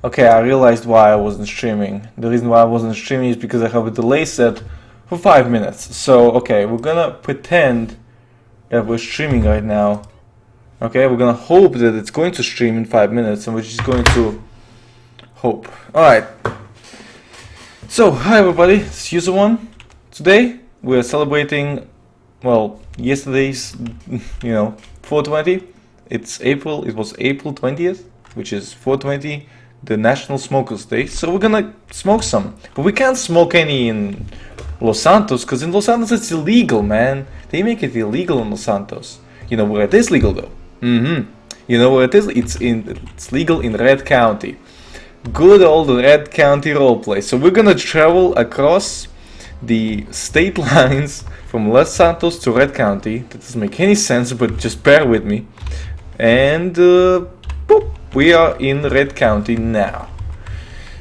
Okay, I realized why I wasn't streaming. The reason why I wasn't streaming is because I have a delay set for 5 minutes. So, okay, we're gonna pretend that we're streaming right now. Okay, we're gonna hope that it's going to stream in 5 minutes and we're just going to hope. Alright. So, hi everybody, it's User One. Today, we're celebrating, well, yesterday's, 420. It was April 20th, which is 420. The National Smokers Day, so we're gonna smoke some. But we can't smoke any in Los Santos, because in Los Santos it's illegal, man. They make it illegal in Los Santos. You know where it is legal though? You know where it is? It's legal in Red County. Good old Red County roleplay. So we're gonna travel across the state lines from Los Santos to Red County. That doesn't make any sense, but just bear with me. And boop. We are in Red County now.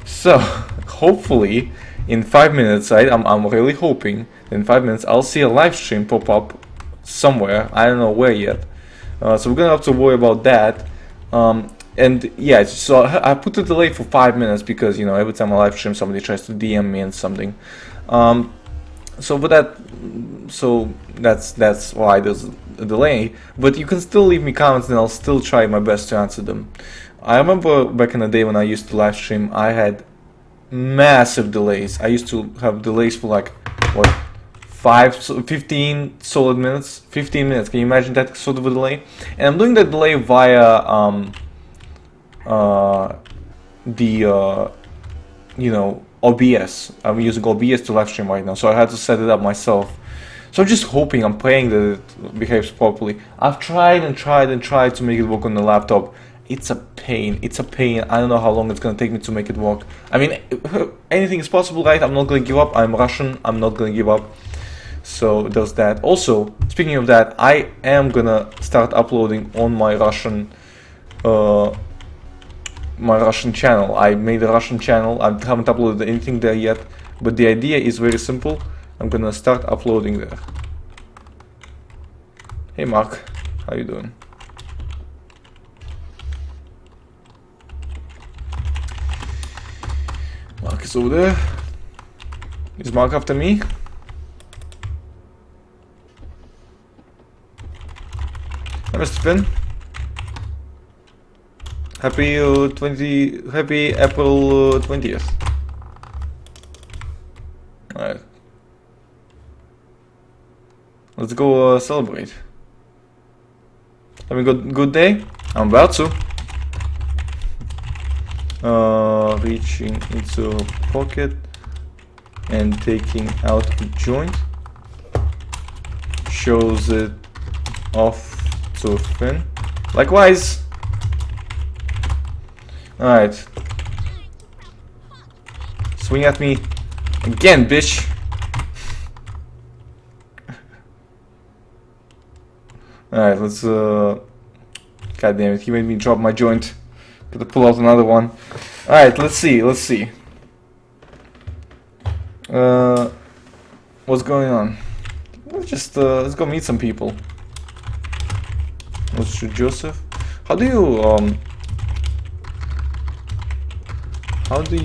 So, hopefully, in 5 minutes, I'm really hoping, in 5 minutes, I'll see a live stream pop up somewhere. I don't know where yet. So we're gonna have to worry about that. And yeah, so I put the delay for 5 minutes because, you know, every time I live stream, somebody tries to DM me and something. So that's why there's a delay, but you can still leave me comments and I'll still try my best to answer them. I remember back in the day when I used to live stream, I had massive delays. I used to have delays for like, what, 15 solid minutes? 15 minutes, can you imagine that sort of a delay? And I'm doing that delay via OBS. I'm using OBS to live stream right now, so I had to set it up myself. So I'm just hoping, I'm praying that it behaves properly. I've tried and tried and tried to make it work on the laptop. It's a pain. It's a pain. I don't know how long it's gonna take me to make it work. I mean, anything is possible, right? I'm not gonna give up. I'm Russian. I'm not gonna give up. So there's that. Also, speaking of that, I am gonna start uploading on my Russian channel. I made a Russian channel. I haven't uploaded anything there yet, but the idea is very simple. I'm gonna start uploading there. Hey Mark, how you doing? Mark is over there. Is Mark after me? Hi Mr. Finn. Happy April 20th. Alright. Let's go celebrate. Having a good day? I'm about to. Reaching into a pocket and taking out a joint. Shows it off to Finn. Likewise. Alright. Swing at me again, bitch. Alright, let's God damn it, he made me drop my joint. Gotta pull out another one. Alright, let's see. What's going on? Let's go meet some people. Let's shoot Joseph. How do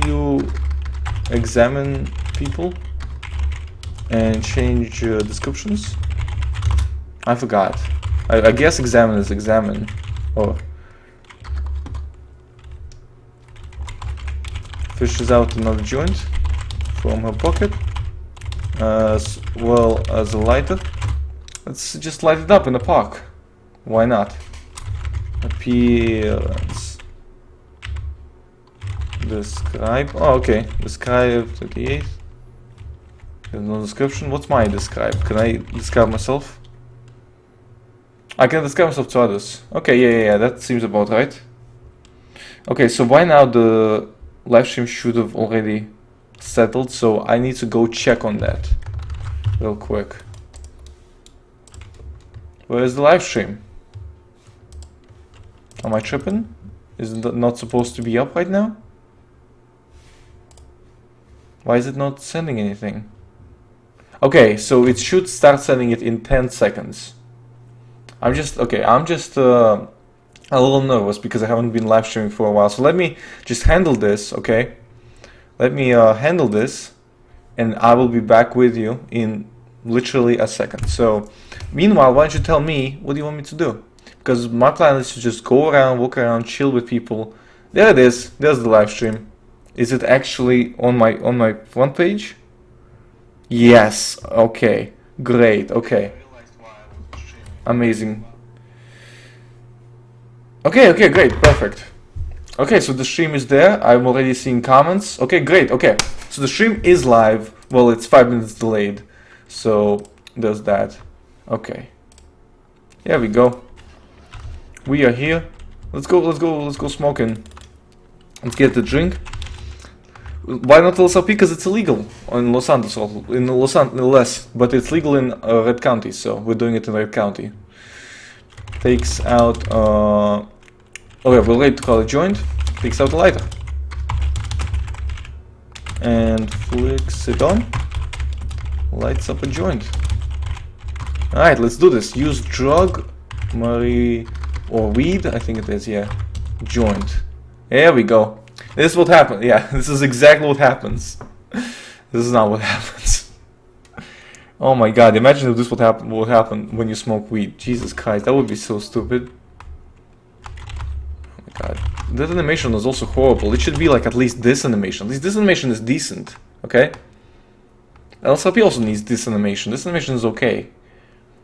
you examine people and change descriptions? I forgot. I guess examine is examine. Oh. Fishes out another joint from her pocket, as well as a lighter. Let's just light it up in the park. Why not? Appearance. Describe. Oh, okay. Describe 38. There's no description. What's my describe? Can I describe myself? I can describe myself to others. Okay, yeah, that seems about right. Okay, so by now the live stream should have already settled, so I need to go check on that real quick. Where is the live stream? Am I tripping? Is it not supposed to be up right now? Why is it not sending anything? Okay, so it should start sending it in 10 seconds. I'm just a little nervous because I haven't been live streaming for a while. So let me just handle this, okay? Let me handle this, and I will be back with you in literally a second. So meanwhile, why don't you tell me what do you want me to do? Because my plan is to just go around, walk around, chill with people. There it is. There's the live stream. Is it actually on my front page? Yes. Okay. Great. Okay. Amazing. Okay, great, perfect. Okay, so the stream is there. I'm already seeing comments. Okay, great. Okay, so the stream is live. Well, it's 5 minutes delayed, so there's that. Okay. Here we go. We are here. Let's go smoking. Let's get the drink. Why not RCRP? Because it's illegal in Los Santos, in Los Angeles, but it's legal in Red County, so we're doing it in Red County. Takes out, okay, we're ready to call a joint. Takes out a lighter. And flicks it on. Lights up a joint. Alright, let's do this. Use drug, or weed, I think it is, yeah. Joint. There we go. This is what happens. Yeah, this is exactly what happens. This is not what happens. Oh my god, imagine if this would happen when you smoke weed. Jesus Christ, that would be so stupid. Oh my god. That animation is also horrible. It should be like at least this animation. At least this animation is decent, okay? RCRP also needs this animation. This animation is okay.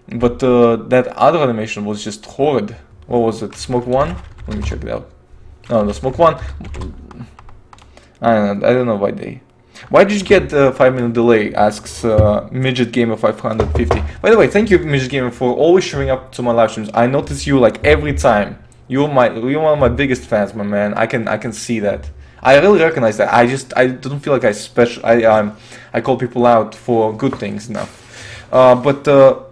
But that other animation was just horrid. What was it? Smoke 1? Let me check it out. No, the Smoke 1. I don't know why they... Why did you get the 5-minute delay? Asks Midget Gamer 550. By the way, thank you, Midget Gamer, for always showing up to my live streams. I notice you like every time. You're one of my biggest fans, my man. I can see that. I really recognize that. I don't feel like I call people out for good things enough. But the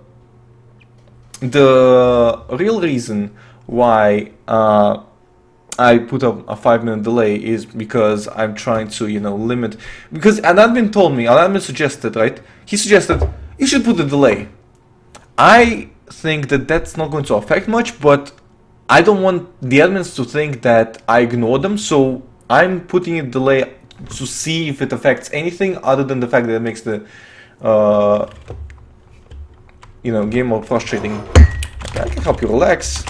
real reason why I put up a 5-minute delay is because I'm trying to, limit. Because an admin told me, an admin suggested, right? He suggested you should put a delay. I think that that's not going to affect much, but I don't want the admins to think that I ignore them, so I'm putting a delay to see if it affects anything other than the fact that it makes the, game more frustrating. Okay, I can help you relax.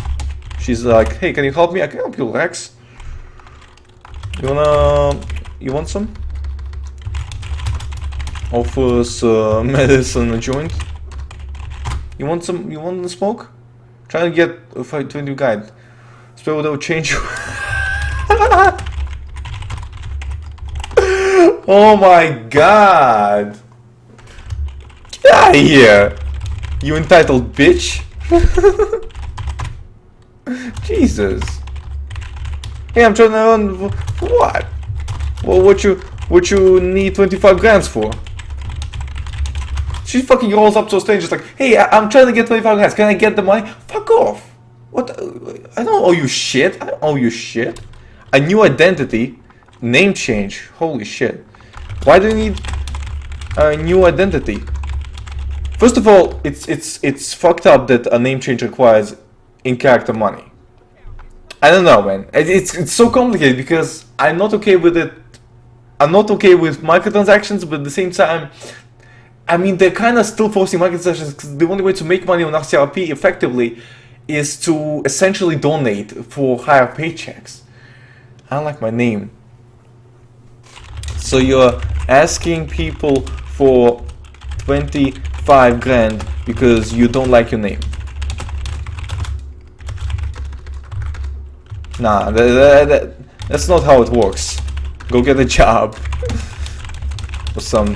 She's like, hey, can you help me? I can help you relax. You want some? Offers medicine a joint. You want to smoke? Trying to get a 520 guide. Spell without change. Oh my god! Get out of here! You entitled bitch! Jesus. Hey, I'm trying to run for what? Well, what you need 25 grams for? She fucking rolls up to a stage just like, hey, I'm trying to get 25 grams. Can I get the money? Fuck off. What? I don't owe you shit. I don't owe you shit. A new identity, name change. Holy shit. Why do you need a new identity? First of all, it's fucked up that a name change requires in-character money. I don't know, man. It's so complicated because I'm not okay with it. I'm not okay with microtransactions, but at the same time, I mean, they're kind of still forcing microtransactions because the only way to make money on RCRP effectively is to essentially donate for higher paychecks. I don't like my name. So you're asking people for 25 grand because you don't like your name. Nah, that's not how it works. Go get a job. Or some...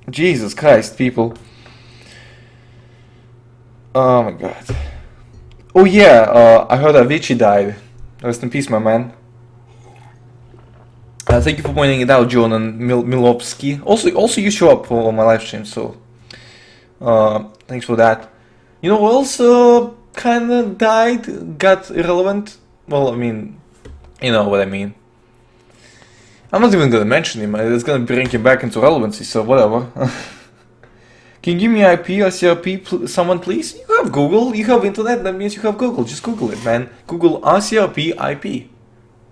Jesus Christ, people. Oh my god. Oh yeah, I heard Avicii died. Rest in peace, my man. Thank you for pointing it out, John and Milowski. Also, you show up for my live stream, so thanks for that. You know who else kind of died, got irrelevant? Well, I mean, you know what I mean. I'm not even gonna mention him. It's gonna bring him back into relevancy, so whatever. Can you give me IP, RCRP, someone please? You have Google, you have internet, that means you have Google. Just Google it, man. Google RCRP IP.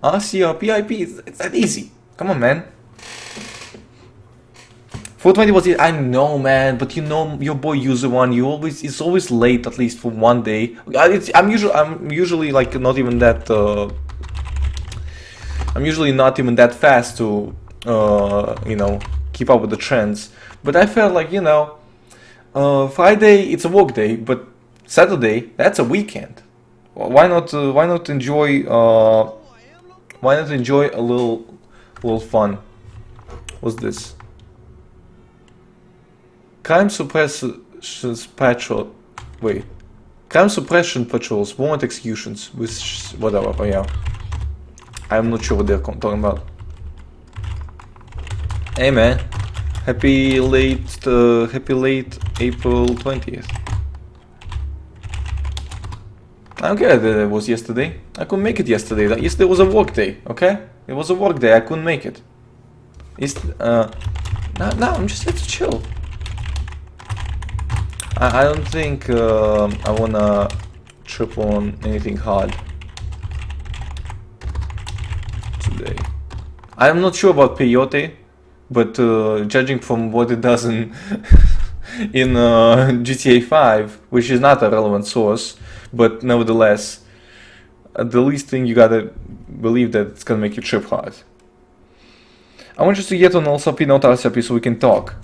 RCRP IP, it's that easy. Come on, man. 420 was it? I know, man, but you know your boy user one. It's always late, at least for one day. I'm usually like not even that. I'm usually not even that fast to, you know, keep up with the trends. But I felt like, you know, Friday it's a work day, but Saturday that's a weekend. Why not enjoy? Why not enjoy a little fun? What's this? Crime suppression patrol. Wait. Crime suppression patrols, warrant executions, with whatever. Oh yeah. I'm not sure what they're talking about. Hey man, happy late April 20th. I don't care that it was yesterday. I couldn't make it yesterday. Yesterday was a work day. Okay, it was a work day. I couldn't make it. No, I'm just here to chill. I don't think I wanna trip on anything hard today. I'm not sure about peyote, but judging from what it does in in GTA 5, which is not a relevant source, but nevertheless, the least thing you gotta believe that it's gonna make you trip hard. I want you to get on LCRP, not RCRP, so we can talk.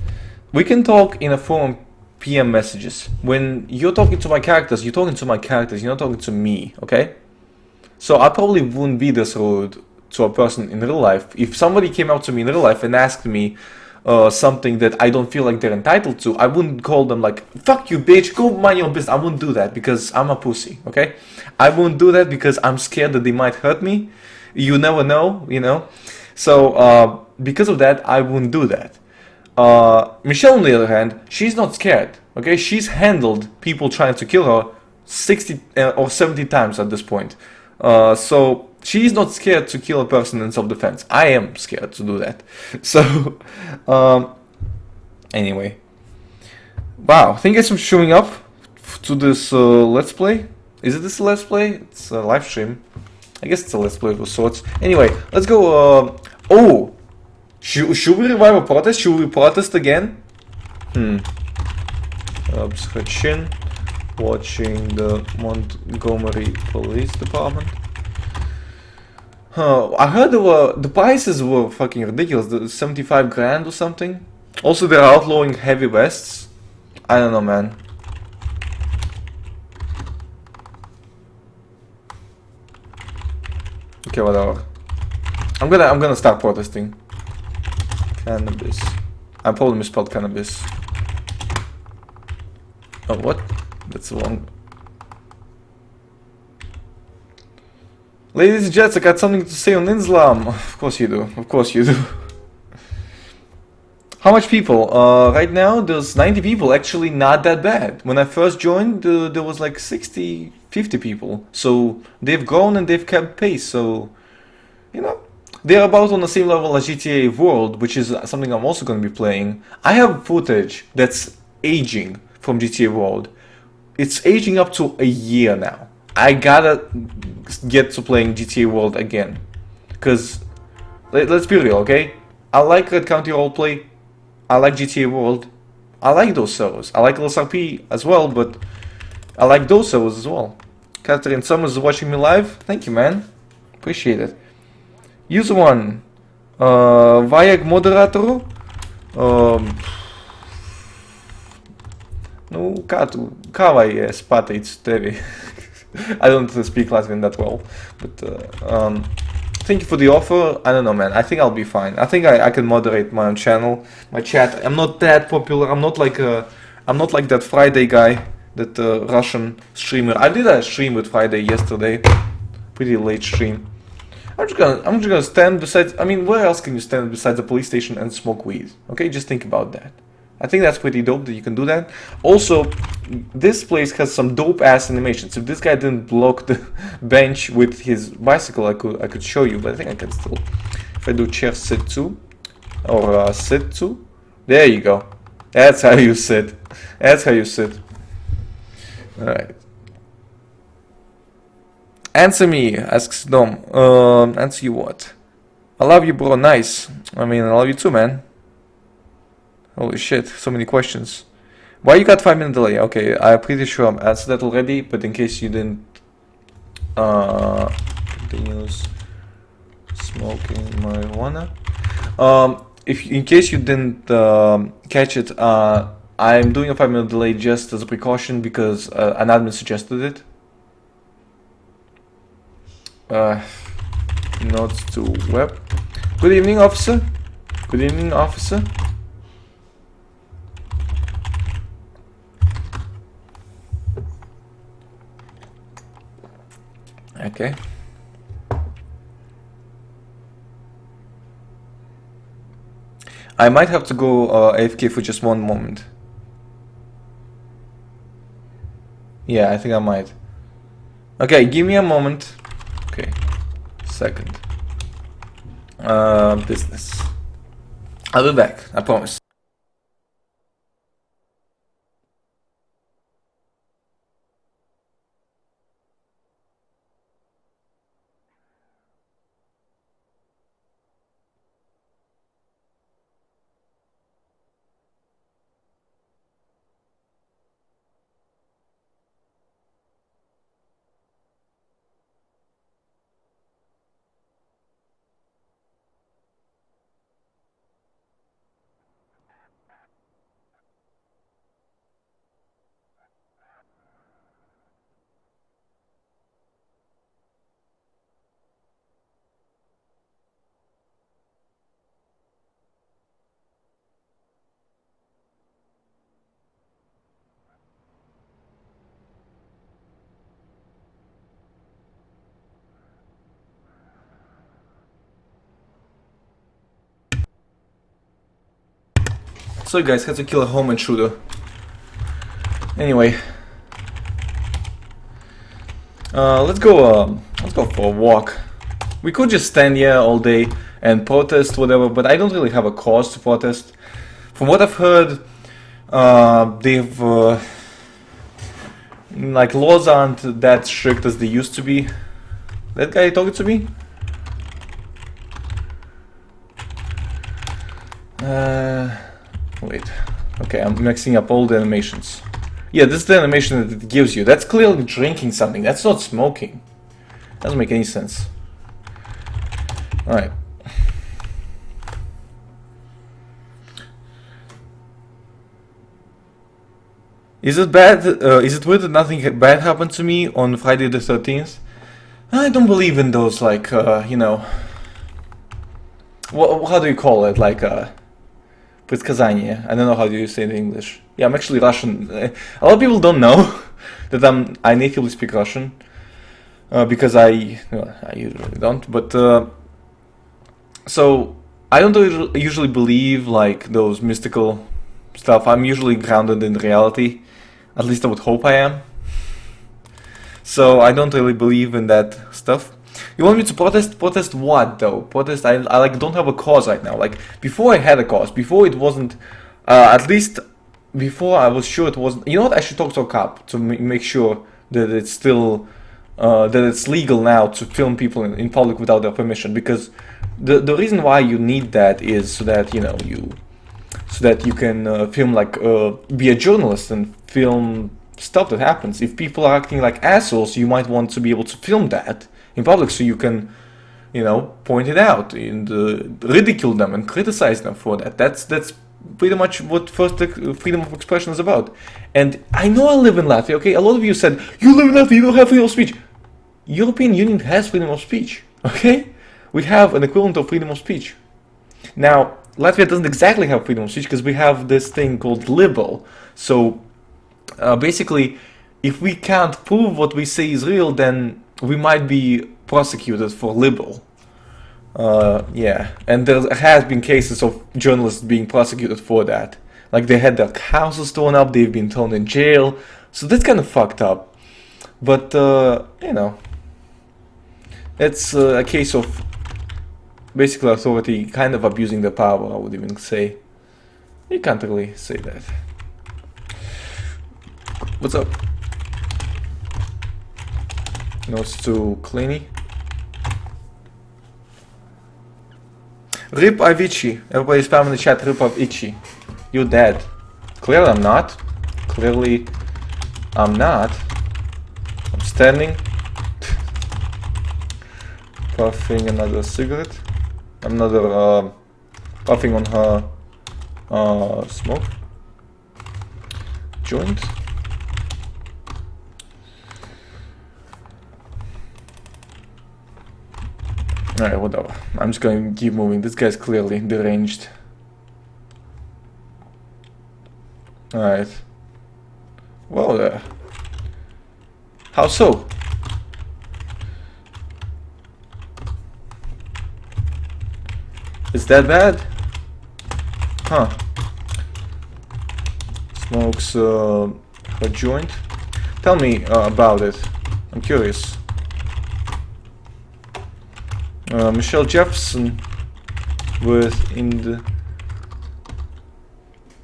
We can talk in a form PM messages. When you're talking to my characters, you're talking to my characters, you're not talking to me, okay? So I probably wouldn't be this rude to a person in real life. If somebody came up to me in real life and asked me something that I don't feel like they're entitled to, I wouldn't call them like, fuck you bitch, go mind your business. I wouldn't do that because I'm a pussy, okay? I wouldn't do that because I'm scared that they might hurt me. You never know, you know? So because of that, I wouldn't do that. Michelle, on the other hand, she's not scared, okay? She's handled people trying to kill her 60 or 70 times at this point. So she's not scared to kill a person in self-defense. I am scared to do that. So, anyway. Wow, thank you guys for showing up to this Let's Play. Is it this Let's Play? It's a live stream. I guess it's a Let's Play of sorts. Anyway, let's go. Oh! Should we revive a protest? Should we protest again? Obstruction. Watching the Montgomery Police Department. I heard the prices were fucking ridiculous. The 75 grand or something. Also, they're outlawing heavy vests. I don't know, man. Okay, whatever. I'm gonna start protesting. Cannabis. I probably misspelled cannabis. Oh, what? That's wrong. Ladies and gents, I got something to say on Islam. Of course you do. Of course you do. How much people? Right now there's 90 people. Actually not that bad. When I first joined, there was like 60, 50 people. So they've grown and they've kept pace. So, you know, they're about on the same level as GTA World, which is something I'm also going to be playing. I have footage that's aging from GTA World. It's aging up to a year now. I gotta get to playing GTA World again. Because, let's be real, okay? I like Red County Roleplay. I like GTA World. I like those servers. I like RCRP as well, but I like those servers as well. Catherine Summers is watching me live. Thank you, man. Appreciate it. User one. Vajak moderator. No, kava je spateic tevi. I don't speak Latvian that well, but thank you for the offer. I don't know, man. I think I'll be fine. I think I can moderate my own channel, my chat. I'm not that popular. I'm not like that Friday guy, that Russian streamer. I did a stream with Friday yesterday, pretty late stream. I'm just gonna stand beside. I mean, where else can you stand besides the police station and smoke weed? Okay, just think about that. I think that's pretty dope that you can do that. Also, this place has some dope ass animations. If this guy didn't block the bench with his bicycle, I could show you, but I think I can still. If I do chair sit to or sit to, there you go. That's how you sit. That's how you sit. Alright. Answer me, asks Dom. Answer you what? I love you, bro. Nice. I mean, I love you too, man. Holy shit, so many questions. Why you got 5-minute delay? Okay, I'm pretty sure I've answered that already, but in case you didn't, continuous smoking marijuana. If in case you didn't catch it, I'm doing a 5-minute delay just as a precaution because an admin suggested it. Notes to web. Good evening, officer. Good evening, officer. Okay. I might have to go AFK for just one moment. Yeah, I think I might. Okay, give me a moment. Okay, second. Business. I'll be back, I promise. So guys, had to kill a home intruder. Anyway, let's go for a walk. We could just stand here all day and protest whatever, but I don't really have a cause to protest. From what I've heard, they've like laws aren't that strict as they used to be. That guy talking to me? Wait. Okay, I'm mixing up all the animations. Yeah, this is the animation that it gives you. That's clearly drinking something. That's not smoking. Doesn't make any sense. Alright. Is it bad? Is it weird that nothing bad happened to me on Friday the 13th? I don't believe in those, like, you know... how do you call it? Like, предсказания. I don't know how do you say it in English. Yeah, I'm actually Russian. A lot of people don't know that I natively speak Russian. Because I usually don't, but... so, I don't usually believe, like, those mystical stuff. I'm usually grounded in reality. At least I would hope I am. So, I don't really believe in that stuff. You want me to protest? Protest what, though? Protest, I like, don't have a cause right now. Like, before I had a cause, before it wasn't... at least, before I was sure it wasn't... You know what, I should talk to a cop to make sure that it's still... that it's legal now to film people in public without their permission, because the reason why you need that is so that, you know, so that you can film, like, be a journalist and film stuff that happens. If people are acting like assholes, you might want to be able to film that in public so you can, you know, point it out and ridicule them and criticize them for that. That's pretty much what first freedom of expression is about. And I know I live in Latvia, okay? A lot of you said, you live in Latvia, you don't have freedom of speech. European Union has freedom of speech, okay? We have an equivalent of freedom of speech. Now, Latvia doesn't exactly have freedom of speech because we have this thing called libel. So, basically, if we can't prove what we say is real, then we might be prosecuted for libel. Yeah, and there has been cases of journalists being prosecuted for that. Like, they had their houses torn up, they've been thrown in jail, so that's kind of fucked up. But, you know, it's a case of basically authority kind of abusing the power, I would even say. You can't really say that. What's up? No, it's too cleany. Rip Avicii. Everybody's spamming in the chat. Rip Avicii. You dead. Clearly I'm not. Clearly I'm not. I'm standing. Puffing another cigarette. Another puffing on her smoke. Joint. Alright, whatever. I'm just going to keep moving. This guy's clearly deranged. Alright. Whoa there. How so? Is that bad? Huh. Smokes a joint? Tell me about it. I'm curious. Michelle Jefferson in the...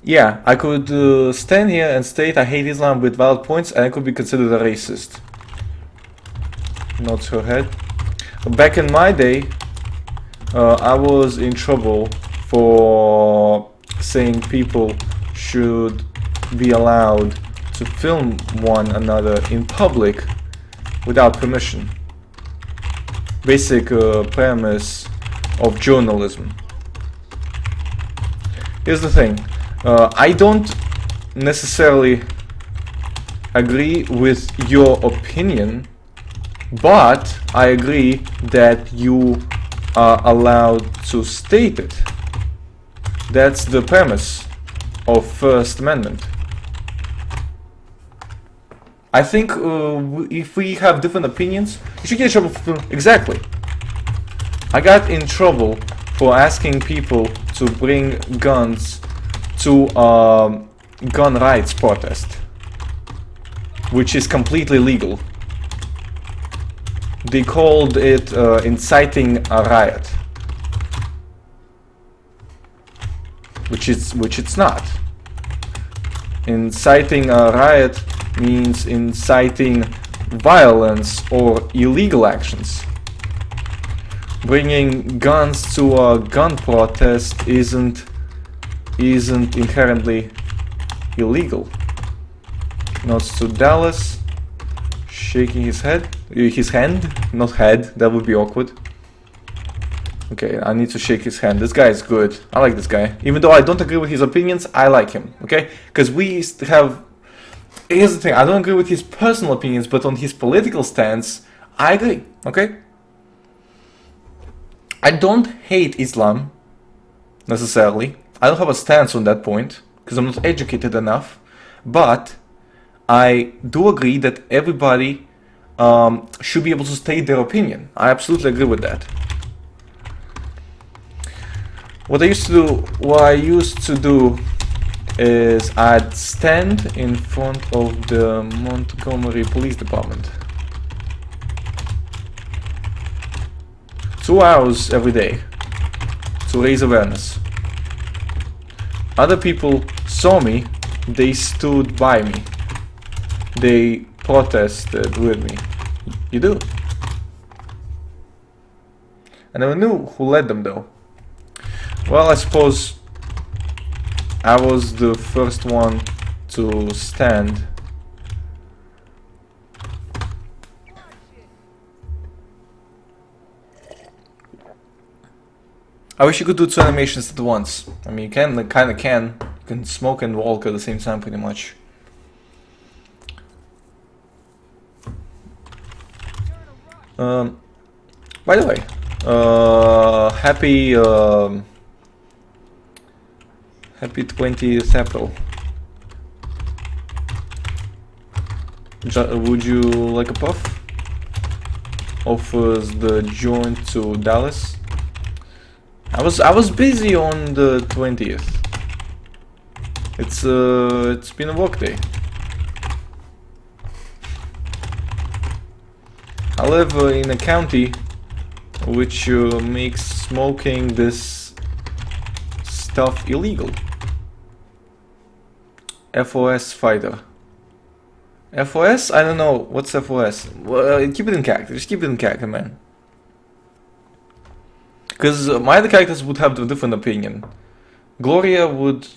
Yeah, I could stand here and state I hate Islam with valid points and I could be considered a racist. Nods her head. Back in my day, I was in trouble for saying people should be allowed to film one another in public without permission. Basic premise of journalism. Here's the thing. I don't necessarily agree with your opinion, but I agree that you are allowed to state it. That's the premise of First Amendment. I think if we have different opinions, you should get in trouble for... Exactly. I got in trouble for asking people to bring guns to a gun rights protest, which is completely legal. They called it inciting a riot, which it's not. Inciting a riot means inciting violence or illegal actions. Bringing guns to a gun protest isn't inherently illegal. Nods to Dallas, shaking his hand, not head, that would be awkward. Okay, I need to shake his hand. This guy is good. I like this guy. Even though I don't agree with his opinions, I like him, okay? Because we have... Here's the thing, I don't agree with his personal opinions, but on his political stance, I agree, okay? I don't hate Islam, necessarily. I don't have a stance on that point, because I'm not educated enough. But I do agree that everybody should be able to state their opinion. I absolutely agree with that. What I used to do is I'd stand in front of the Montgomery Police Department 2 hours every day to raise awareness. Other people saw me, they stood by me, they protested with me. You do. I never knew who led them though. Well, I suppose I was the first one to stand. I wish you could do 2 animations at once. I mean, you can, like, kinda can. You can smoke and walk at the same time, pretty much. By the way, happy 20th April. Would you like a puff? Offers the joint to Dallas. I was busy on the 20th. It's been a work day. I live in a county which makes smoking this stuff illegal. FOS fighter. FOS? I don't know. What's FOS? Well, keep it in character. Just keep it in character, man. Because my other characters would have a different opinion. Gloria would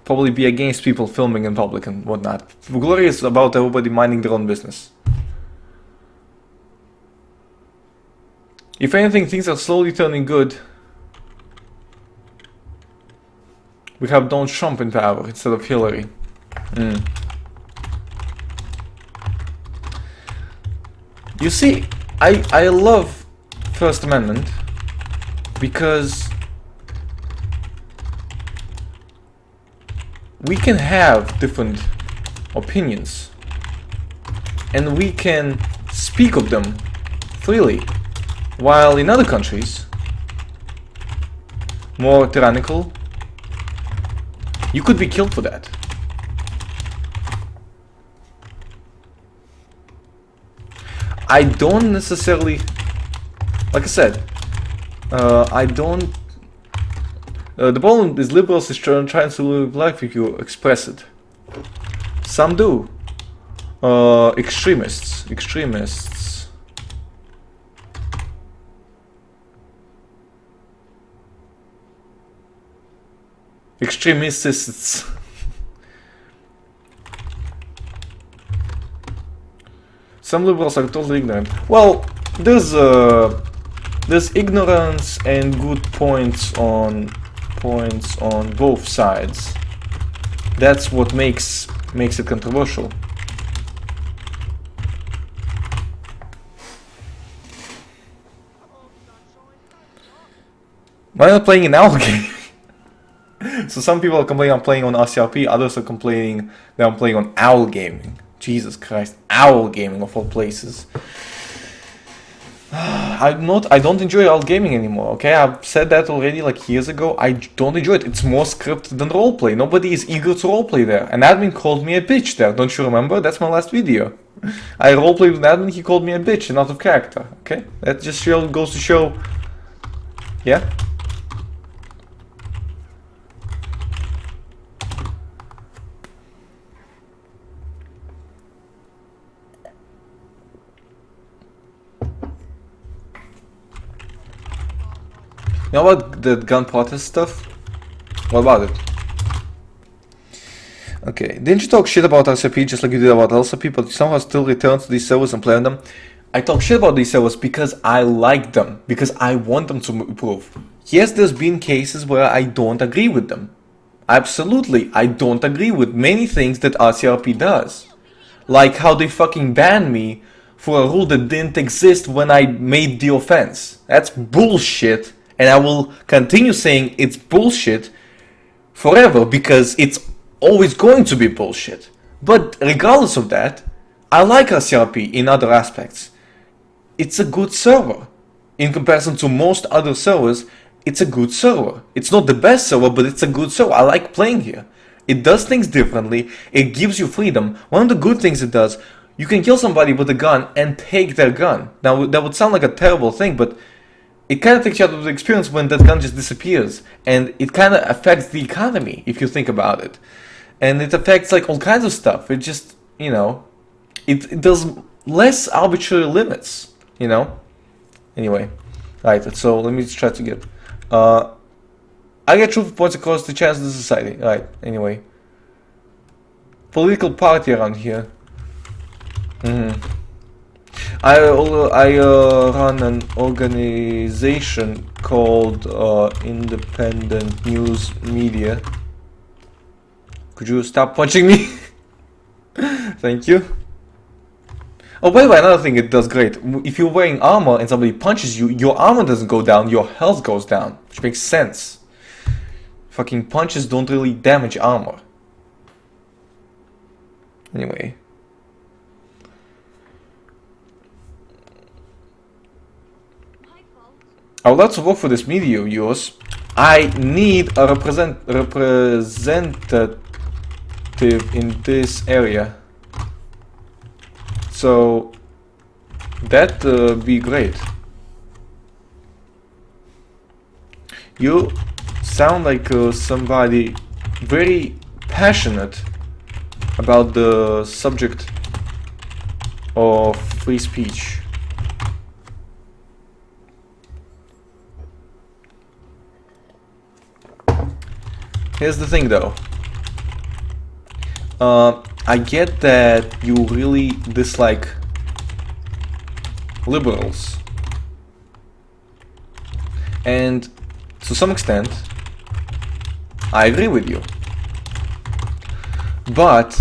probably be against people filming in public and whatnot. Gloria is about everybody minding their own business. If anything, things are slowly turning good. We have Donald Trump in power instead of Hillary. You see, I love First Amendment because we can have different opinions and we can speak of them freely, while in other countries, more tyrannical, you could be killed for that. I don't necessarily, like I said, I don't. The problem is liberals is trying to live life if you express it. Some do. Extremists. Extremists. Some liberals are totally ignorant. Well, there's ignorance and good points on both sides. That's what makes it controversial. Why not playing an owl game? So some people are complaining I'm playing on RCRP, others are complaining that I'm playing on owl gaming. Jesus Christ, owl gaming of all places. I don't enjoy owl gaming anymore, okay? I've said that already like years ago. I don't enjoy it. It's more scripted than roleplay. Nobody is eager to roleplay there. An admin called me a bitch there. Don't you remember? That's my last video. I roleplayed with an admin, he called me a bitch and out of character, okay? That just goes to show... Yeah? You know about the gun protest stuff? What about it? Okay, didn't you talk shit about RCRP just like you did about LCP, but you somehow still return to these servers and play on them? I talk shit about these servers because I like them, because I want them to improve. Yes, there's been cases where I don't agree with them. Absolutely, I don't agree with many things that RCRP does. Like how they fucking banned me for a rule that didn't exist when I made the offense. That's bullshit. And I will continue saying it's bullshit forever because it's always going to be bullshit. But regardless of that, I like RCRP in other aspects. It's a good server. In comparison to most other servers, it's a good server. It's not the best server, but it's a good server. I like playing here. It does things differently. It gives you freedom. One of the good things it does, you can kill somebody with a gun and take their gun. Now, that would sound like a terrible thing, but it kind of takes you out of the experience when that gun just disappears, and it kind of affects the economy if you think about it, and it affects like all kinds of stuff. It just, you know, it does less arbitrary limits, you know. Anyway, right. So let me just try to get. I get truth points across the chance of the society. Right. Anyway, political party around here. I run an organization called Independent News Media. Could you stop punching me? Thank you. Oh, by the way, another thing it does great. If you're wearing armor and somebody punches you, your armor doesn't go down, your health goes down. Which makes sense. Fucking punches don't really damage armor. Anyway. I would like to work for this media of yours. I need a representative in this area. So that be great. You sound like somebody very passionate about the subject of free speech. Here's the thing though. I get that you really dislike liberals. And to some extent, I agree with you. But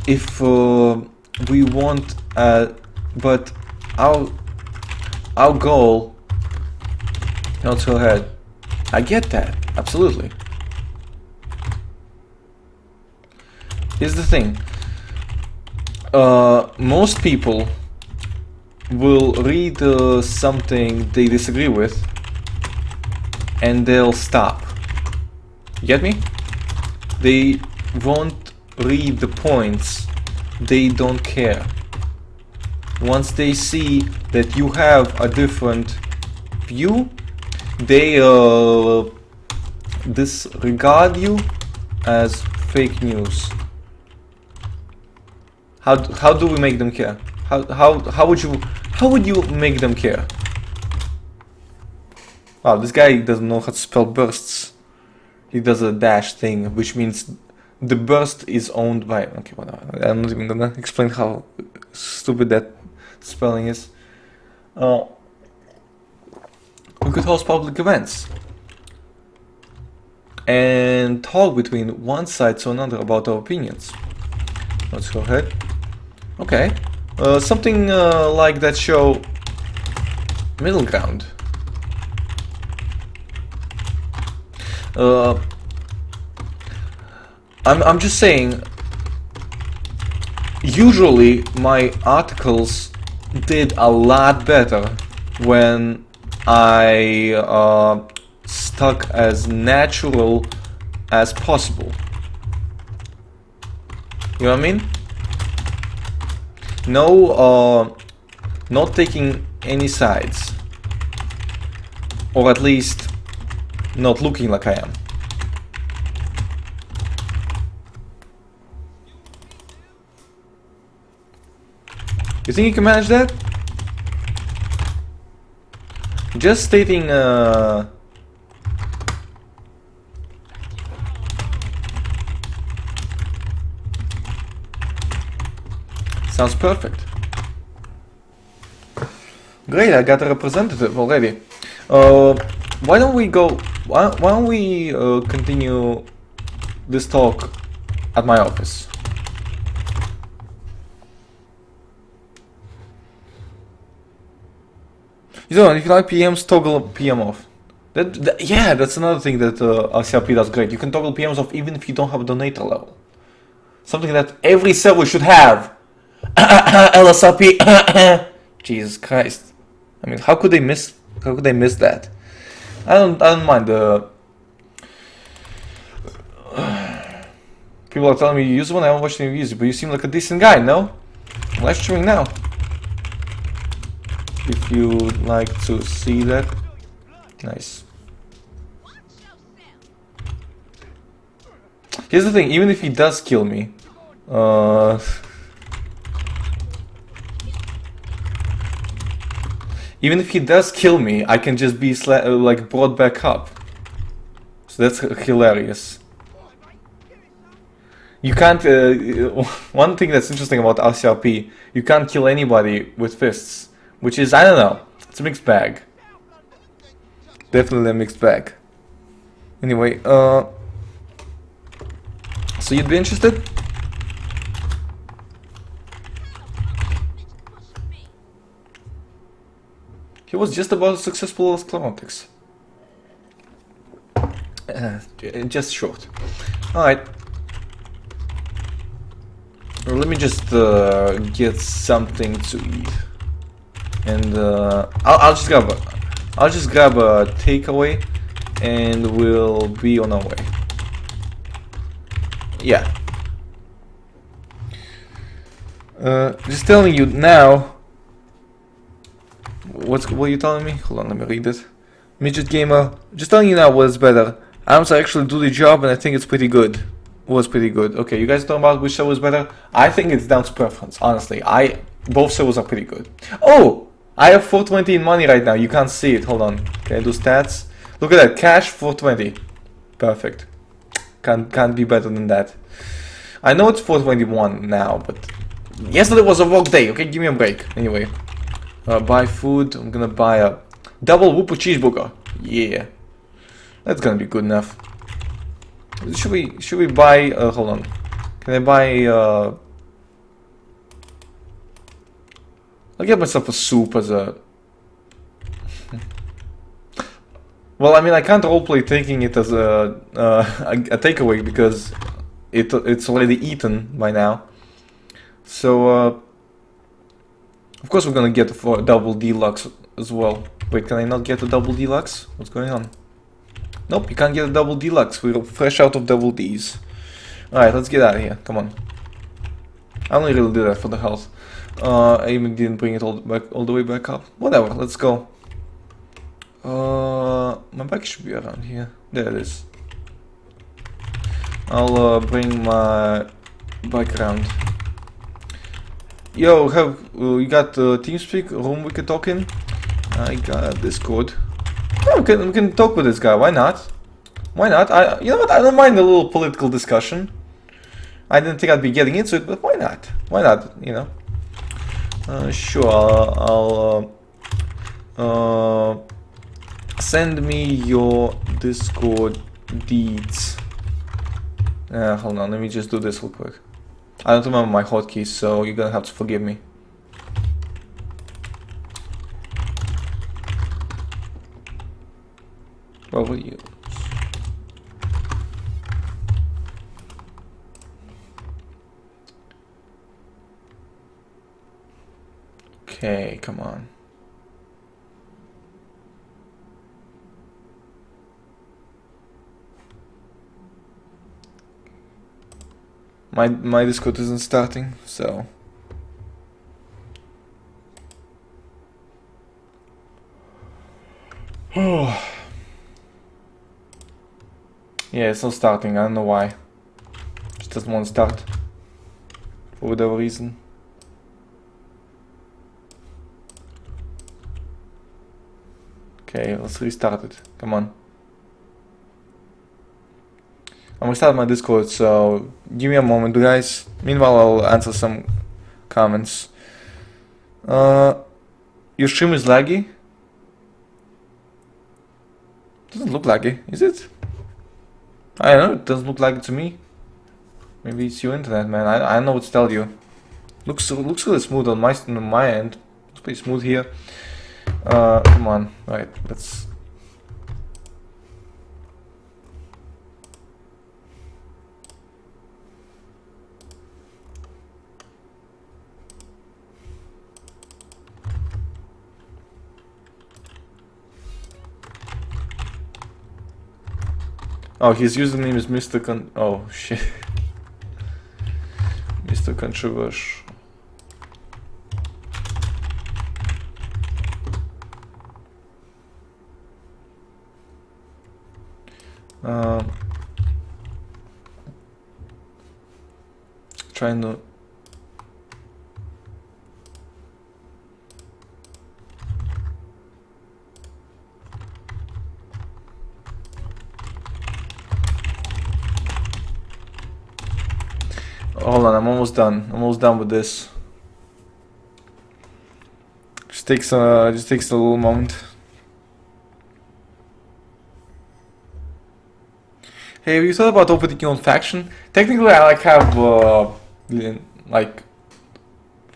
if we want, but our goal, not so ahead. I get that, absolutely. Here's the thing. Most people will read something they disagree with and they'll stop. You get me? They won't read the points. They don't care. Once they see that you have a different view, they disregard you as fake news. How do we make them care? How would you make them care? Wow, this guy doesn't know how to spell bursts. He does a dash thing, which means the burst is owned by. Okay, whatever. I'm not even gonna explain how stupid that spelling is. We could host public events and talk between one side to another about our opinions. Let's go ahead. Okay, something like that show Middle Ground. I'm just saying, usually my articles did a lot better when I stuck as natural as possible. You know what I mean? No, not taking any sides, or at least not looking like I am. You think you can manage that? Just stating sounds perfect. Great, I got a representative already. Why don't we go? Why don't we continue this talk at my office? You know, if you like PMs, toggle PM off. Yeah, that's another thing that RCRP does great. You can toggle PMs off even if you don't have a donator level. Something that every server should have. LSRP. Jesus Christ. I mean, how could they miss that? I don't mind the people are telling me you use one. I haven't watched any use it, but you seem like a decent guy, no? Live streaming now. If you'd like to see that. Nice. Here's the thing, even if he does kill me, even if he does kill me, I can just be like brought back up. So that's hilarious. You can't. One thing that's interesting about RCRP, you can't kill anybody with fists, which is, I don't know, it's a mixed bag. Definitely a mixed bag. Anyway, so you'd be interested? He was just about as successful as Clemontics. Just short. Alright. Let me just get something to eat. And I'll just grab a takeaway and we'll be on our way. Yeah. Just telling you now. What are you telling me? Hold on, let me read it. Midget Gamer, just telling you now what's better. Arms actually do the job and I think it's pretty good. was pretty good. Okay, you guys talking about which server was better? I think it's down to preference, honestly. Both servers are pretty good. Oh! I have 420 in money right now. You can't see it. Hold on. Can I do stats? Look at that. Cash 420. Perfect. Can't be better than that. I know it's 421 now, but yesterday was a work day. Okay, give me a break. Anyway, buy food. I'm gonna buy a double whopper cheeseburger. Yeah, that's gonna be good enough. Should we buy? Hold on. Can I buy? I'll get myself a soup as a. Well, I mean, I can't roleplay taking it as a takeaway because it's already eaten by now. So, of course, we're gonna get for double deluxe as well. Wait, can I not get a double deluxe? What's going on? Nope, you can't get a double deluxe. We're fresh out of double Ds. Alright, let's get out of here. Come on. I only really did that for the health. I even didn't bring it all the way back up. Whatever, let's go. My bike should be around here. There it is. I'll bring my bike around. Yo, you got TeamSpeak room we can talk in? I got Discord. Yeah, we can talk with this guy. Why not? Why not? You know what? I don't mind a little political discussion. I didn't think I'd be getting into it, but why not? Why not? You know. Sure. I'll send me your Discord deeds. Hold on. Let me just do this real quick. I don't remember my hotkeys, so you're gonna have to forgive me. What were you? Okay, come on. My Discord isn't starting, so yeah, it's not starting. I don't know why. Just doesn't want to start for whatever reason. Okay, let's restart it. Come on. I'm gonna start my Discord, so give me a moment, guys. Meanwhile, I'll answer some comments. Your stream is laggy? Doesn't look laggy, is it? I don't know, it doesn't look laggy to me. Maybe it's your internet, man. I don't know what to tell you. Looks really smooth on my end. It's pretty smooth here. Come on, right, let's. Oh, his username is Mr. Oh shit. Mr. Controversial. Trying to. Hold on, I'm almost done. I'm almost done with this. Just takes a little moment. Hey, have you thought about opening your own faction? Technically, I have like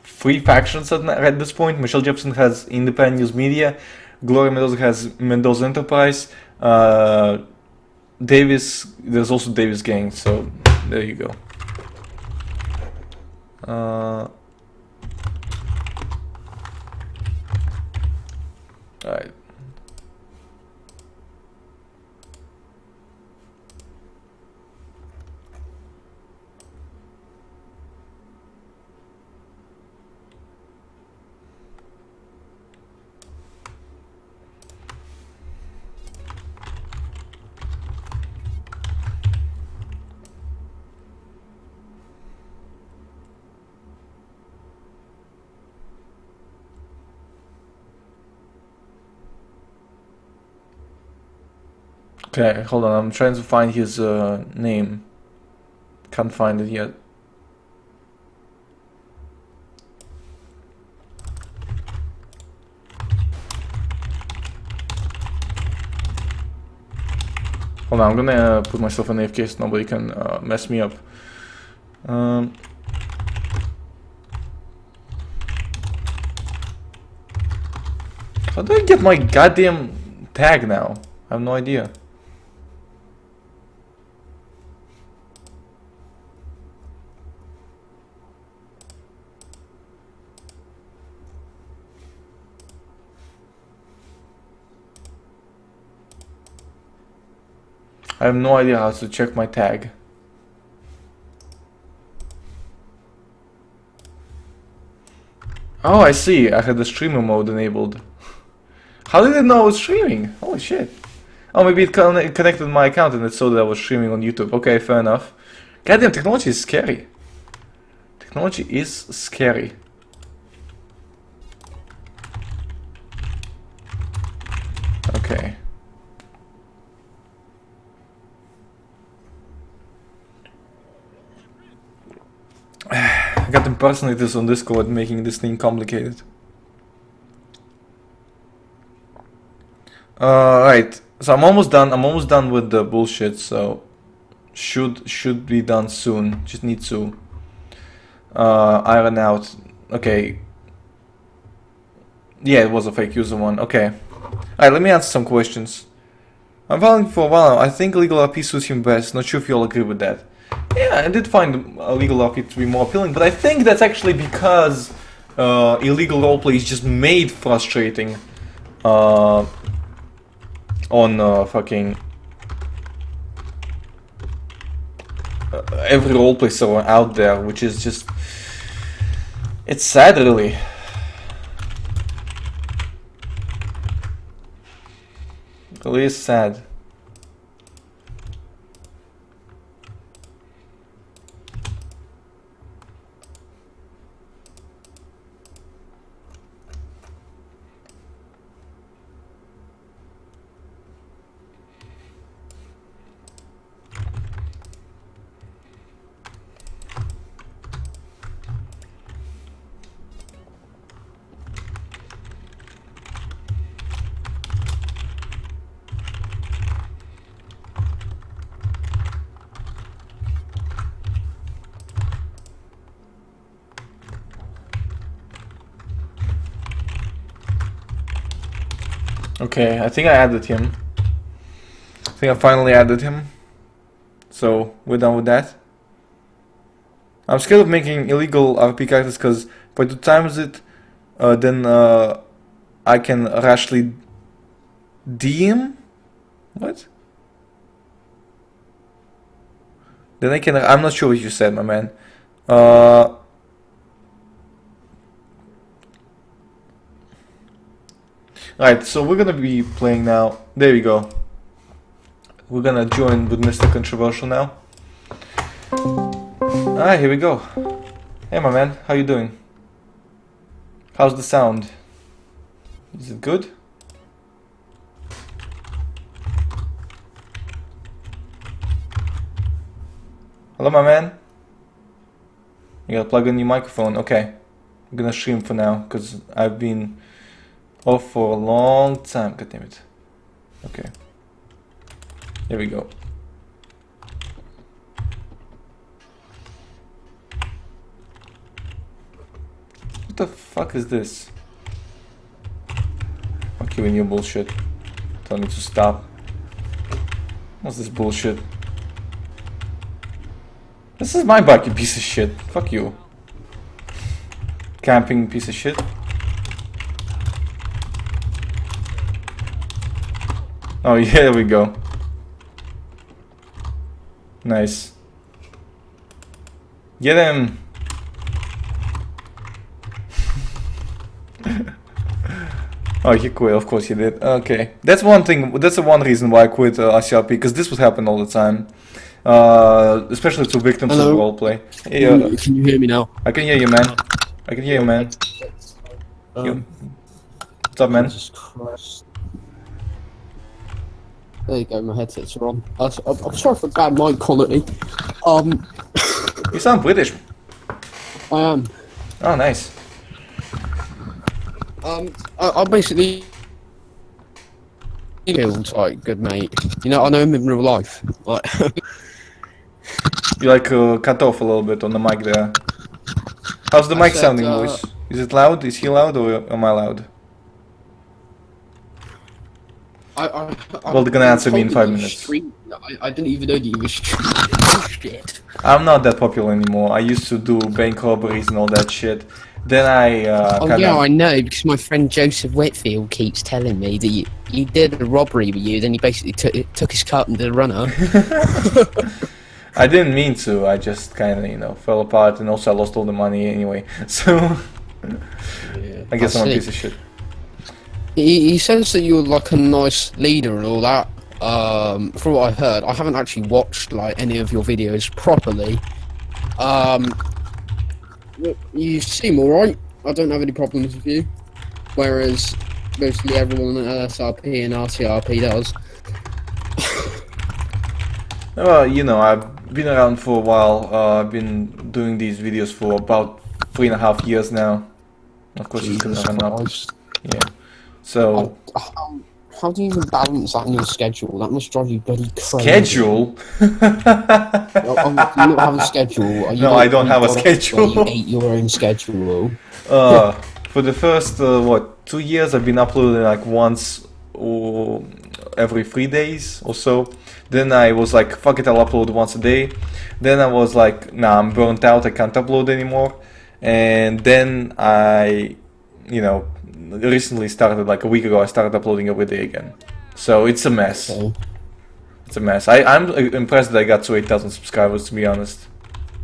3 factions at this point. Michelle Jepson has Independent News Media, Gloria Mendoza has Mendoza Enterprise, Davis. There's also Davis Gang. So there you go. Alright. Okay, hold on. I'm trying to find his name. Can't find it yet. Hold on, I'm gonna put myself in AFK so nobody can mess me up. How do I get my goddamn tag now? I have no idea. I have no idea how to check my tag. Oh, I see. I had the streamer mode enabled. How did it know I was streaming? Holy shit. Oh, maybe it connected my account and it saw that I was streaming on YouTube. Okay, fair enough. Goddamn, technology is scary. Technology is scary. Okay. I got impersonators on Discord making this thing complicated. Right. So I'm almost done. I'm almost done with the bullshit. So should be done soon. Just need to iron out. Okay. Yeah, it was a fake user one. Okay. Alright, let me answer some questions. I'm following for a while now. I think legal RP suits him best. Not sure if you all agree with that. Yeah, I did find legal RP to be more appealing, but I think that's actually because illegal roleplay is just made frustrating on fucking every roleplay server out there, which is just... It's sad, really. It really is sad. Okay, I think I added him. I think I finally added him. So, we're done with that. I'm scared of making illegal RP characters because if I do times it, then I can rashly DM? What? Then I can... I'm not sure what you said, my man. Right, so we're gonna be playing now. There we go. We're gonna join with Mr. Controversial now. Alright, here we go. Hey my man, how you doing? How's the sound? Is it good? Hello my man? You gotta plug in your microphone. Okay. I'm gonna stream for now, because I've been off for a long time. God damn it. Okay. Here we go. What the fuck is this? Fuck you and your bullshit. Tell me to stop. What's this bullshit? This is my bike, you piece of shit. Fuck you. Camping piece of shit. Oh yeah, there we go. Nice. Get him! Oh, he quit, of course he did. Okay. That's one thing, that's the one reason why I quit RCRP, because this would happen all the time. Especially to victims of roleplay. Hey, can you hear me now? I can hear you, man. I can hear you, man. What's up, man? Jesus Christ. There you go, my headsets are on. I'm sorry for bad mic quality. You sound British. I am. Oh, nice. I basically feels like good mate. You know, I know him in real life. Like, You like cut off a little bit on the mic there. How's the I mic said, sounding, boys? Is it loud? Is he loud or am I loud? Well, they're gonna answer me in 5 minutes. I didn't even know that you were streaming. Shit. I'm not that popular anymore. I used to do bank robberies and all that shit. Then I Oh kinda... yeah, I know, because my friend Joseph Whitfield keeps telling me that you did a robbery with you, then you basically took his cut and did a runner. I didn't mean to. I just kinda, you know, fell apart, and also I lost all the money anyway. So Yeah, I guess I I'm a see. piece of shit. He says that you're like a nice leader and all that. From what I've heard, I haven't actually watched like any of your videos properly. You seem alright. I don't have any problems with you. Whereas mostly everyone at SRP and RCRP does. Well, you know, I've been around for a while. I've been doing these videos for about 3.5 years now. Of course, it's gonna Jesus run up. Christ. Yeah. So How do you even balance that in your schedule? That must drive you bloody crazy. schedule. Do you not have a schedule? Are you No, like I don't have a God where schedule. You ate your own schedule. For the first what 2 years, I've been uploading like once or every 3 days or so. Then I was like, fuck it, I'll upload once a day. Then I was like, nah, I'm burnt out, I can't upload anymore. And then I, you know, recently started, like a week ago, I started uploading every day again. So it's a mess. Okay. It's a mess. I'm impressed that I got to 8,000 subscribers, to be honest.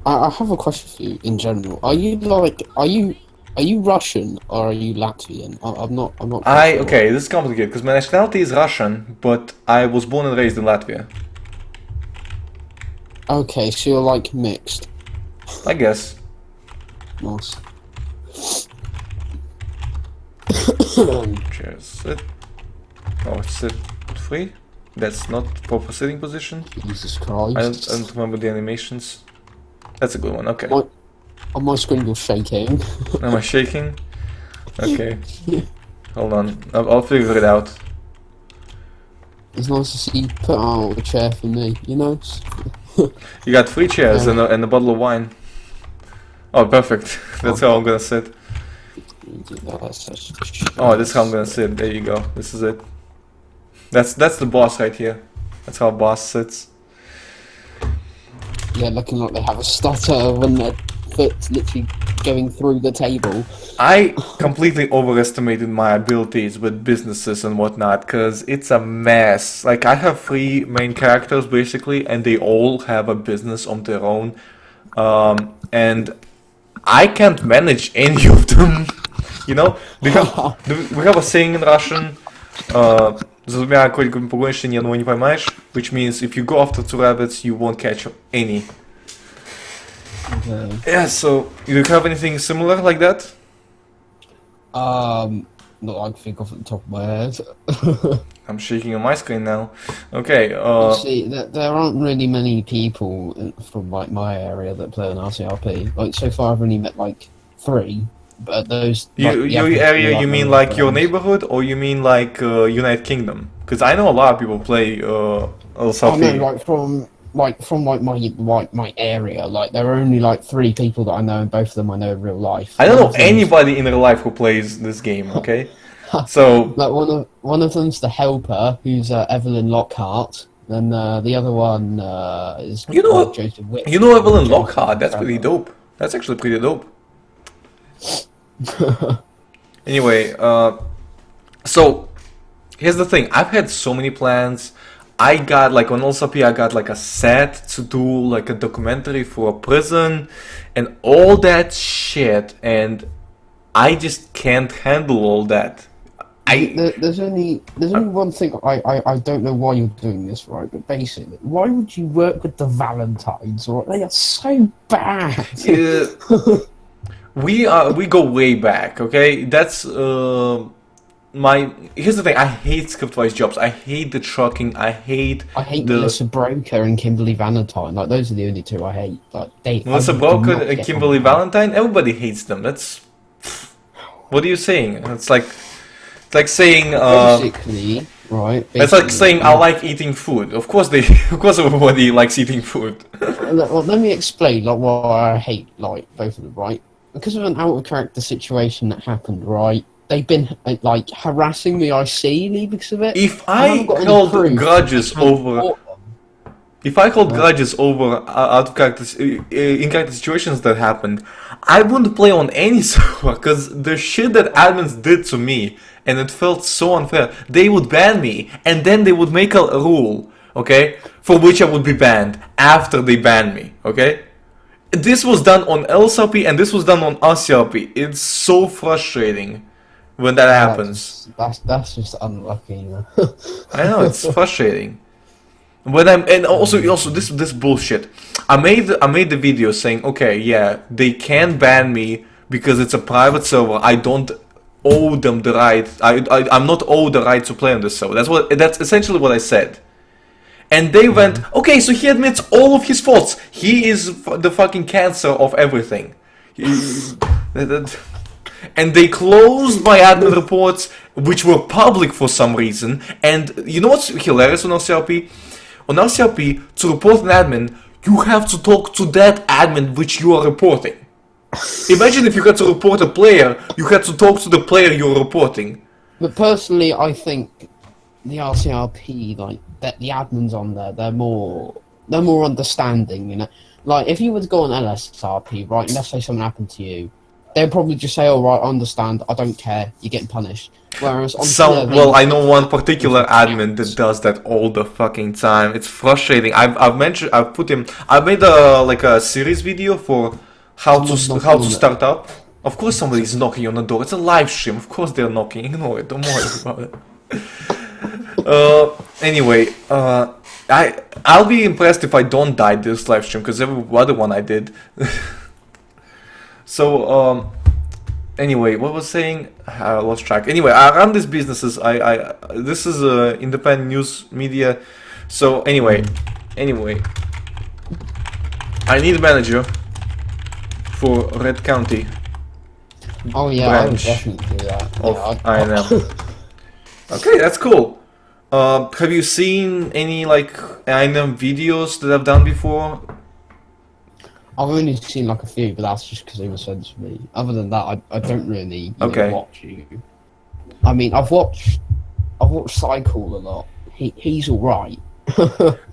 I have a question for you in general. Are you Russian or are you Latvian? I'm not. Quite sure. Okay, this is complicated because my nationality is Russian, but I was born and raised in Latvia. Okay, so you're like mixed. I guess. Nice. Cheers. Sit. Oh, sit 3? That's not proper sitting position. Jesus Christ. I don't remember the animations. That's a good one, okay. On my screen you're shaking. Am I shaking? Okay. Hold on. I'll figure it out. It's nice to see you put out a chair for me, you know? You got 3 chairs and a bottle of wine. Oh, perfect. That's how I'm gonna sit. Oh, that's how I'm gonna sit. There you go. This is it. That's the boss right here. That's how a boss sits. Yeah, looking like they have a stutter when their foot's literally going through the table. I completely overestimated my abilities with businesses and whatnot, because it's a mess. Like, I have 3 main characters, basically, and they all have a business on their own. And I can't manage any of them. You know? We have a saying in Russian, за двумя кроликами погонишься, ни одного не поймаешь, which means if you go after 2 rabbits, you won't catch any. Okay. Yeah, so, you have anything similar like that? Not I can think of at the top of my head. I'm shaking on my screen now. Okay, See, there aren't really many people from like my area that play on RCRP. Like so far, I've only met like 3. But those your area, you mean like your neighborhood, or you mean like United Kingdom? Because I know a lot of people play LSRP. Oh no, from my area. Like there are only like 3 people that I know, and both of them I know in real life. I don't know anybody in real life who plays this game. Okay, so like one of them's the helper, who's Evelyn Lockhart, and the other one is Joseph Whitfield. You know Evelyn Lockhart. That's pretty dope. That's actually pretty dope. Anyway, so here's the thing. I've had so many plans. I got like on LSRP, I got like a set to do like a documentary for a prison and all that shit, and I just can't handle all that. There's only one thing I don't know why you're doing this, right? But basically, why would you work with the Valentines? Right? They are so bad. We go way back, okay? That's here's the thing. I hate scriptwise jobs. I hate the trucking. I hate the Melissa Broker and Kimberly Valentine. Like those are the only two I hate. Like Melissa Broker and Kimberly Valentine. Everybody hates them. That's what are you saying? It's like saying basically, right? It's like saying I like eating food. Of course everybody likes eating food. Well, let me explain like why I hate like both of them, right? Because of an out of character situation that happened, right? They've been like harassing me ICly because of it. If I held grudges over out of character in character situations that happened, I wouldn't play on any server because the shit that admins did to me, and it felt so unfair. They would ban me, and then they would make a rule, okay, for which I would be banned after they banned me, okay? This was done on LCRP and this was done on RCRP. It's so frustrating when that happens. That's just unlucky, you know. I know, it's frustrating. And also this bullshit. I made the video saying, okay, yeah, they can ban me because it's a private server. I don't owe them the right. I'm not owed the right to play on this server. That's essentially what I said. And they went, okay, so he admits all of his faults. He is the fucking cancer of everything. And they closed my admin reports, which were public for some reason. And you know what's hilarious on RCRP? On RCRP, to report an admin, you have to talk to that admin which you are reporting. Imagine if you had to report a player, you had to talk to the player you're reporting. But personally, I think the RCRP, like that, the admins on there, they're more understanding, you know. Like if you were to go on LSRP, right, and let's say something happened to you, they'd probably just say, "All right, I understand. I don't care. You're getting punished." Whereas on well, I know one particular admin that does that all the fucking time. It's frustrating. I made a series video for how to start up. Of course, somebody's knocking on the door. It's a live stream. Of course, they're knocking. Ignore it. Don't worry about it. Anyway, I'll be impressed if I don't die this live stream because every other one I did. So anyway, what was saying? I lost track. Anyway, I run these businesses. This is independent news media. So anyway, I need a manager for Red County. Oh yeah, I would definitely do that. I know. Okay, that's cool. Have you seen any INM videos that I've done before? I've only seen like a few, but that's just because they were sent to me. Other than that, I don't really watch you. I mean, I've watched Cycle a lot. He's alright.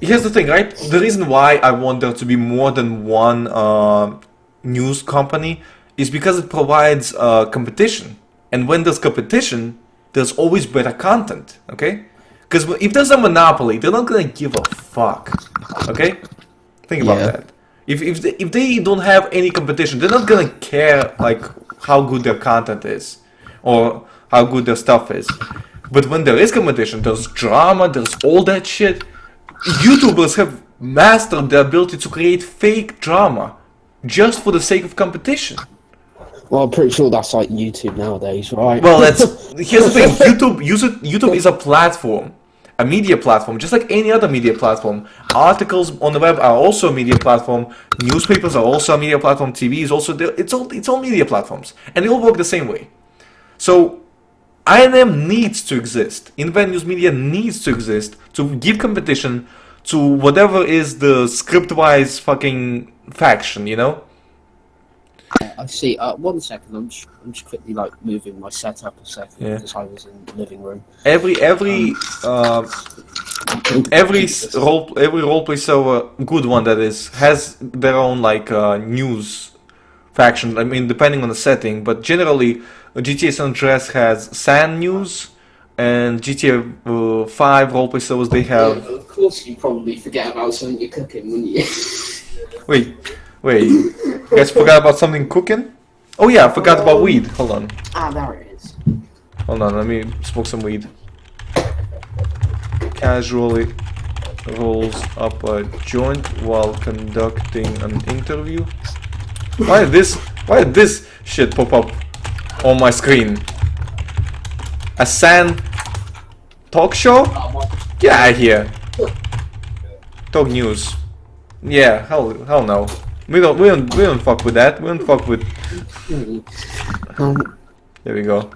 Here's the thing, right? The reason why I want there to be more than one news company is because it provides competition. And when there's competition, there's always better content, okay? Because if there's a monopoly, they're not gonna give a fuck, okay? Think about that. If they don't have any competition, they're not gonna care like how good their content is or how good their stuff is. But when there is competition, there's drama, there's all that shit. YouTubers have mastered the ability to create fake drama just for the sake of competition. Well, I'm pretty sure that's like YouTube nowadays, right? Well, here's the thing. YouTube is a platform, a media platform, just like any other media platform. Articles on the web are also a media platform. Newspapers are also a media platform. TV is also it's all media platforms, and they all work the same way. So INM needs to exist. Independent news media needs to exist to give competition to whatever is the script-wise fucking faction, you know? I see. 1 second. I'm just quickly like moving my setup a second because I was in the living room. Every roleplay server, good one that is, has their own news faction. I mean, depending on the setting, but generally, GTA San Andreas has SAN News, and GTA 5 roleplay servers they have. Yeah, of course, you probably forget about something you're cooking, wouldn't you? Wait, you guys forgot about something cooking? Oh yeah, I forgot about weed. Hold on. Ah, there it is. Hold on, let me smoke some weed. Casually rolls up a joint while conducting an interview. Why did this shit pop up on my screen? A San talk show? Get out of here. Talk news. Yeah, hell no. We don't fuck with that. We don't fuck with. There we go.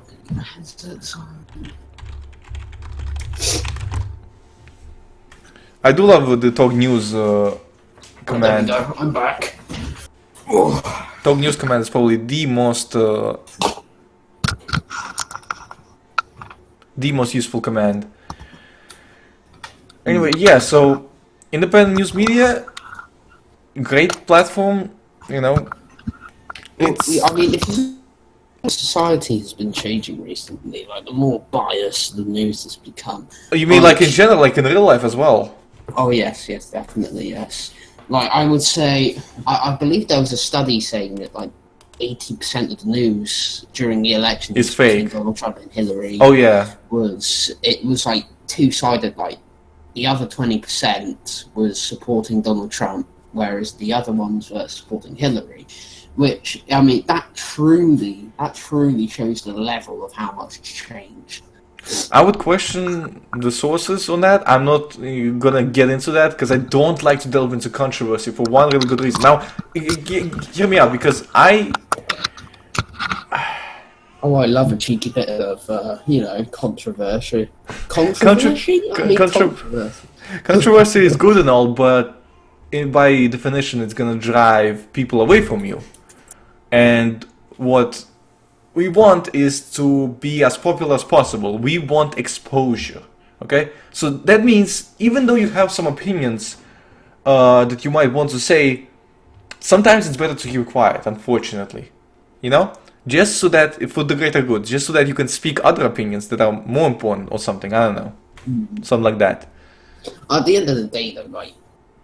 I do love the talk news command. There we go. I'm back. Talk news command is probably the most useful command. Anyway, yeah. So independent news media, great platform. You know, it's. I mean, if society has been changing recently, like the more biased the news has become. You mean like in general, like in real life as well? Oh yes, definitely yes. Like I would say, I believe there was a study saying that like 80% of the news during the election is fake. Donald Trump and Hillary. Oh yeah. Was like two-sided. Like the other 20% was supporting Donald Trump, whereas the other ones were supporting Hillary. Which I mean, that truly shows the level of how much it's changed. I would question the sources on that. I'm not gonna get into that because I don't like to delve into controversy for one really good reason. Now, hear me out because Oh, I love a cheeky bit of, controversy. Controversy is good and all, but by definition, it's gonna drive people away from you. And what we want is to be as popular as possible. We want exposure, okay? So that means even though you have some opinions that you might want to say, sometimes it's better to keep quiet, unfortunately. You know? Just so that, for the greater good, just so that you can speak other opinions that are more important or something, I don't know. Something like that. At the end of the day, though, right,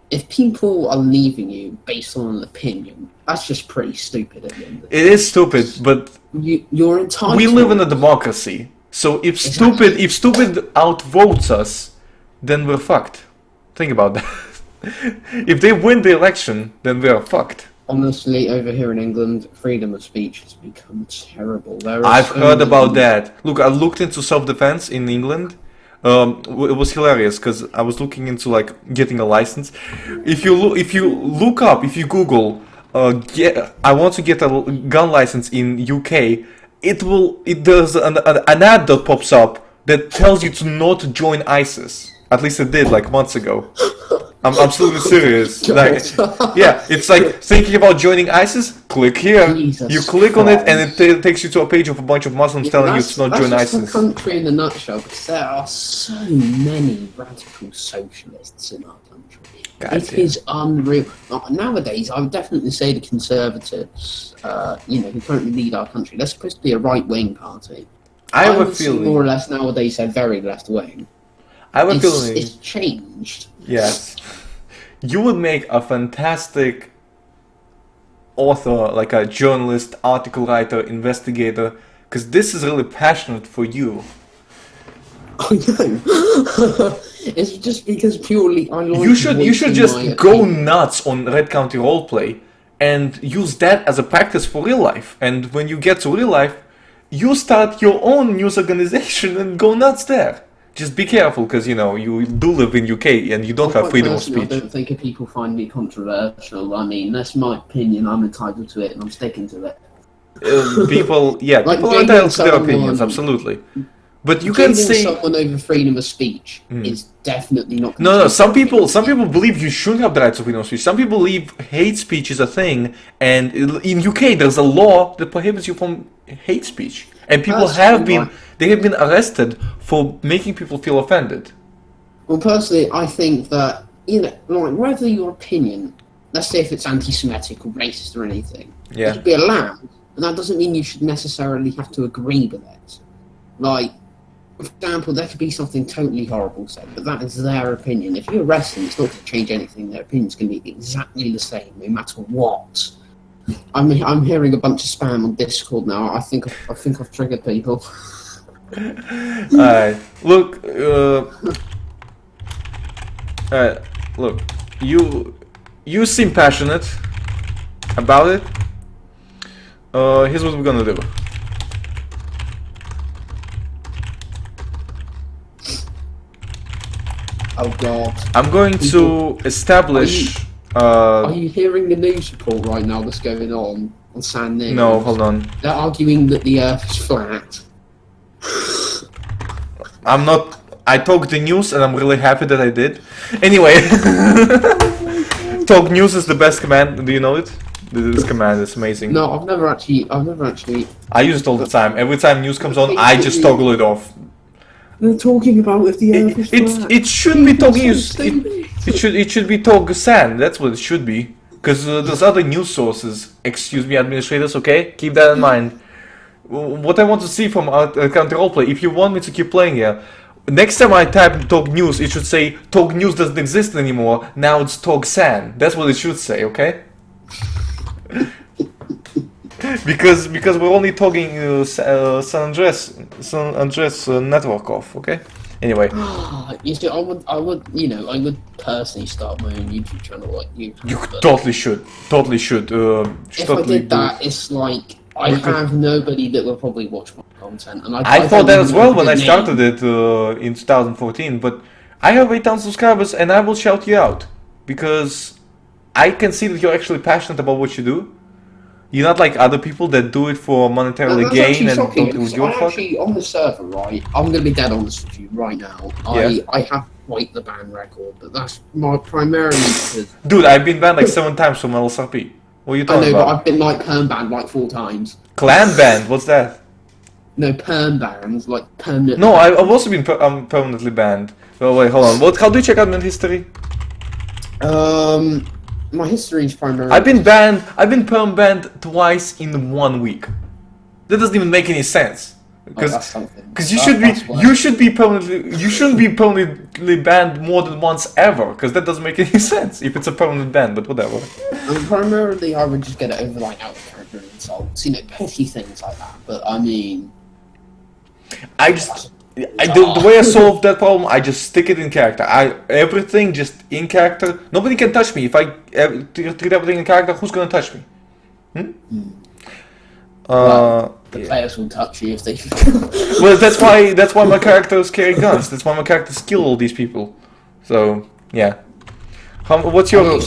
if people are leaving you based on an opinion, that's just pretty stupid at the end of the day. It is stupid, but you're entitled. We live in a democracy, so if stupid outvotes us, then we're fucked. Think about that. If they win the election, then we're fucked. Honestly, over here in England, freedom of speech has become terrible. I've heard about that. Look, I looked into self-defense in England. It was hilarious because I was looking into like getting a license. If you Google, I want to get a gun license in UK, there's an ad that pops up that tells you to not join ISIS. At least it did like months ago. I'm absolutely serious. Like, yeah, it's like thinking about joining ISIS. Click here. Jesus you click Christ. on it, and it takes you to a page of a bunch of Muslims telling you to not join that's ISIS. the country in a nutshell, because there are so many radical socialists in our country. It is unreal. Nowadays, I would definitely say the Conservatives, who currently lead our country, they're supposed to be a right-wing party. I have a would say feeling. more or less nowadays they're very left-wing. I have a feeling. It's changed. Yes. You would make a fantastic author, like a journalist, article writer, investigator, because this is really passionate for you. I know. It's just because purely I like. You should just go nuts on Red County Roleplay and use that as a practice for real life. And when you get to real life, you start your own news organization and go nuts there. Just be careful, because you do live in UK and you don't have freedom of speech. I don't think if people find me controversial. I mean, that's my opinion. I'm entitled to it, and I'm sticking to it. People Like are entitled to their opinions, absolutely. But you can say someone over freedom of speech is definitely not. No. Some people believe you should have the right to freedom of speech. Some people believe hate speech is a thing, and in UK there's a law that prohibits you from hate speech, and people have been arrested for making people feel offended. Well, personally, I think that whether your opinion, let's say if it's anti-Semitic or racist or anything, it should be allowed, and that doesn't mean you should necessarily have to agree with it. Like, for example, there could be something totally horrible said, but that is their opinion. If you arrest them, it's not going to change anything. Their opinion's going to be exactly the same, no matter what. I'm hearing a bunch of spam on Discord now. I think I've triggered people. Alright, look. Look. You seem passionate about it. Here's what we're gonna do. Oh God. I'm going to establish. Are you hearing the news report right now that's going on Sand News? No, hold on. They're arguing that the Earth is flat. I'm not. I talked the news, and I'm really happy that I did. Anyway, talk news is the best command. Do you know it? This command is amazing. No, I've never actually. I use it all the time. Every time news comes on, I just toggle it off. They're talking about if the Earth is flat. It should be talk news. Stupid. It should be talk sand. That's what it should be. Because there's other news sources. Excuse me, administrators. Okay, keep that in mind. What I want to see from counter roleplay. If you want me to keep playing here, next time I type talk news, it should say talk news doesn't exist anymore. Now it's talk sand. That's what it should say. Okay. because we're only talking San Andreas network off. Okay. Anyway. You see, I would personally start my own YouTube channel like you. You totally should. Totally should. If I did that, it's like I have nobody that will probably watch my content, and I thought that as well when I started it in 2014. But I have 8,000 subscribers, and I will shout you out because I can see that you're actually passionate about what you do. You're not like other people that do it for monetarily gain and don't do your fuck. Actually, on the server, right? I'm gonna be dead honest with you right now. I have quite the ban record, but that's primarily because. Dude, I've been banned like 7 times from RCRP. What are you talking about? But I've been like perm banned like 4 times. Clan banned? What's that? No, perm bans, like permanent. No, I've also been permanently banned. Oh wait, hold on. How do you check admin history? My history is primarily. I've been perm banned twice in 1 week. That doesn't even make any sense. Because you shouldn't be permanently banned more than once ever. Because that doesn't make any sense if it's a permanent ban. But whatever. Primarily, I would just get it over like out of character insults, petty things like that. But I mean, the way I solve that problem, I just stick it in character. Everything just in character. Nobody can touch me. If I treat everything in character, who's gonna touch me? The players will touch you if they. Well, that's why my characters carry guns. That's why my characters kill all these people. So yeah. What's your?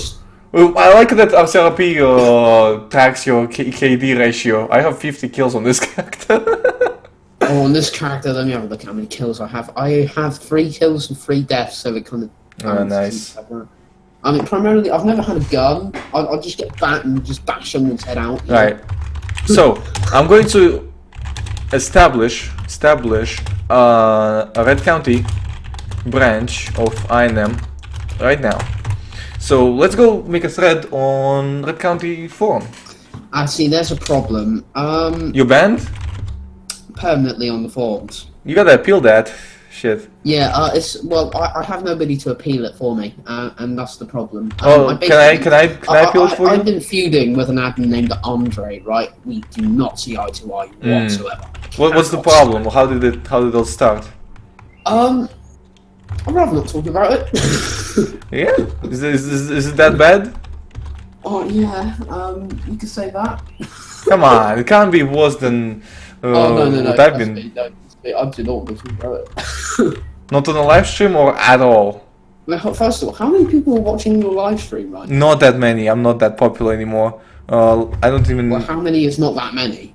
I like that RCRP tracks your KD ratio. I have 50 kills on this character. Oh, on this character, let me have a look at how many kills I have. I have 3 kills and 3 deaths, so it kind of. Oh, nice. I mean, primarily, I've never had a gun. I'll just get bat and just bash someone's head out. Right. So I'm going to establish a Red County branch of INM right now. So let's go make a thread on Red County forum. I see. There's a problem. You're banned? Permanently on the forums. You gotta appeal that. Shit. Yeah. I have nobody to appeal it for me, and that's the problem. Can I appeal it for you? I've been feuding with an admin named Andre. Right. We do not see eye to eye whatsoever. What's the problem? How did it all start? I'd rather not talk about it. Yeah? Is it that bad? Oh yeah. You could say that. Come on, it can't be worse than. No. What I've been. I do not want to talk about it. Not on a live stream or at all? First of all, how many people are watching your live stream right now? Not that many. I'm not that popular anymore. I don't even. Well, how many is not that many?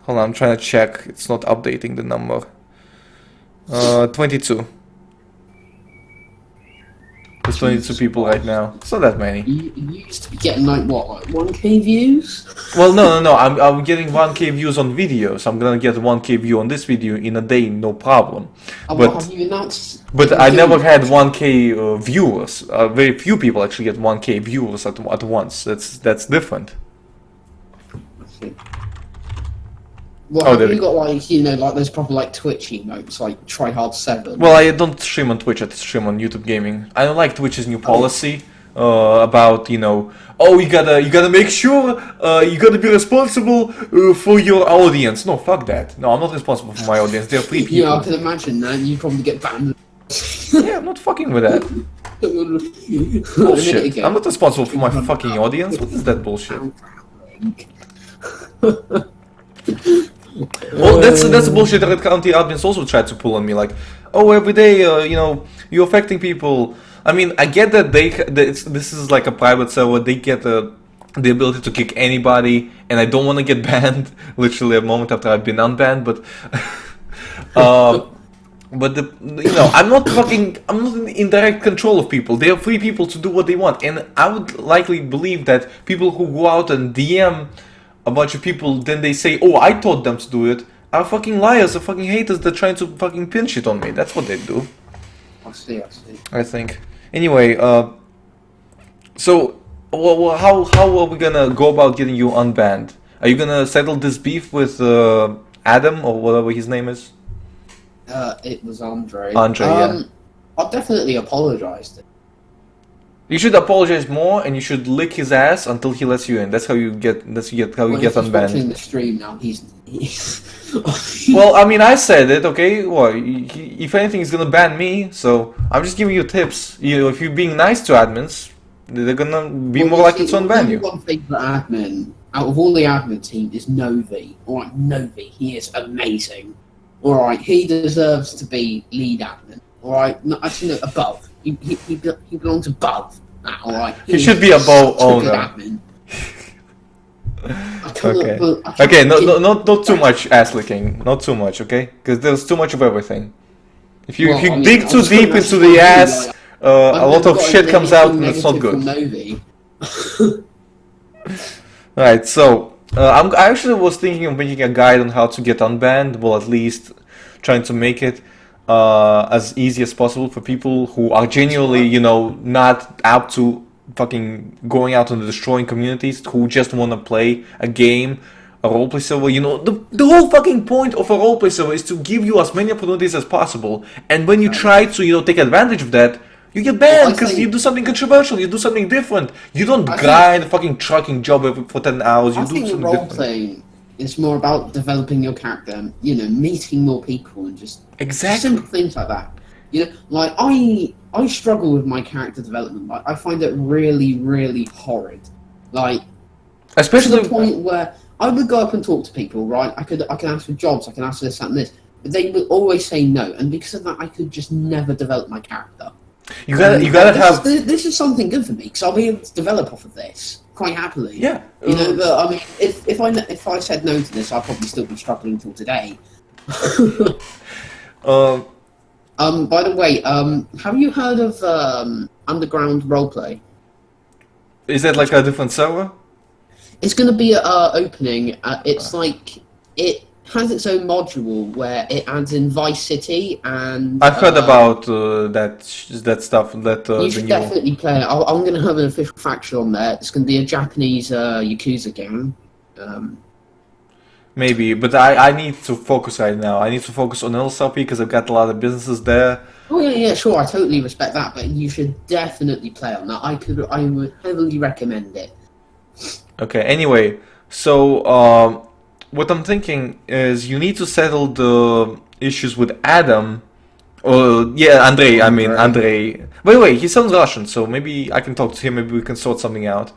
Hold on, I'm trying to check. It's not updating the number. 22. There's 22 people right now. It's not that many. You used to be getting like 1K views? Well, no. I'm getting 1K views on videos. I'm gonna get 1K view on this video in a day, no problem. But have you announced? But I never had 1K viewers. Very few people actually get 1K viewers at once. That's different. Well, have you got like those proper like Twitch emotes, like tryhard7? Well, I don't stream on Twitch. I stream on YouTube Gaming. I don't like Twitch's new policy about you gotta make sure you gotta be responsible for your audience. No, fuck that. No, I'm not responsible for my audience. They're free people. Yeah, I can imagine that. You probably get banned. Yeah, I'm not fucking with that. Bullshit. I'm not responsible for my fucking audience. What is that bullshit? Well, that's bullshit that Red County admins also tried to pull on me. Like, oh, every day, you're affecting people. I mean, I get that this is like a private server. They get the ability to kick anybody, and I don't want to get banned. Literally a moment after I've been unbanned, but. But I'm not in direct control of people. They are free people to do what they want, and I would likely believe that people who go out and DM a bunch of people, then they say, "Oh, I told them to do it," are fucking liars, are fucking haters. They're trying to fucking pin shit on me. That's what they do. I see. I think. Anyway, so how are we gonna go about getting you unbanned? Are you gonna settle this beef with Adam or whatever his name is? It was Andre. Yeah. I'll definitely apologise to him. You should apologize more, and you should lick his ass until he lets you in. That's how you get. How you get If he's unbanned. watching the stream now, he's Well, I mean, I said it. Okay. Well, if anything, he's gonna ban me. So I'm just giving you tips. If you're being nice to admins, they're gonna be more likely to unban you. One favourite admin out of all the admin team is Novi. Alright, Novi, he is amazing. Alright, he deserves to be lead admin. Alright, no, actually, no, above. He belongs above that, alright? He should be above owner. Admin. Okay. Okay, not too much ass licking. Not too much, okay? Because there's too much of everything. If you dig too deep into the ass, a lot of shit comes out and it's not good. Right, so I actually was thinking of making a guide on how to get unbanned. Well, at least trying to make it as easy as possible for people who are genuinely, not out to fucking going out and destroying communities, who just want to play a game, a roleplay server. The whole fucking point of a roleplay server is to give you as many opportunities as possible. And when you try to, take advantage of that, you get banned because you do something controversial, you do something different. You don't grind a fucking trucking job for 10 hours, you do something different. Roleplaying is more about developing your character, meeting more people and just simple things like that. Like I struggle with my character development. Like I find it really, really horrid. Like especially to the point where I would go up and talk to people, right? I can ask for jobs, I can ask for this, that and this. But they would always say no, and because of that I could just never develop my character. You gotta have. This is something good for me because I'll be able to develop off of this quite happily. Yeah. But I mean, if I said no to this, I'd probably still be struggling until today. By the way, have you heard of Underground Roleplay? Is that like a different server? It's going to be opening. It's like it has its own module where it adds in Vice City and. I've heard about that stuff. You should definitely play it. I'm going to have an official faction on there. It's going to be a Japanese Yakuza gang. Maybe, but I need to focus right now. I need to focus on RCRP because I've got a lot of businesses there. Oh yeah, sure. I totally respect that, but you should definitely play on that. I would heavily recommend it. Okay. Anyway, so what I'm thinking is you need to settle the issues with Adam. Andrei. I mean Andrei. Wait. He sounds Russian, so maybe I can talk to him. Maybe we can sort something out.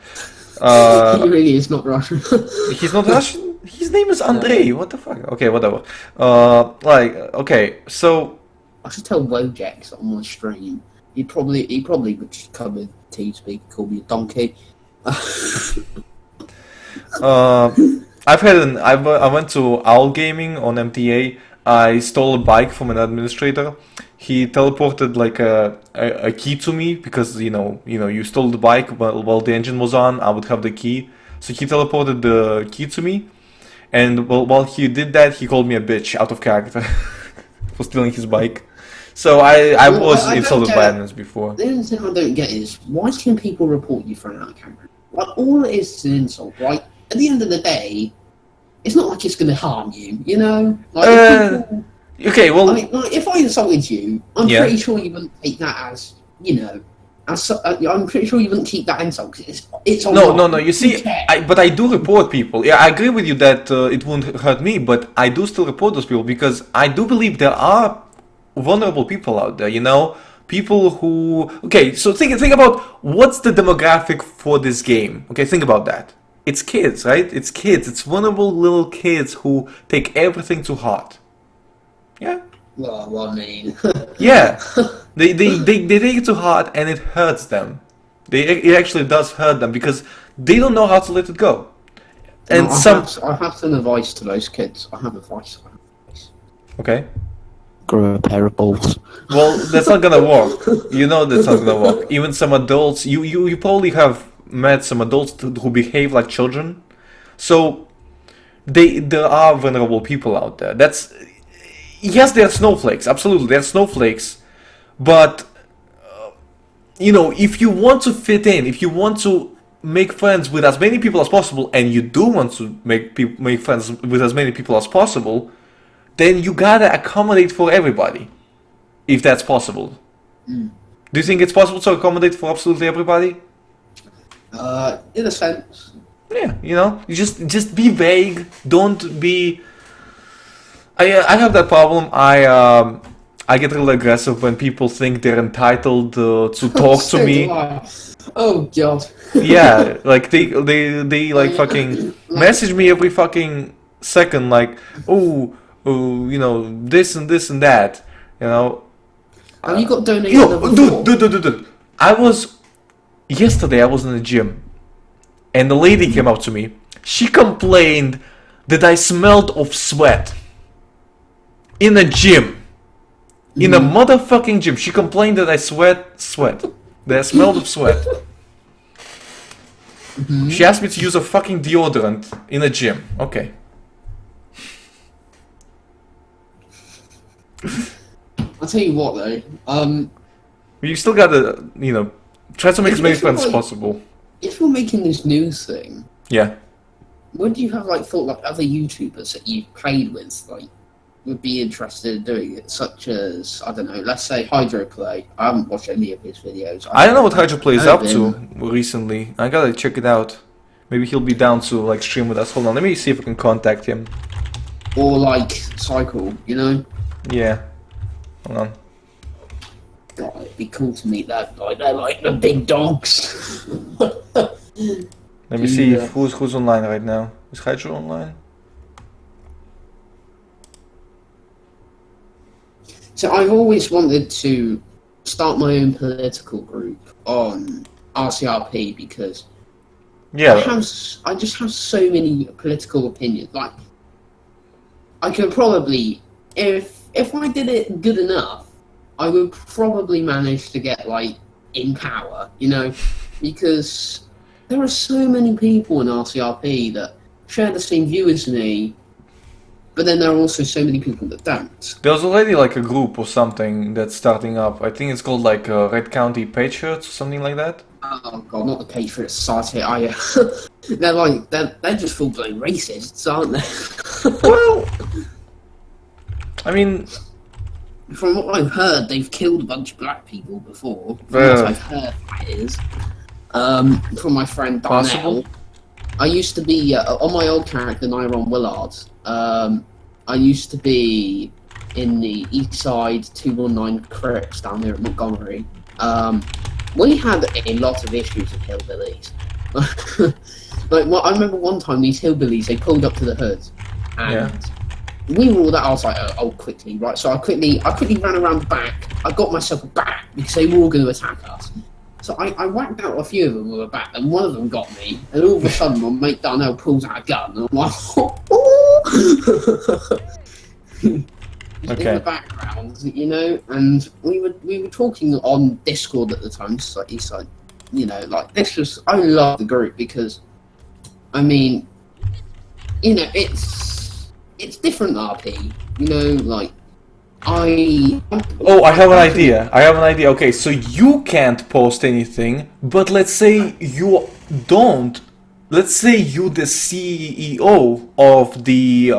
He really is not Russian. He's not Russian. His name is Andrei. What the fuck? Okay, whatever. Okay, so I should tell Wojak on my stream. He probably would just come in TeamSpeak and call me a donkey. I went to Owl Gaming on MTA. I stole a bike from an administrator. He teleported like a key to me because you stole the bike while the engine was on. I would have the key, so he teleported the key to me. And while he did that, he called me a bitch out of character for stealing his bike. So I was insulted by admins before. The only thing I don't get is, why can people report you for an out of character? Like, all it is an insult, right? At the end of the day, it's not like it's going to harm you, Like, okay, well... I mean, like, if I insulted you, I'm pretty sure you wouldn't take that as, I'm pretty sure you wouldn't keep that insult because it's online. No. You see, but I do report people. Yeah, I agree with you that it won't hurt me, but I do still report those people because I do believe there are vulnerable people out there. People who. Okay, so think about what's the demographic for this game. Okay, think about that. it's kids, right? It's kids. It's vulnerable little kids who take everything to heart. Yeah. Well, I mean, Yeah. They take it to heart and it hurts them. It actually does hurt them because they don't know how to let it go. And no, I have some advice to those kids. I have advice. Okay. Grow a pair of balls. Well, that's not gonna work. You know that's not gonna work. Even some adults, you probably have met some adults who behave like children. So there are vulnerable people out there. Yes, they're snowflakes. Absolutely, they're snowflakes. But if you want to fit in, if you want to make friends with as many people as possible, and you do want to make friends with as many people as possible, then you gotta accommodate for everybody, if that's possible. Do you think it's possible to accommodate for absolutely everybody? In a sense. Yeah, you just be vague. Don't be. I have that problem. I get really aggressive when people think they're entitled to talk to So me. do I. Oh god. Yeah, like they like fucking message me every fucking second, like, oh, this and this and that, Have you got donated? Dude. Yesterday I was in the gym, and the lady came up to me. She complained that I smelled of sweat in a gym. In a motherfucking gym. She complained that I sweat. That I smelled of sweat. She asked me to use a fucking deodorant in a gym. Okay. I'll tell you what though. You still gotta, try to make as many friends as like- possible. If you're making this news thing, Yeah. would you have thought other YouTubers that you played with would be interested in doing it, such as, I don't know, let's say Hydroplay. I haven't watched any of his videos. I don't know what Hydroplay is I've up to recently. I gotta check it out. Maybe he'll be down to stream with us. Hold on, let me see if I can contact him. Or Cycle, Yeah. Hold on. God, it'd be cool to meet that guy. They're like the big dogs. Let me see if who's online right now. Is Hydro online? So I've always wanted to start my own political group on RCRP because Yeah. I just have so many political opinions. I could probably, if I did it good enough, I would probably manage to get in power, because there are so many people in RCRP that share the same view as me, but then there are also so many people that don't. There's already a group or something that's starting up. I think it's called Red County Patriots or something like that. Oh god, not the Patriot Society. They're just full blown racists, aren't they? Well, I mean, from what I've heard, they've killed a bunch of black people before. From what I've heard, that is. From my friend Darnell. Possible. I used to be on my old character, Nyron Willard. I used to be in the East Side 219 Crips down there at Montgomery. We had a lot of issues with hillbillies. I remember one time these hillbillies, they pulled up to the hood, and we were all that. I was like, oh, quickly, right? So I quickly ran around the back. I got myself a bat because they were all going to attack us. So I whacked out a few of them with a bat, and one of them got me. And all of a sudden, my mate Darnell pulls out a gun, and I'm like, Okay. in the background, and we were talking on Discord at the time. So he's like, this was. I love the group because, I mean, it's different RP. Oh, I have an idea. Okay, so you can't post anything, but let's say you don't. Let's say you the CEO of the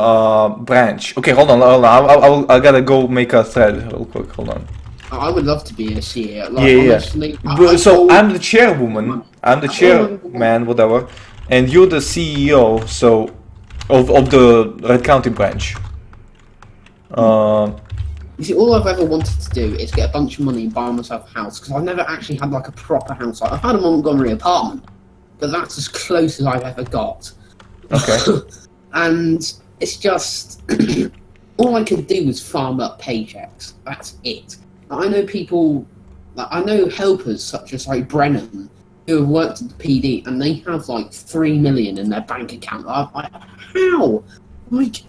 branch. Okay, hold on. I gotta go make a thread real quick. Hold on. I would love to be a CEO. Honestly, so I'm the chairwoman. I'm the chairman, whatever, and you're the CEO. So of the Red County branch. You see, all I've ever wanted to do is get a bunch of money and buy myself a house, because I've never actually had a proper house. I've had a Montgomery apartment, but that's as close as I've ever got. Okay. And it's just all I can do is farm up paychecks. That's it. I know people, I know helpers such as like Brennan who have worked at the PD and they have like 3 million in their bank account. I'm like, how? Like,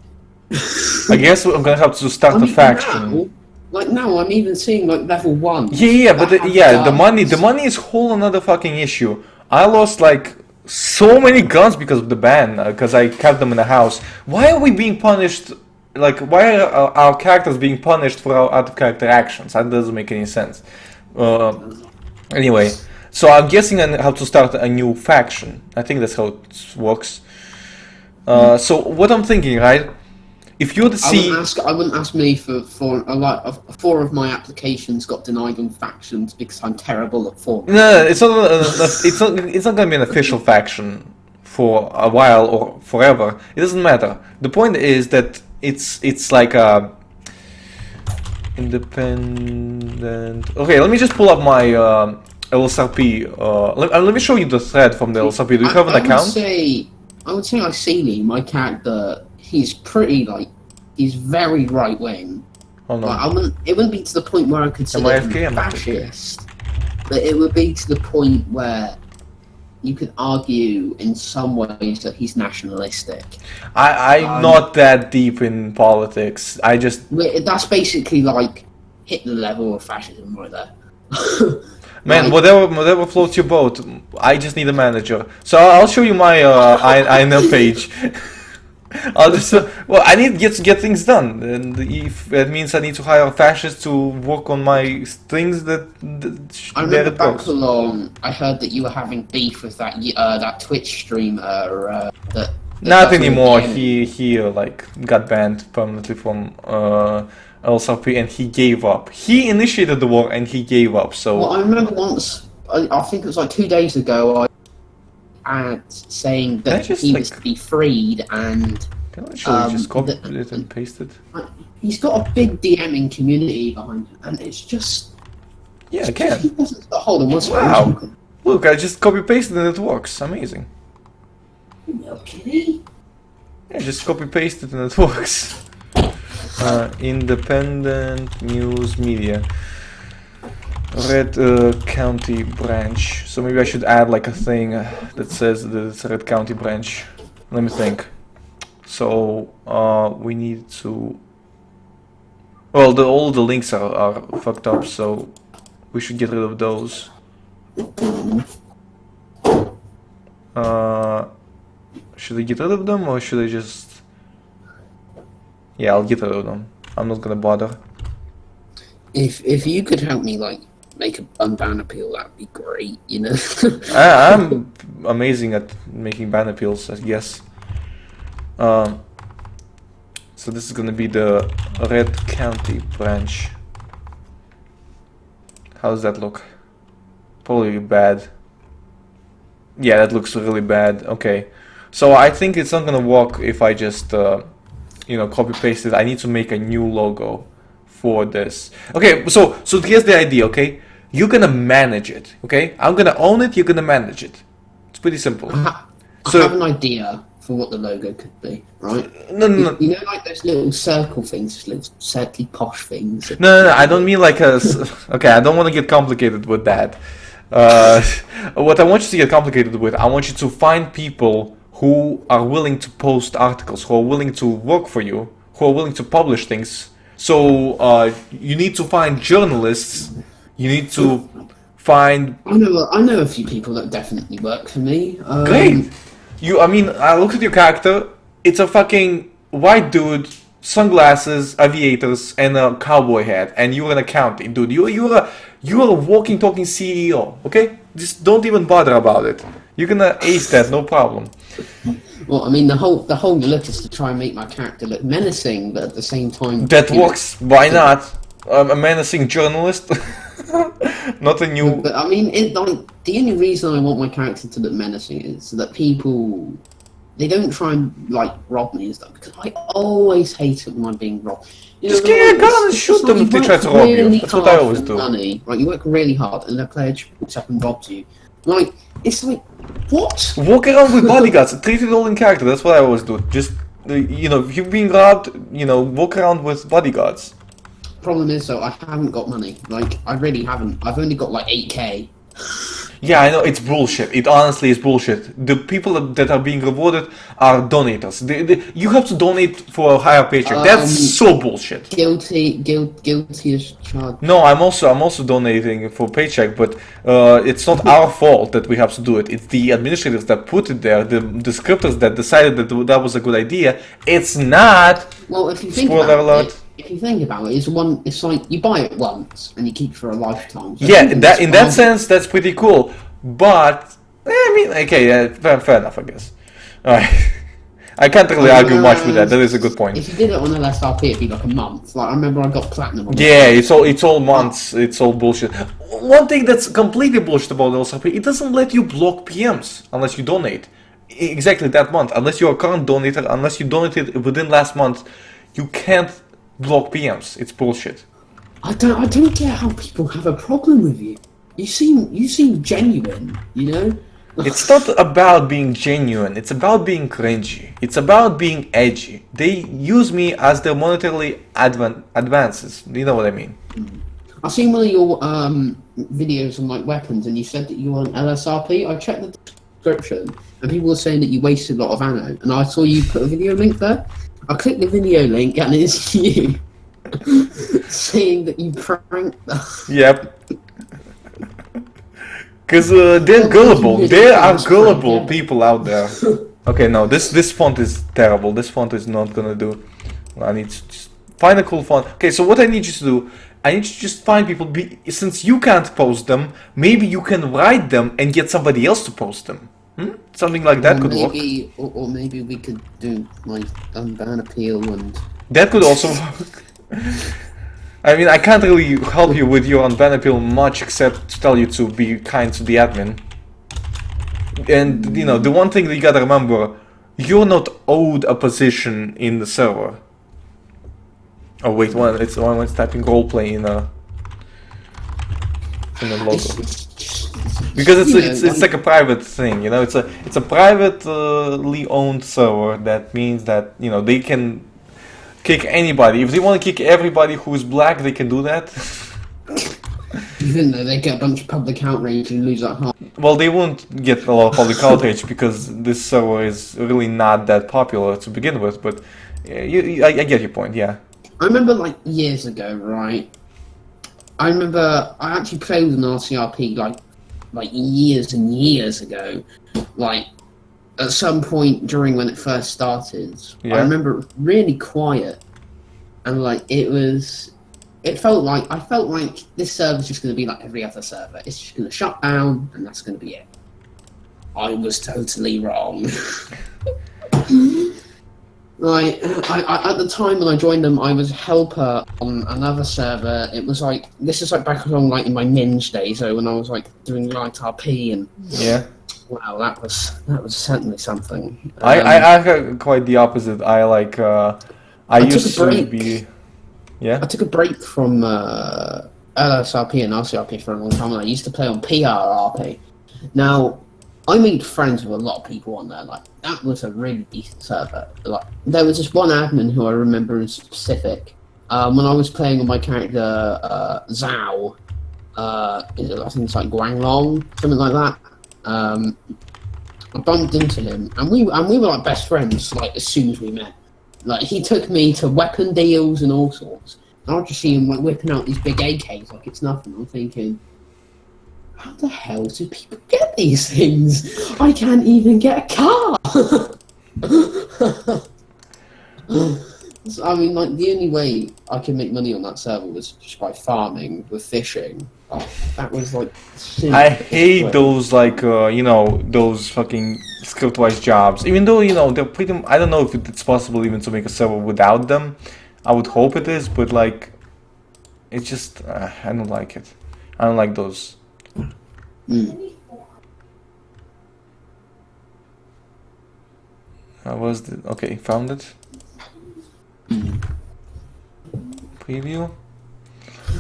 I guess I'm gonna have to start a faction. Now I'm even seeing like level 1. But the money is whole another fucking issue. I lost like so many guns because of the ban, because I kept them in the house. Why are we being punished? Like, why are our characters being punished for our out of character actions? That doesn't make any sense. Anyway, so I'm guessing I have to start a new faction. I think that's how it works. So what I'm thinking, right? If you're the I wouldn't ask me for a lot of 4 of my applications got denied on factions because I'm terrible at 4. No, it's not. It's not gonna be an official faction for a while or forever. It doesn't matter. The point is that it's like a independent. Okay, let me just pull up my LSRP. Let me show you the thread from the LSRP. Do you have an account? I would say Iceni, my character, he's pretty he's very right wing. Oh no. It wouldn't be to the point where I could say him fascist, but it would be to the point where you could argue in some ways that he's nationalistic. I'm not that deep in politics. I just that's basically like hit the level of fascism right there. Man, whatever floats your boat. I just need a manager. So I'll show you my INL page. I'll just I need to get things done, and if that means I need to hire fascists to work on my things, I remember back along, I heard that you were having beef with that Twitch streamer. Not anymore. He like got banned permanently from LSRP, and he gave up. He initiated the war, and he gave up. So I remember once. I think it was like 2 days ago. Saying that he was to be freed, and can I actually just copy it and paste it? He's got a big DMing community behind him, and it's just I can. Hold on, what's wow? Look, I just copy pasted and it works. Amazing. Okay. Yeah, just copy pasted and it works. Independent news media. Red County branch. So maybe I should add like a thing that says that it's a Red County branch. Let me think. So we need to. Well, all the links are fucked up, so we should get rid of those. Should I get rid of them or should I just? Yeah, I'll get rid of them. I'm not gonna bother. If you could help me make an unban appeal, that'd be great, you know. I'm amazing at making ban appeals, I guess. So this is gonna be the Red County branch. How does that look? Probably bad. Yeah, that looks really bad. Okay, so I think it's not gonna work if I just copy paste it. I need to make a new logo for this. Okay, so here's the idea, okay? You're gonna manage it, okay? I'm gonna own it, you're gonna manage it. It's pretty simple. I have an idea for what the logo could be, right? No. You know, like those little circle things, those little circly posh things? No, I don't mean like a... Okay, I don't want to get complicated with that. What I want you to get complicated with, I want you to find people who are willing to post articles, who are willing to work for you, who are willing to publish things. So you need to find journalists. You need to find. I know a few people that definitely work for me. Great. I looked at your character. It's a fucking white dude, sunglasses, aviators, and a cowboy hat, and you're an accountant, dude. You're a walking, talking CEO. Okay, just don't even bother about it. You're gonna ace that, no problem. Well, I mean, the whole look is to try and make my character look menacing, but at the same time... That works. Why not? A menacing journalist? Not a new... But I mean, the only reason I want my character to look menacing is so that people... They don't try and, rob me and stuff, because I always hate it when I'm being robbed. Just get a gun and shoot them if they try to rob you. That's what I always do. Money, right? You work really hard, and the player walks up and robs you. it's like, what? Walk around with bodyguards, treat it all in character. That's what I always do. Just you know, if you're being robbed, you know, walk around with bodyguards. Problem is though, I haven't got money. Like, I really haven't. I've only got like 8k. Yeah, I know, it's bullshit. It honestly is bullshit. The people that are being rewarded are donators. You have to donate for a higher paycheck. That's so bullshit. Guilty as charged. No, I'm also donating for paycheck, but it's not our fault that we have to do it. It's the administrators that put it there, the scripters that decided that that was a good idea. It's not. Well, if you think Spoiler about alert. it, it's like you buy it once and you keep it for a lifetime. So Yeah, that in that sense, that's pretty cool. But I mean, okay, yeah, fair enough, I guess. Alright. I can't really argue much with that. That is a good point. If you did it on LSRP, it'd be like a month. Like I remember, I got platinum. On Yeah, it's all months. It's all bullshit. One thing that's completely bullshit about LSRP, it doesn't let you block PMs unless you donate. Exactly that month, unless you're a current donator, unless you donated within last month, you can't block PMs. It's bullshit. I don't get how people have a problem with you. You seem genuine, you know? It's not about being genuine, it's about being cringy. It's about being edgy. They use me as their monetarily advances. You know what I mean? I've seen one of your videos on like weapons and you said that you were on LSRP. I checked the description and people were saying that you wasted a lot of ammo and I saw you put a video link there. I clicked the video link and it's you saying that you pranked them. Yep. Because they're gullible. There are gullible people out there. Okay, no, this font is terrible. This font is not gonna do. I need to just find a cool font. Okay, so what I need you to do, I need you to just find people. Since you can't post them, maybe you can write them and get somebody else to post them. Something like that could work. Or maybe we could do like ban appeal and... That could also work. I mean, I can't really help you with your unban appeal much except to tell you to be kind to the admin. And, you know, the one thing that you gotta remember, you're not owed a position in the server. Oh wait, one's typing roleplay in the logo. Because it's like a private thing, you know, it's a privately owned server. That means that, you know, they can kick anybody. If they want to kick everybody who's black, they can do that. Even though they get a bunch of public outrage and lose that heart. Well, they won't get a lot of public outrage because this server is really not that popular to begin with, but I get your point, yeah. I remember like years ago, right? I remember I actually played with an RCRP like years and years ago. Like at some point during when it first started, yeah. I remember it was really quiet and like I felt like this server's just going to be like every other server. It's just going to shut down and that's going to be it. I was totally wrong. Like, I at the time when I joined them, I was a helper on another server. It was like, this is like back along like in my ninja days, so when I was like doing light RP and yeah. Wow, that was certainly something. I had quite the opposite. I used to be. Yeah. I took a break from LSRP and RCRP for a long time, and I used to play on PRRP. Now, I made friends with a lot of people on there. Like that was a really decent server. Like there was this one admin who I remember in specific. When I was playing on my character Zhao, I think it's like Guanglong, something like that. I bumped into him, and we were like best friends. Like as soon as we met, like he took me to weapon deals and all sorts. And I just see him like whipping out these big AKs like it's nothing. I'm thinking, how the hell do people get these things? I can't even get a car. I mean, like the only way I could make money on that server was just by farming with fishing. Oh, that was like. I hate those like you know, those fucking script-wise jobs. Even though, you know, they're pretty. I don't know if it's possible even to make a server without them. I would hope it is, but like, it's just I don't like it. I don't like those. Okay, found it. Preview.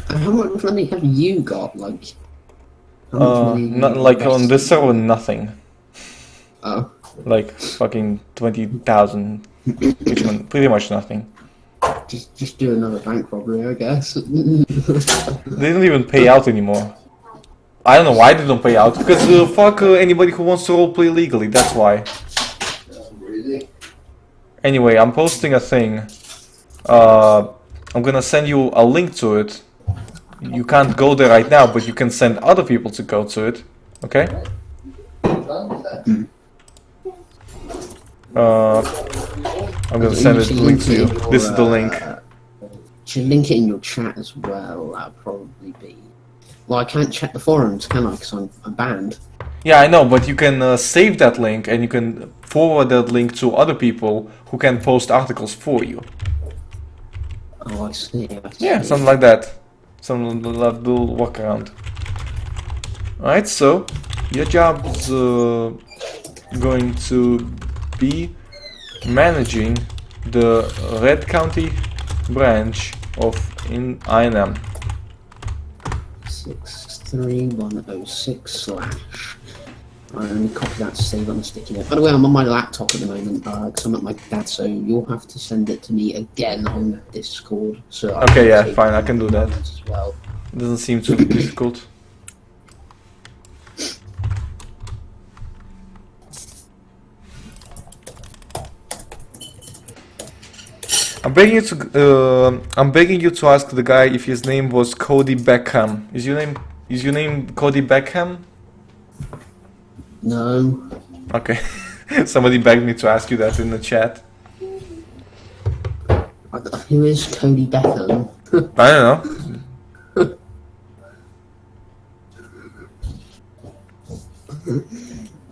And how much money have you got? Like, How much money Not you like on invest? this server, nothing. Oh, Like fucking 20,000 each month, pretty much nothing. just do another bank robbery, I guess. They don't even pay out anymore. I don't know why they don't pay out, because fuck anybody who wants to roleplay legally, that's why. Really? Anyway, I'm posting a thing. I'm gonna send you a link to it. You can't go there right now, but you can send other people to go to it. Okay? I'm gonna send it link to you. This is the link. Should link it in your chat as well. That'd probably be. Well, I can't check the forums, can I? Because I'm banned. Yeah, I know, but you can save that link and you can forward that link to other people who can post articles for you. Oh, I see. Yeah, something like that. Some little workaround. Alright, so your job is going to be managing the Red County branch of INM. 63106 / I'm going to copy that to save on a sticky note. By the way, I'm on my laptop at the moment because I'm at my dad's, so you'll have to send it to me again on Discord. So Okay, yeah, fine, I can do that. As well. It doesn't seem too difficult. I'm begging you to ask the guy if his name was Cody Beckham. Is your name Cody Beckham? No. Okay. Somebody begged me to ask you that in the chat. Who is Cody Beckham? I don't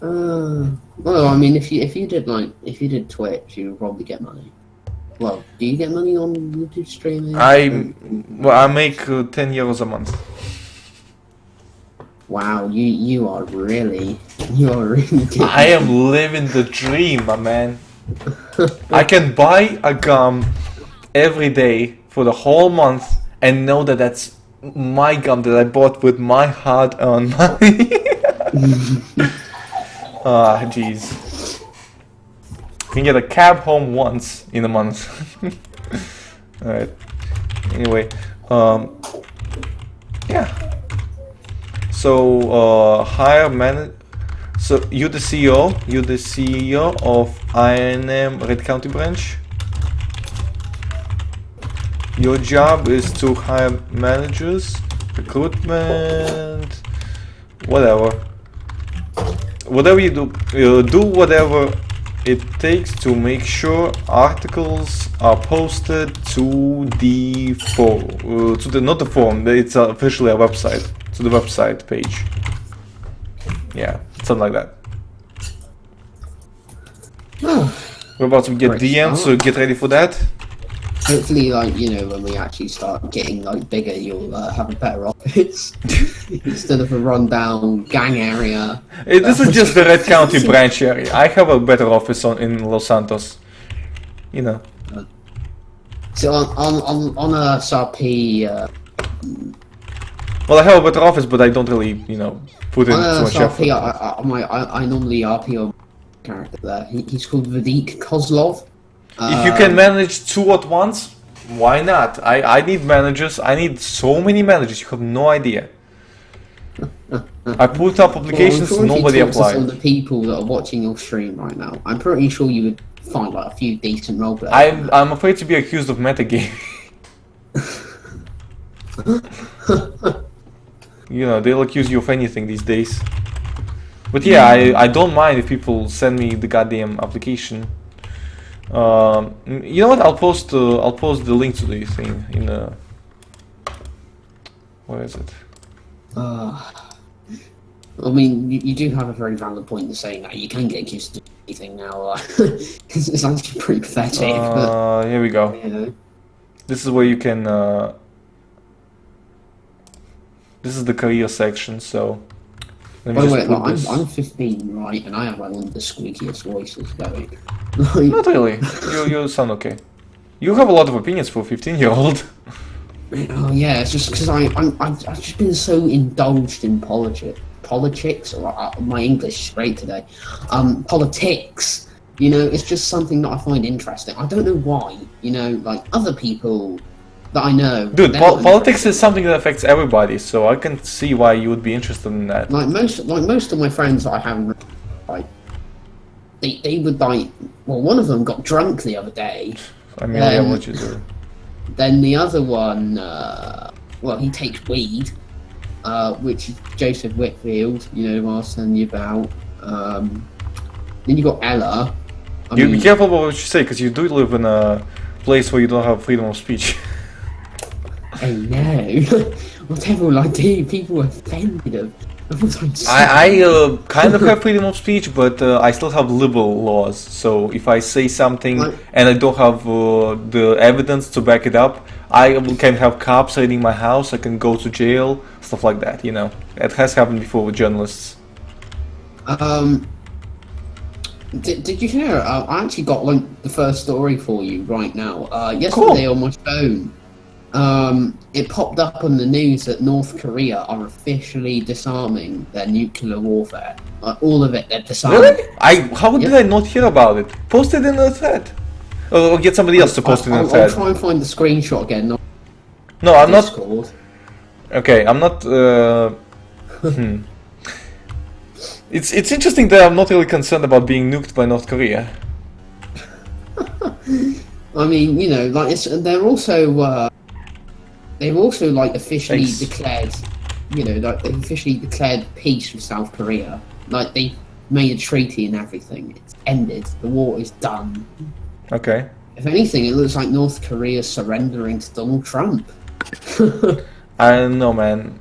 know. Well, I mean, if you did Twitch, you would probably get money. Well, do you get money on YouTube streaming? I make 10 euros a month. Wow, you are really good. I am living the dream, my man. I can buy a gum every day for the whole month and know that that's my gum that I bought with my hard-earned money. Ah, jeez. Can get a cab home once in a month. Alright. Anyway, yeah. So So you're the CEO. You're the CEO of INM Red County branch. Your job is to hire managers, recruitment, whatever. Whatever you do, do whatever it takes to make sure articles are posted to the forum, not the forum, it's officially a website, to the website page. Yeah, something like that. We're about to get DMs, so get ready for that. Hopefully, like, you know, when we actually start getting like bigger, you'll have a better office instead of a rundown gang area. This is just the Red County branch area. I have a better office in Los Santos. You know. So on RCRP. Well, I have a better office, but I don't really, you know, put in too much effort. I normally RP a character there. He's called Vadik Kozlov. If you can manage 2 at once, why not? I need managers. I need so many managers. You have no idea. I put up applications, well, nobody applied. Some of the people that are watching your stream right now, I'm pretty sure you would find like a few decent roleplayers. I'm afraid to be accused of metagaming. You know, they'll accuse you of anything these days. But yeah, I don't mind if people send me the goddamn application. You know what? I'll post the link to the thing in the. Where is it? I mean, you do have a very valid point in saying that you can get accused of anything now. It's actually pretty pathetic. But, here we go. you know. This is where you can. This is the career section, so. Let me By the just way, put like, this. I'm 15, right, and I have like one of the squeakiest voices going. Not really. You sound okay. You have a lot of opinions for a 15-year-old. Oh yeah, it's just because I've just been so indulged in politics politics, or my English is great today. Politics, you know, it's just something that I find interesting. I don't know why, you know, like other people that I know. Dude, politics is something that affects everybody, so I can see why you would be interested in that. Like most of my friends that I have, like they would like. Well, one of them got drunk the other day. I mean, yeah, what you do. Then the other one, well, he takes weed, which is Joseph Whitfield, you know, who I was telling you about. Then you got Ella. Be careful about what you say, because you do live in a place where you don't have freedom of speech. Oh no! Whatever will I do? People are offended of. I kind of have freedom of speech, but I still have liberal laws. So if I say something and I don't have the evidence to back it up, I can have cops raiding my house. I can go to jail, stuff like that. You know, it has happened before with journalists. Did you hear? I actually got like the first story for you right now. Yesterday on my phone. It popped up on the news that North Korea are officially disarming their nuclear warfare. All of it, they're disarming. Really? How did I not hear about it? Post it in the thread. Or get somebody else to post it in the thread. I'll try and find the screenshot again. No, I'm Discord. not. Okay, I'm not. It's interesting that I'm not really concerned about being nuked by North Korea. I mean, you know, like they've also like officially declared, you know, like they've officially declared peace with South Korea. Like they made a treaty and everything. It's ended. The war is done. Okay. If anything, it looks like North Korea surrendering to Donald Trump. I don't know, man.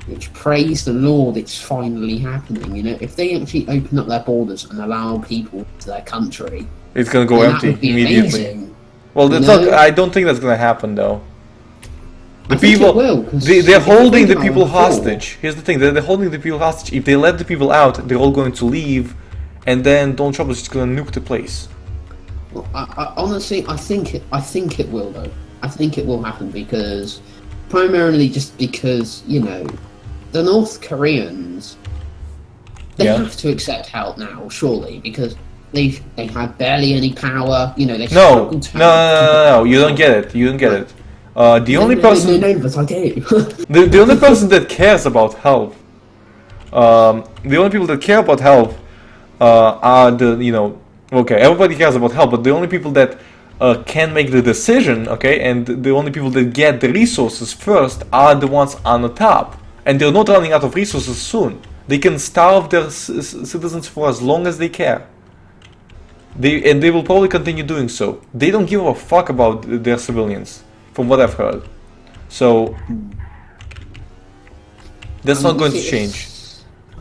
Which, praise the Lord, it's finally happening. You know, if they actually open up their borders and allow people to their country, it's gonna go empty immediately. Amazing. Well, that's not. I don't think that's gonna happen, though. The people, will, they're holding the people hostage. Here's the thing: they're holding the people hostage. If they let the people out, they're all going to leave, and then Donald Trump is just gonna nuke the place. Well, I honestly, I think it will though. I think it will happen because, primarily, just because you know, the North Koreans, they have to accept help now, surely, because they had barely any power. You know, they no. You don't get it. You don't get it. The only person. No, but I do. the only person that cares about help. The only people that care about help are the, you know. Okay, everybody cares about help, but the only people that can make the decision, okay, and the only people that get the resources first are the ones on the top, and they're not running out of resources soon. They can starve their citizens for as long as they care. They will probably continue doing so. They don't give a fuck about their civilians, from what I've heard. So that's not going to change.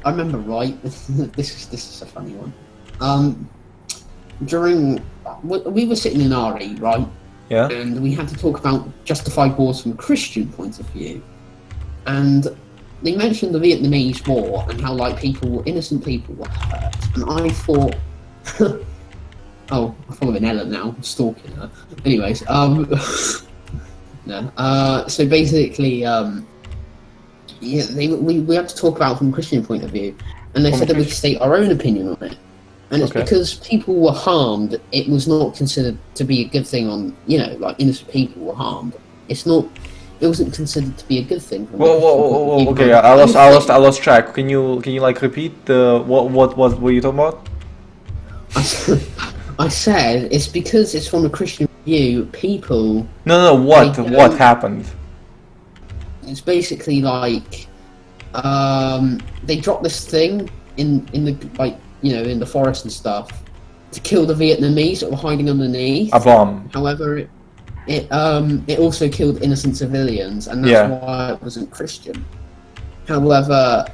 I remember right. This is a funny one. We were sitting in RE, right? Yeah. And we had to talk about justified wars from a Christian point of view. And they mentioned the Vietnamese War and how like innocent people were hurt. And I thought, oh, I'm following Ella now, I'm stalking her. Anyways, no. So basically, yeah, we have to talk about it from a Christian point of view, and they said that we could state our own opinion on it. And it's because people were harmed, it was not considered to be a good thing on, you know, like innocent people were harmed. It wasn't considered to be a good thing. Whoa, okay, I lost track. Can you like repeat what were you talking about? I said it's because it's from a Christian view. People. No. What happened? It's basically like, they dropped this thing in the like. You know, in the forest and stuff, to kill the Vietnamese that were hiding underneath. A bomb. However, it also killed innocent civilians, and that's why it wasn't Christian. However,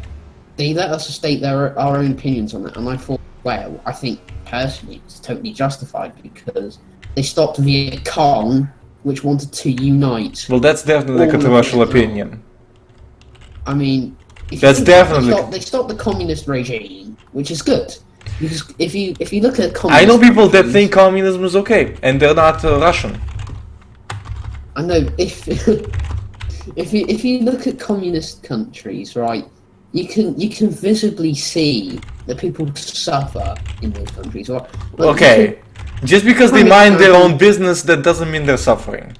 they let us state our own opinions on it, and I thought, well, I think personally it's totally justified because they stopped Viet Cong, which wanted to unite. Well, that's definitely a controversial opinion. I mean. That's definitely. They stopped the communist regime, which is good. Because if you look at communist, I know people that think communism is okay, and they're not Russian. I know if you look at communist countries, right? you can visibly see that people suffer in those countries. Right? Like, Okay, just because they prime mind their example- own business, that doesn't mean they're suffering.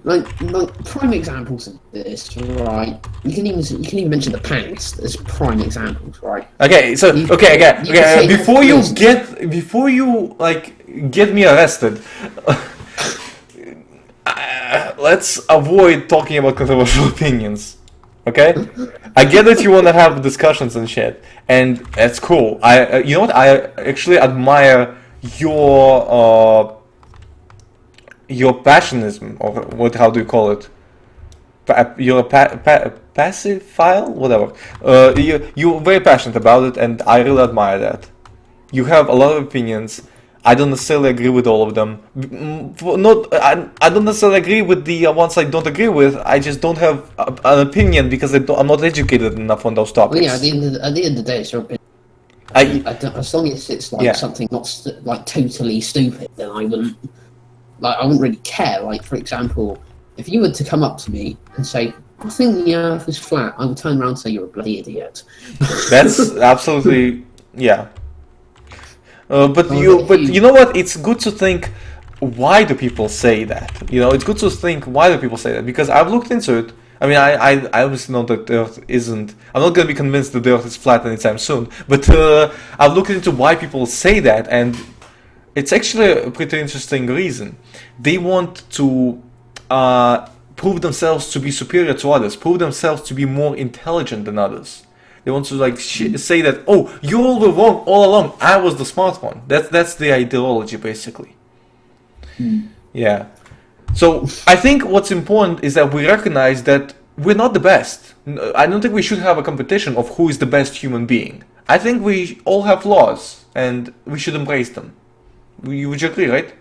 like prime examples of this, right? You can even mention the pants as prime examples, right? Okay, so You- okay, you can say before that's before you like get me arrested, let's avoid talking about controversial opinions. Okay, I get that you want to have discussions and shit, and that's cool. You know what? I actually admire your passionism, or what? How do you call it? You're a passive file, whatever. You're very passionate about it, and I really admire that. You have a lot of opinions. I don't necessarily agree with all of them. I don't necessarily agree with the ones I don't agree with. I just don't have an opinion because I'm not educated enough on those topics. Well, yeah, at the end of the day, it's your opinion. As long as it's like something not like totally stupid, then I wouldn't really care. Like, for example, if you were to come up to me and say, "I think the Earth is flat," I would turn around and say, "You're a bloody idiot." That's absolutely yeah. But you know what? It's good to think. Why do people say that? You know, it's good to think why do people say that, because I've looked into it. I mean, I obviously know that the Earth isn't. I'm not going to be convinced that the Earth is flat anytime soon. But I've looked into why people say that, and it's actually a pretty interesting reason. They want to prove themselves to be superior to others, prove themselves to be more intelligent than others. They want to like say that, oh, you all were wrong all along. I was the smart one. That's the ideology, basically. Yeah. So I think what's important is that we recognize that we're not the best. I don't think we should have a competition of who is the best human being. I think we all have flaws, and we should embrace them. Would you agree, right?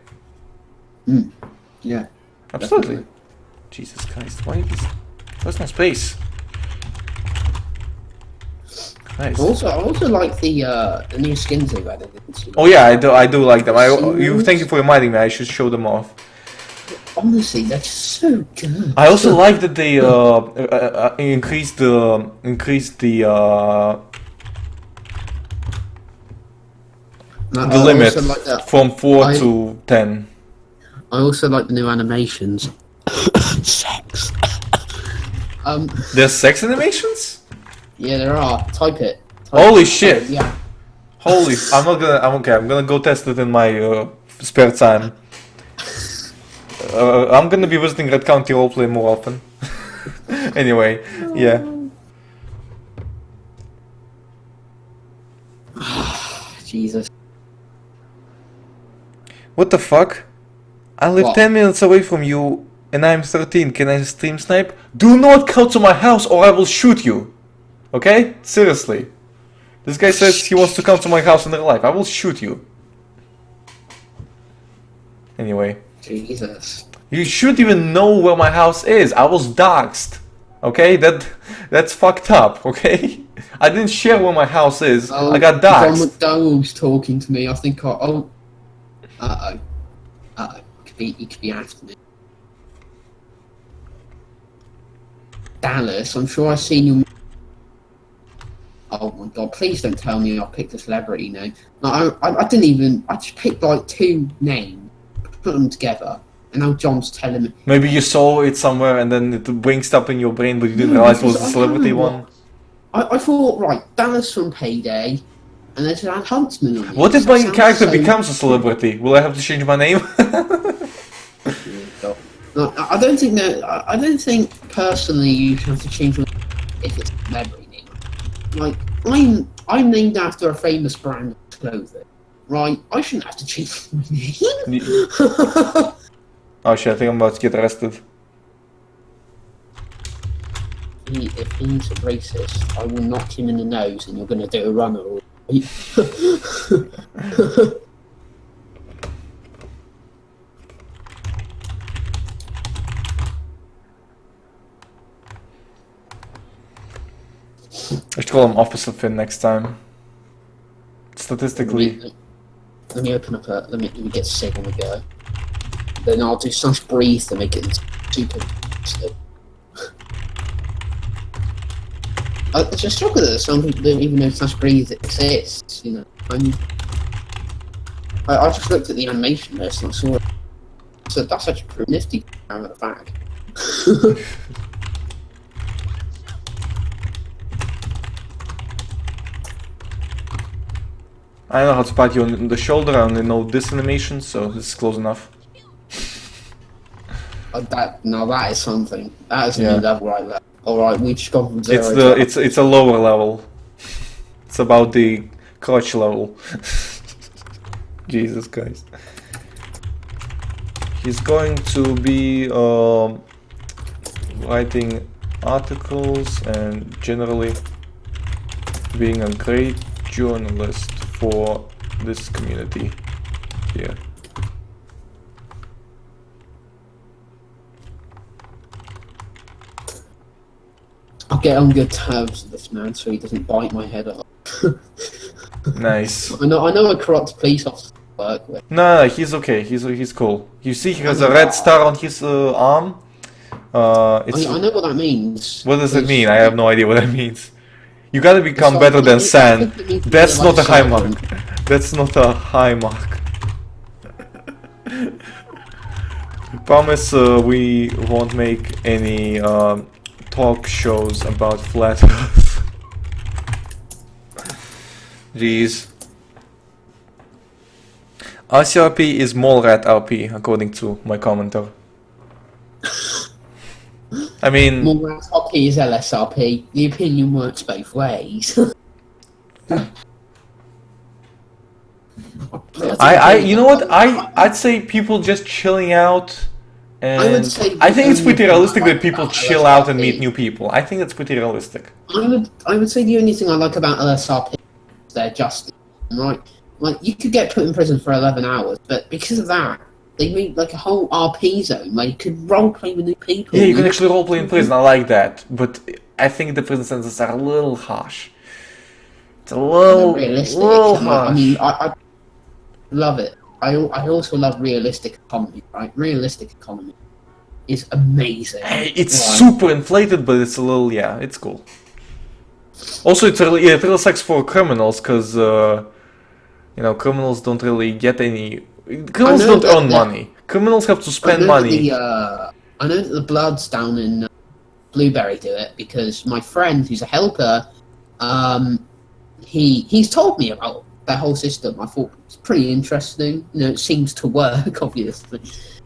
Yeah. Absolutely. Definitely. Jesus Christ, why is there's no space? Nice. I also like the new skins they've added. Oh yeah, I do like them. Thank you for reminding me. I should show them off. Honestly, they're so good. I also like that they increased the limit from 4 to 10. I also like the new animations. Sex. There's sex animations? Yeah, there are. Type it. Holy shit! Yeah. Holy, I'm okay. I'm gonna go test it in my spare time. I'm gonna be visiting Red County Roleplay more often. Anyway, yeah. Jesus. What the fuck? I live What? 10 minutes away from you and I'm 13. Can I stream snipe? Do not come to my house or I will shoot you. Okay? Seriously. This guy says he wants to come to my house in real life. I will shoot you. Anyway. Jesus. You shouldn't even know where my house is. I was doxxed. Okay? That's fucked up, okay? I didn't share where my house is. I got John doxxed. McDowell's talking to me. I think Uh-oh. He could be after me. Dallas, I'm sure I've seen you. Oh my god, please don't tell me I picked a celebrity name. No, I didn't even. I just picked like two names, put them together, and now John's telling me. Maybe you saw it somewhere and then it winked up in your brain, but you didn't realize it was a celebrity one. I thought, right, Dallas from Payday, and there's an Huntsman on it. What if That my sounds character so- becomes a celebrity? Will I have to change my name? No, I don't think that. I don't think personally you have to change your if it's a celebrity name. Like I'm named after a famous brand of clothing, right? I shouldn't have to change my name. Oh shit! I think I'm about to get arrested. If he's a racist, I will knock him in the nose, and you're going to do a runner. I should call him Officer Finn next time. Statistically, Let me open up a. Let me get sick on the go. Then I'll do such breathe to make it super. Slow. It's just shocking that some people don't even know Slash Breeze exists. You know, I just looked at the animation list and I saw it. So that's such a nifty out of the bag. I don't know how to pat you on the shoulder, I only know this animation, so this is close enough. That is something. That is a Yeah. new level right there. Alright, we just got from 0 to... It's a lower level. It's about the crotch level. Jesus Christ. He's going to be writing articles and generally being a great journalist for this community here. I'll get on good terms with this man so he doesn't bite my head off. Nice. I know a corrupt police officer to work with. No, he's okay. He's cool. You see, he has a red star on his arm. I know what that means. What does it mean? I have no idea what that means. You gotta become better than Sand. That's not a high mark. That's not a high mark. Promise we won't make any talk shows about flat Earth. Jeez. RCRP is Mallrat RP, according to my commenter. I mean... Mallrat RP is LSRP. The opinion works both ways. you know what? I'd say people just chilling out, and I think it's pretty realistic that people chill out and meet new people. I think that's pretty realistic. I would say the only thing I like about LSRP is their justice, right? Like, you could get put in prison for 11 hours, but because of that, they made like a whole RP zone where you could roleplay with new people. Yeah, you can actually roleplay in prison. I like that, but I think the prison sentences are a little harsh. It's a little harsh. I mean, I love it. I also love realistic economy, right? Realistic economy is amazing. It's super inflated, but it's a little, yeah, it's cool. Also, it really sucks for criminals, because, you know, criminals don't really get any... Criminals don't earn money. Criminals have to spend money. I know that the Bloods down in Blueberry do it, because my friend, who's a helper, he's told me about their whole system. I thought it's pretty interesting. You know, it seems to work, obviously.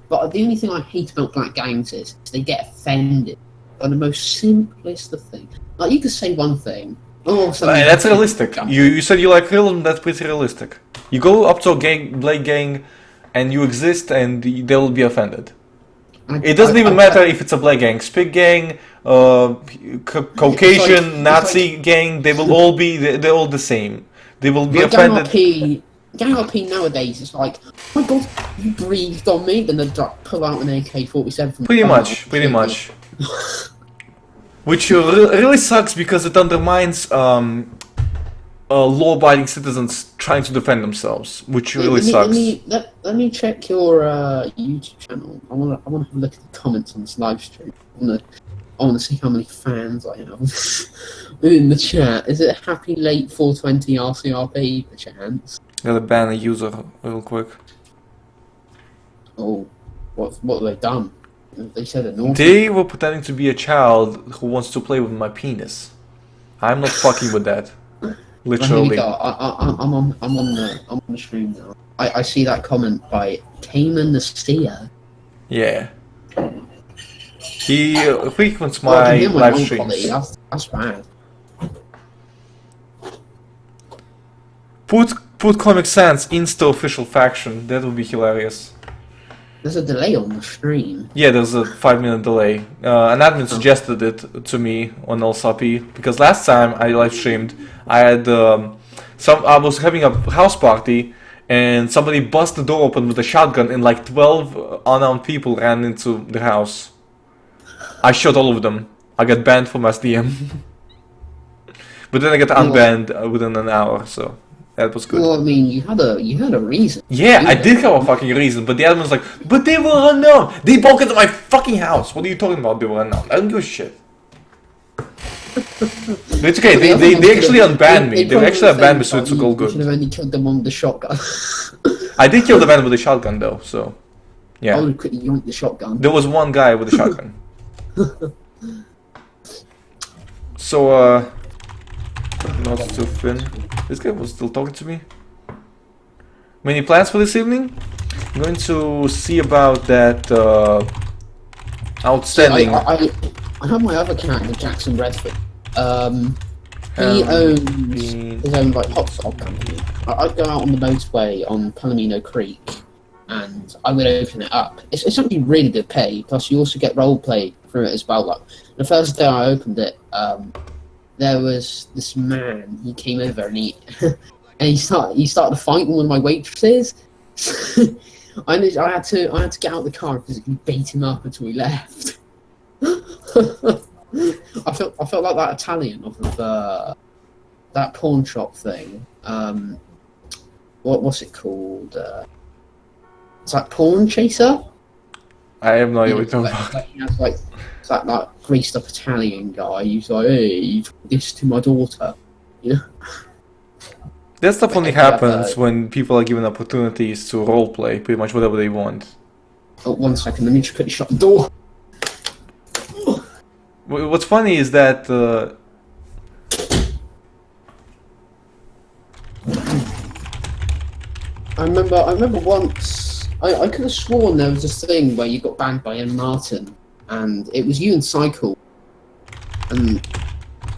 But the only thing I hate about black gangs is they get offended by the most simplest of things. Like, you could say one thing. Oh, that's realistic. You said you like realism, that's pretty realistic. You go up to a black gang and you exist and they will be offended. It doesn't even matter if it's a black gang, Spig gang, Caucasian, Nazi gang, they will all be, they're all the same. They will be offended. Gang RP nowadays is like, oh my god, you breathed on me, then they pull out an AK-47 from Pretty much. Which really sucks because it undermines law-abiding citizens trying to defend themselves, which really sucks. Let me check your YouTube channel. I want to have a look at the comments on this live stream. I want to see how many fans I have in the chat. Is it Happy Late 420 RCRP perchance? Gotta ban a user real quick. Oh, what have they done? They said it naughty. They were pretending to be a child who wants to play with my penis. I'm not fucking with that. Literally. I'm on the stream now. I see that comment by Cayman the Steer. Yeah. He frequents my live streams. That's bad. Put Comic Sans Insta official faction. That would be hilarious. There's a delay on the stream. Yeah, there's a 5-minute delay. An admin suggested it to me on LSRP because last time I live streamed, I had I was having a house party and somebody bust the door open with a shotgun and like 12 unarmed people ran into the house. I shot all of them. I got banned from SDM, but then I got unbanned within an hour, so that was good. Well, I mean, you had a reason. Yeah, I did have a fucking reason, but the admin's like, but they were unknown. They broke into my fucking house. What are you talking about? They were unknown. I don't give a shit. But it's okay, they actually unbanned me. They actually unbanned me, so it's all You should have good. only killed them on the shotgun. I did kill the man with the shotgun though, so I yeah. would have quickly yoinked the shotgun. There was one guy with a shotgun. So not too thin. This guy was still talking to me. Many plans for this evening? I'm going to see about that outstanding. I have my other character, Jackson Redford. He Um, owns his own like hot dog company. I'd go out on the motorway on Palomino Creek, and I would open it up. It's actually really good pay. Plus, you also get role play through it as well. Like the first day I opened it, there was this man. He came over and and he started a fight with one of my waitresses. I had to get out of the car and physically beat him up until he left. I felt like that Italian of that pawn shop thing. What's it called? It's like Pawn Chaser. I have no idea what you're talking about. Like, he has like it's that greased up Italian guy. He's like, hey, you did this to my daughter. You know. That stuff only Like, yeah, happens when people are given opportunities to roleplay pretty much whatever they want. Oh, 1 second. Let me just quickly shut the door. What's funny is that I remember once I could have sworn there was this thing where you got banned by M. Martin, and it was you and Cycle, and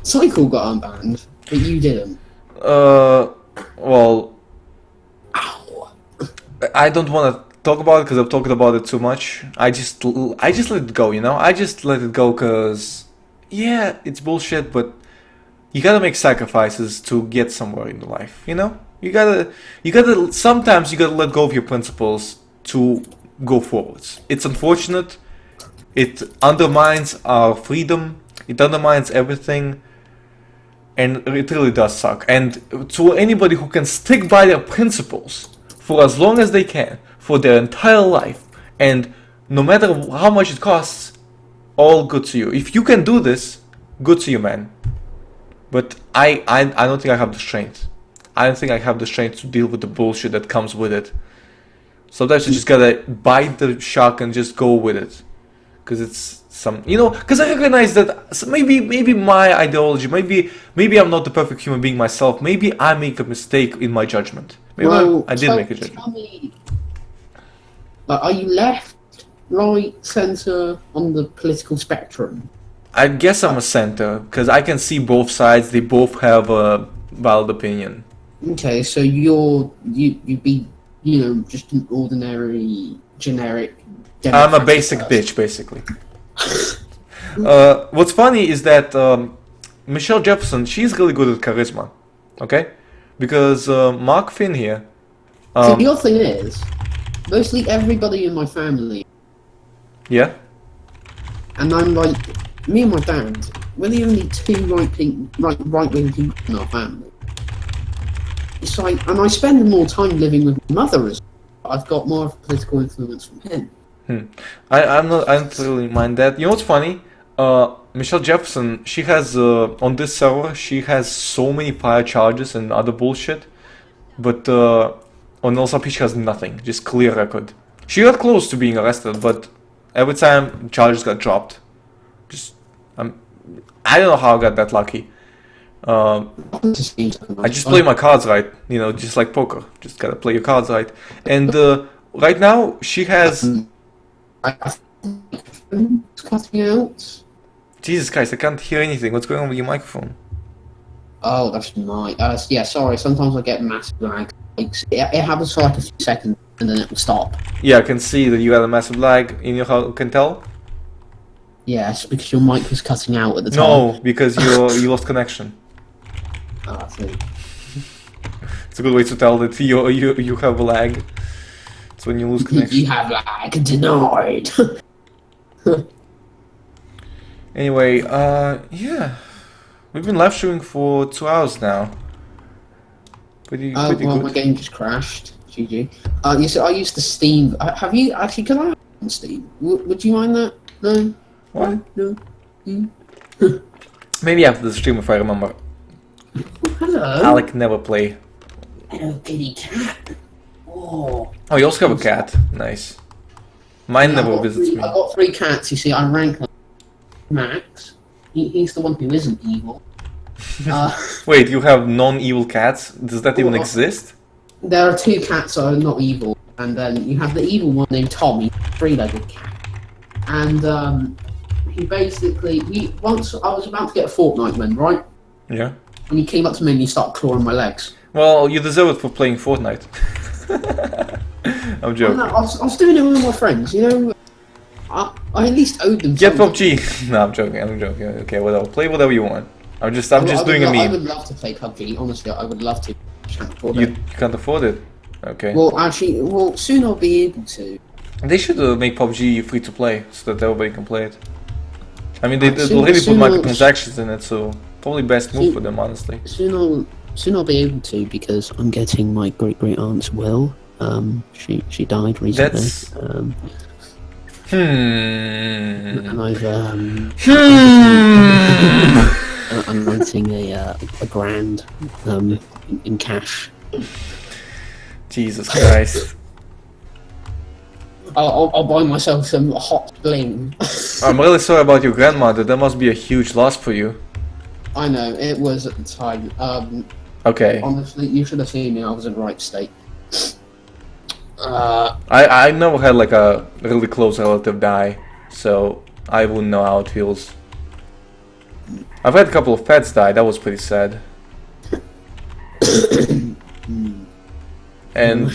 Cycle got unbanned, but you didn't. well, Ow. I don't want to talk about it because I've talked about it too much. I just let it go, you know. I just let it go because yeah, it's bullshit, but you gotta make sacrifices to get somewhere in life, you know. You gotta sometimes you gotta let go of your principles to go forwards. It's unfortunate. It undermines our freedom. It undermines everything. And it really does suck. And to anybody who can stick by their principles for as long as they can, for their entire life, and no matter how much it costs, all good to you. If you can do this, good to you, man. But I don't think I have the strength. I don't think I have the strength to deal with the bullshit that comes with it. Sometimes you just gotta bite the shark and just go with it. Because it's some, you know, because I recognize that maybe my ideology, maybe I'm not the perfect human being myself. Maybe I make a mistake in my judgment. Maybe I did make a judgment. Tell me, are you left, right, centre on the political spectrum? I guess I'm a center because I can see both sides. They both have a valid opinion. Okay, so you'd be, you know, just an ordinary, generic. I'm a basic bitch, basically. What's funny is that Michelle Jefferson, she's really good at charisma, okay? Because Mark Finn here. So the other thing is, mostly everybody in my family, Yeah. and I'm like, me and my dad, we're the only two right-wing people in our family. It's like, and I spend more time living with my mother as well. I've got more of a political influence from him. I don't really mind that. You know what's funny? Michelle Jefferson, she has on this server, she has so many prior charges and other bullshit, but on LCRP she has nothing, just clear record. She got close to being arrested, but every time charges got dropped. Just I don't know how I got that lucky. I just play my cards right, you know, just like poker. Just gotta play your cards right. And right now she has. I think it's cutting out. Jesus Christ, I can't hear anything. What's going on with your microphone? Oh, that's my. Yeah, sorry. Sometimes I get massive lag. It happens for like a few seconds and then it will stop. Yeah, I can see that you got a massive lag in your. How can tell? Yes, because your mic was cutting out at the time. No, because you lost connection. Oh, I see. It's a good way to tell that you have a lag. It's when you lose connection. You have lag denied. Anyway, yeah, we've been live streaming for 2 hours now. Pretty Well, good. my game just crashed. GG. You see, I used the Steam. Have you actually? Can I have on Steam? Would you mind that? No. What? No. Maybe after the stream if I remember. Hello. Alec never play. Hello, kitty cat. Oh. Oh, you also have a cat. Nice. Mine never visits me. I've got 3 cats. You see, I rank them. Max. He's the one who isn't evil. Wait, you have non-evil cats? Does that even exist? There are 2 cats that are not evil, and then you have the evil one named Tommy, 3-legged cat. And he basically, once I was about to get a Fortnite win, right? Yeah. And he came up to me and he started clawing my legs. Well, you deserve it for playing Fortnite. I'm joking. I was doing it with my friends, you know. I at least owed them Get something. PUBG. No, I'm joking. Okay, whatever. Play whatever you want. I'm just doing a I meme. would love to play PUBG. Honestly, I would love to. Can't afford You it. can't afford it. Okay. Well, actually, soon I'll be able to. They should make PUBG free to play so that everybody can play it. I mean, they Soon- already put soon I'll- microtransactions in it, so probably best move for them, honestly. Soon I'll be able to because I'm getting my great aunt's will. She died recently. That's- And I've I'm renting a grand in cash. Jesus Christ. I'll buy myself some hot bling. I'm really sorry about your grandmother. That must be a huge loss for you. I know it was at the time. Okay. Honestly, you should have seen me. I was in the right state. I never had like a really close relative die, so I wouldn't know how it feels. I've had a couple of pets die. That was pretty sad. And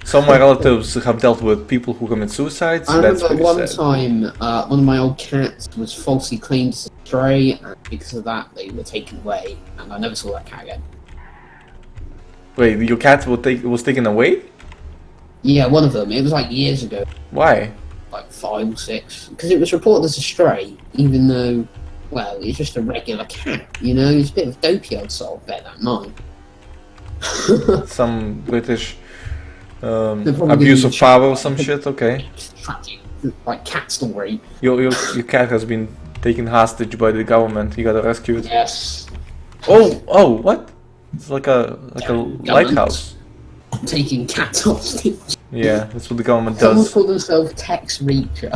some of my relatives have dealt with people who commit suicide, so I that's remember pretty one sad. time, one of my old cats was falsely claimed as a stray, and because of that, they were taken away, and I never saw that cat again. Wait, your cat was taken away? Yeah, one of them. It was like years ago, Why? like 5 or 6, because it was reported as a stray, even though, well, it's just a regular cat. You know, it's a bit of dopey, I'd sort of bet that mine. Some British probably abuse didn't of power or some shit? Okay. Tragic, like cat story. Your cat has been taken hostage by the government. You gotta rescue it. Yes. Oh, what? It's like a Government. lighthouse. Taking cats hostage. Yeah, that's what the government Someone does. called themselves Tex Reacher.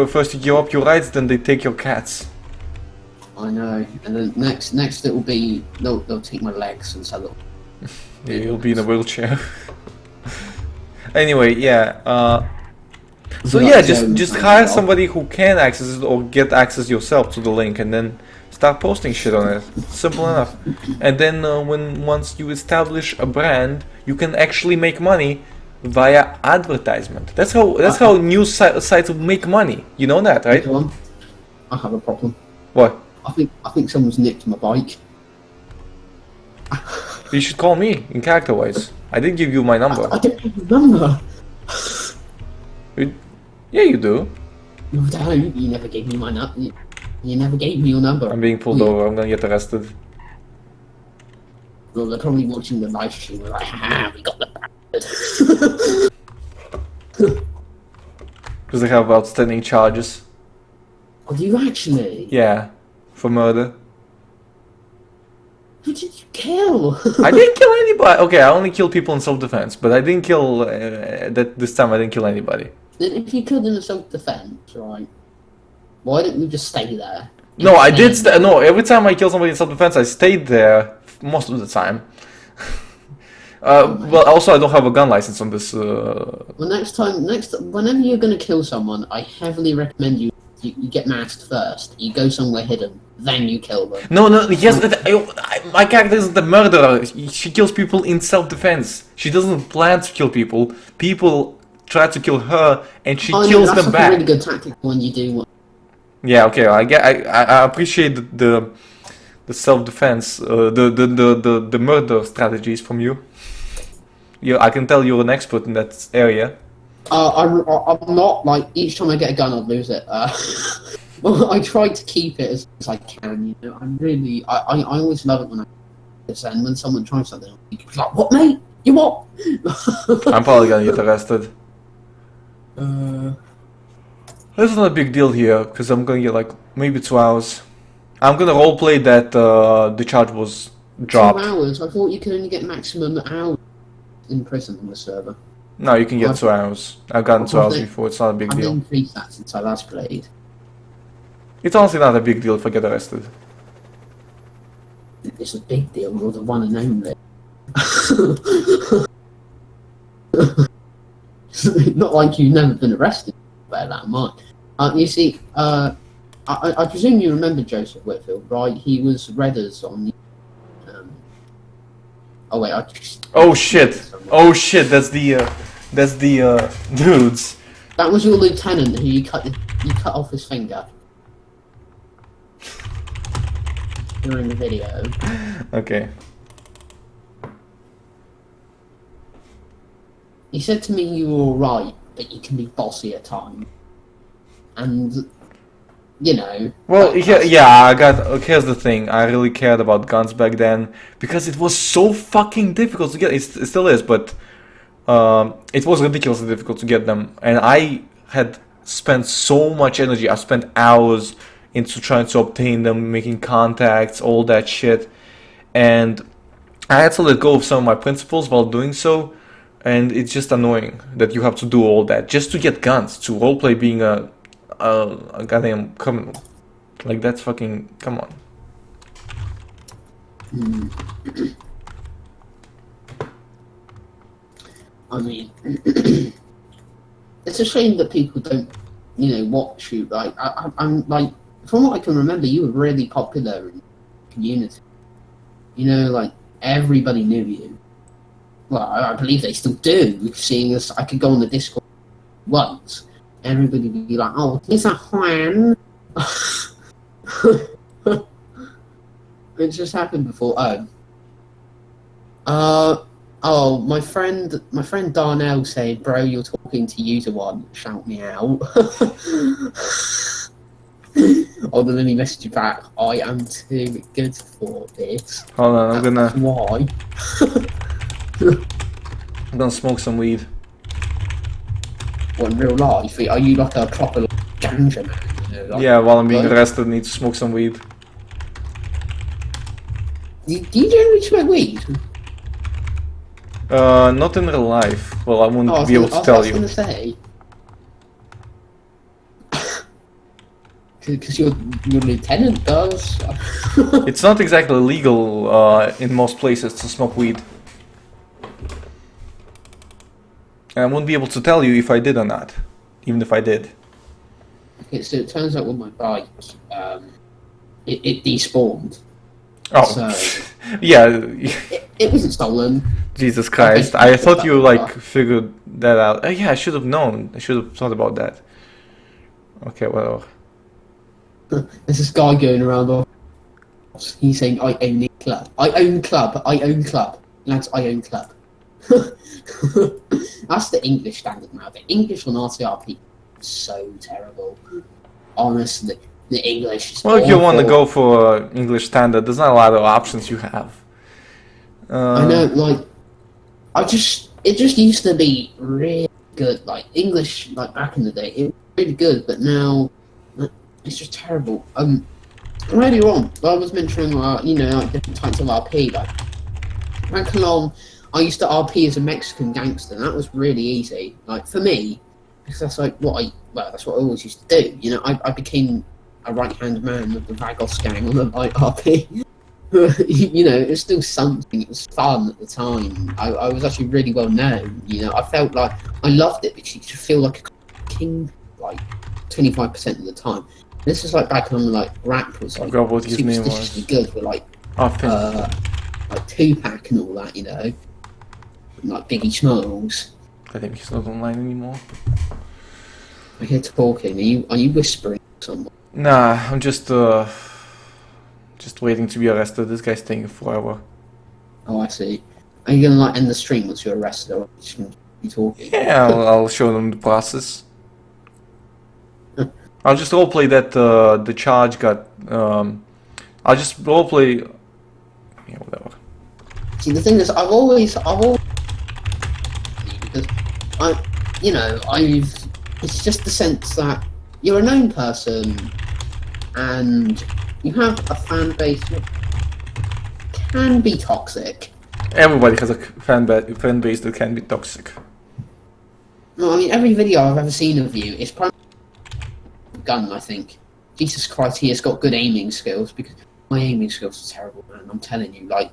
First you give up your rights, then they take your cats. I know. And then next it will be they'll take my legs and sell it. Yeah, you'll be in a wheelchair. Anyway, yeah. So Like, yeah, just hire well. somebody who can access it or get access yourself to the link, and then start posting shit on it. Simple enough. And then once you establish a brand, you can actually make money via advertisement. That's how news sites make money. You know that, right? Go on. I have a problem. What? I think someone's nicked my bike. You should call me in character wise. I did give you my number. I don't remember. Yeah, you do. You don't. You never gave me my number. You never gave me your number. I'm being pulled over. I'm gonna get arrested. Well, they're probably watching the live stream. They're like, ha, we got the bastard. Because they have outstanding charges. Oh, do you actually? Yeah, for murder. Who did you kill? I didn't kill anybody. Okay, I only killed people in self-defense, but I didn't kill. That this time I didn't kill anybody. Then if you killed in self-defense, right? Why didn't you just stay there? No, I did. No, every time I kill somebody in self-defense, I stayed there most of the time. Well, also I don't have a gun license on this. Well, whenever you're gonna kill someone, I heavily recommend you get masked first. You go somewhere hidden, then you kill them. No, yes, my character isn't a murderer. She kills people in self-defense. She doesn't plan to kill people. People try to kill her, and she kills that's them like back. a really good tactic when you do one. Yeah, okay, I appreciate the self-defense, the murder strategies from you. I can tell you're an expert in that area. I'm not, like, each time I get a gun, I'll lose it. Well, I try to keep it as I can, you know. I always love it when I and when someone tries something, it's like, what, mate? You what? I'm probably gonna get arrested. This is not a big deal here, because I'm gonna get like maybe 2 hours. I'm gonna roleplay that the charge was 2 dropped. hours? I thought you could only get maximum hours in prison on the server. No, you can get 2 hours. I've gotten 2 hours I've before. It's not a big I've deal. increased that since I last played. It's honestly not a big deal if I get arrested. It's a big deal. You're the one and only. Not like you've never been arrested. Bear that in mind. You see, I presume you remember Joseph Whitfield, right? He was Redders on the. Oh wait, I just. Oh shit! Oh shit! That's the dudes. That was your lieutenant who you cut off his finger during the video. Okay. He said to me you were alright, but you can be bossy at times. And, you know... Well, yeah, I got... Okay, here's the thing. I really cared about guns back then because it was so fucking difficult to get. It still is, but it was ridiculously difficult to get them. And I had spent so much energy. I spent hours into trying to obtain them, making contacts, all that shit. And I had to let go of some of my principles while doing so. And it's just annoying that you have to do all that just to get guns, to roleplay being a goddamn criminal. Like, that's fucking... Come on. I mean... it's a shame that people don't, you know, watch you. Like, I'm like... From what I can remember, you were really popular in the community. You know, like, everybody knew you. Well, I believe they still do, seeing as I could go on the Discord once, everybody would be like, oh, is that Juan? It just happened before. Oh, my friend Darnell said, bro, you're talking to user one, shout me out. Oh, then he messaged you back, I am too good for this. Hold on, I'm gonna... Why? I'm gonna smoke some weed. What, in real life? Are you like a proper ganja man? You know, like, Yeah, while I'm being arrested, I need to smoke some weed. Do you generally smoke weed? Not in real life. Well, I wouldn't be able to tell you. I was gonna say. Because your lieutenant does. It's not exactly legal in most places to smoke weed. And I wouldn't be able to tell you if I did or not, even if I did. Okay, so it turns out with my bike, it despawned. Oh, So, yeah. it wasn't stolen. Jesus Christ! I thought you like figured that out. Yeah, I should have known. I should have thought about that. Okay, well. There's this guy going around. He's saying, "I own a club. I own club. I own club. Lads, I own club." That's the English standard now. The English on RCRP is so terrible. Honestly, the English is Well, if you want to awful. go for English standard, there's not a lot of options you have. I know, like, it just used to be really good. Like, English, like, back in the day, it was really good, but now, it's just terrible. Earlier on, I was mentioning, you know, like, different types of RP, like, back along, I used to RP as a Mexican gangster, and that was really easy. Like, for me, because that's like that's what I always used to do. You know, I became a right-hand man with the Vagos gang on the light RP. You know, it was still something. It was fun at the time. I was actually really well known. You know, I felt like I loved it because you could feel like a king, like 25% of the time. This is like back when like rap was like what his name was. superstitiously good with like like Tupac and all that. You know, like Biggie Smalls. I think he's not online anymore. I hear talking. Are you whispering to someone? Nah, I'm just waiting to be arrested. This guy's taking forever. Oh, I see. Are you gonna like end the stream once you're arrested, or just gonna be talking? Yeah, I'll show them the process. I'll just roleplay that the charge got. I'll just roleplay. Yeah, whatever. See, the thing is, I've always because it's just the sense that you're a known person, and you have a fan base that can be toxic. Everybody has a fan base that can be toxic. No, I mean, every video I've ever seen of you is primarily gun, I think. Jesus Christ, he has got good aiming skills, because my aiming skills are terrible, man. I'm telling you, like,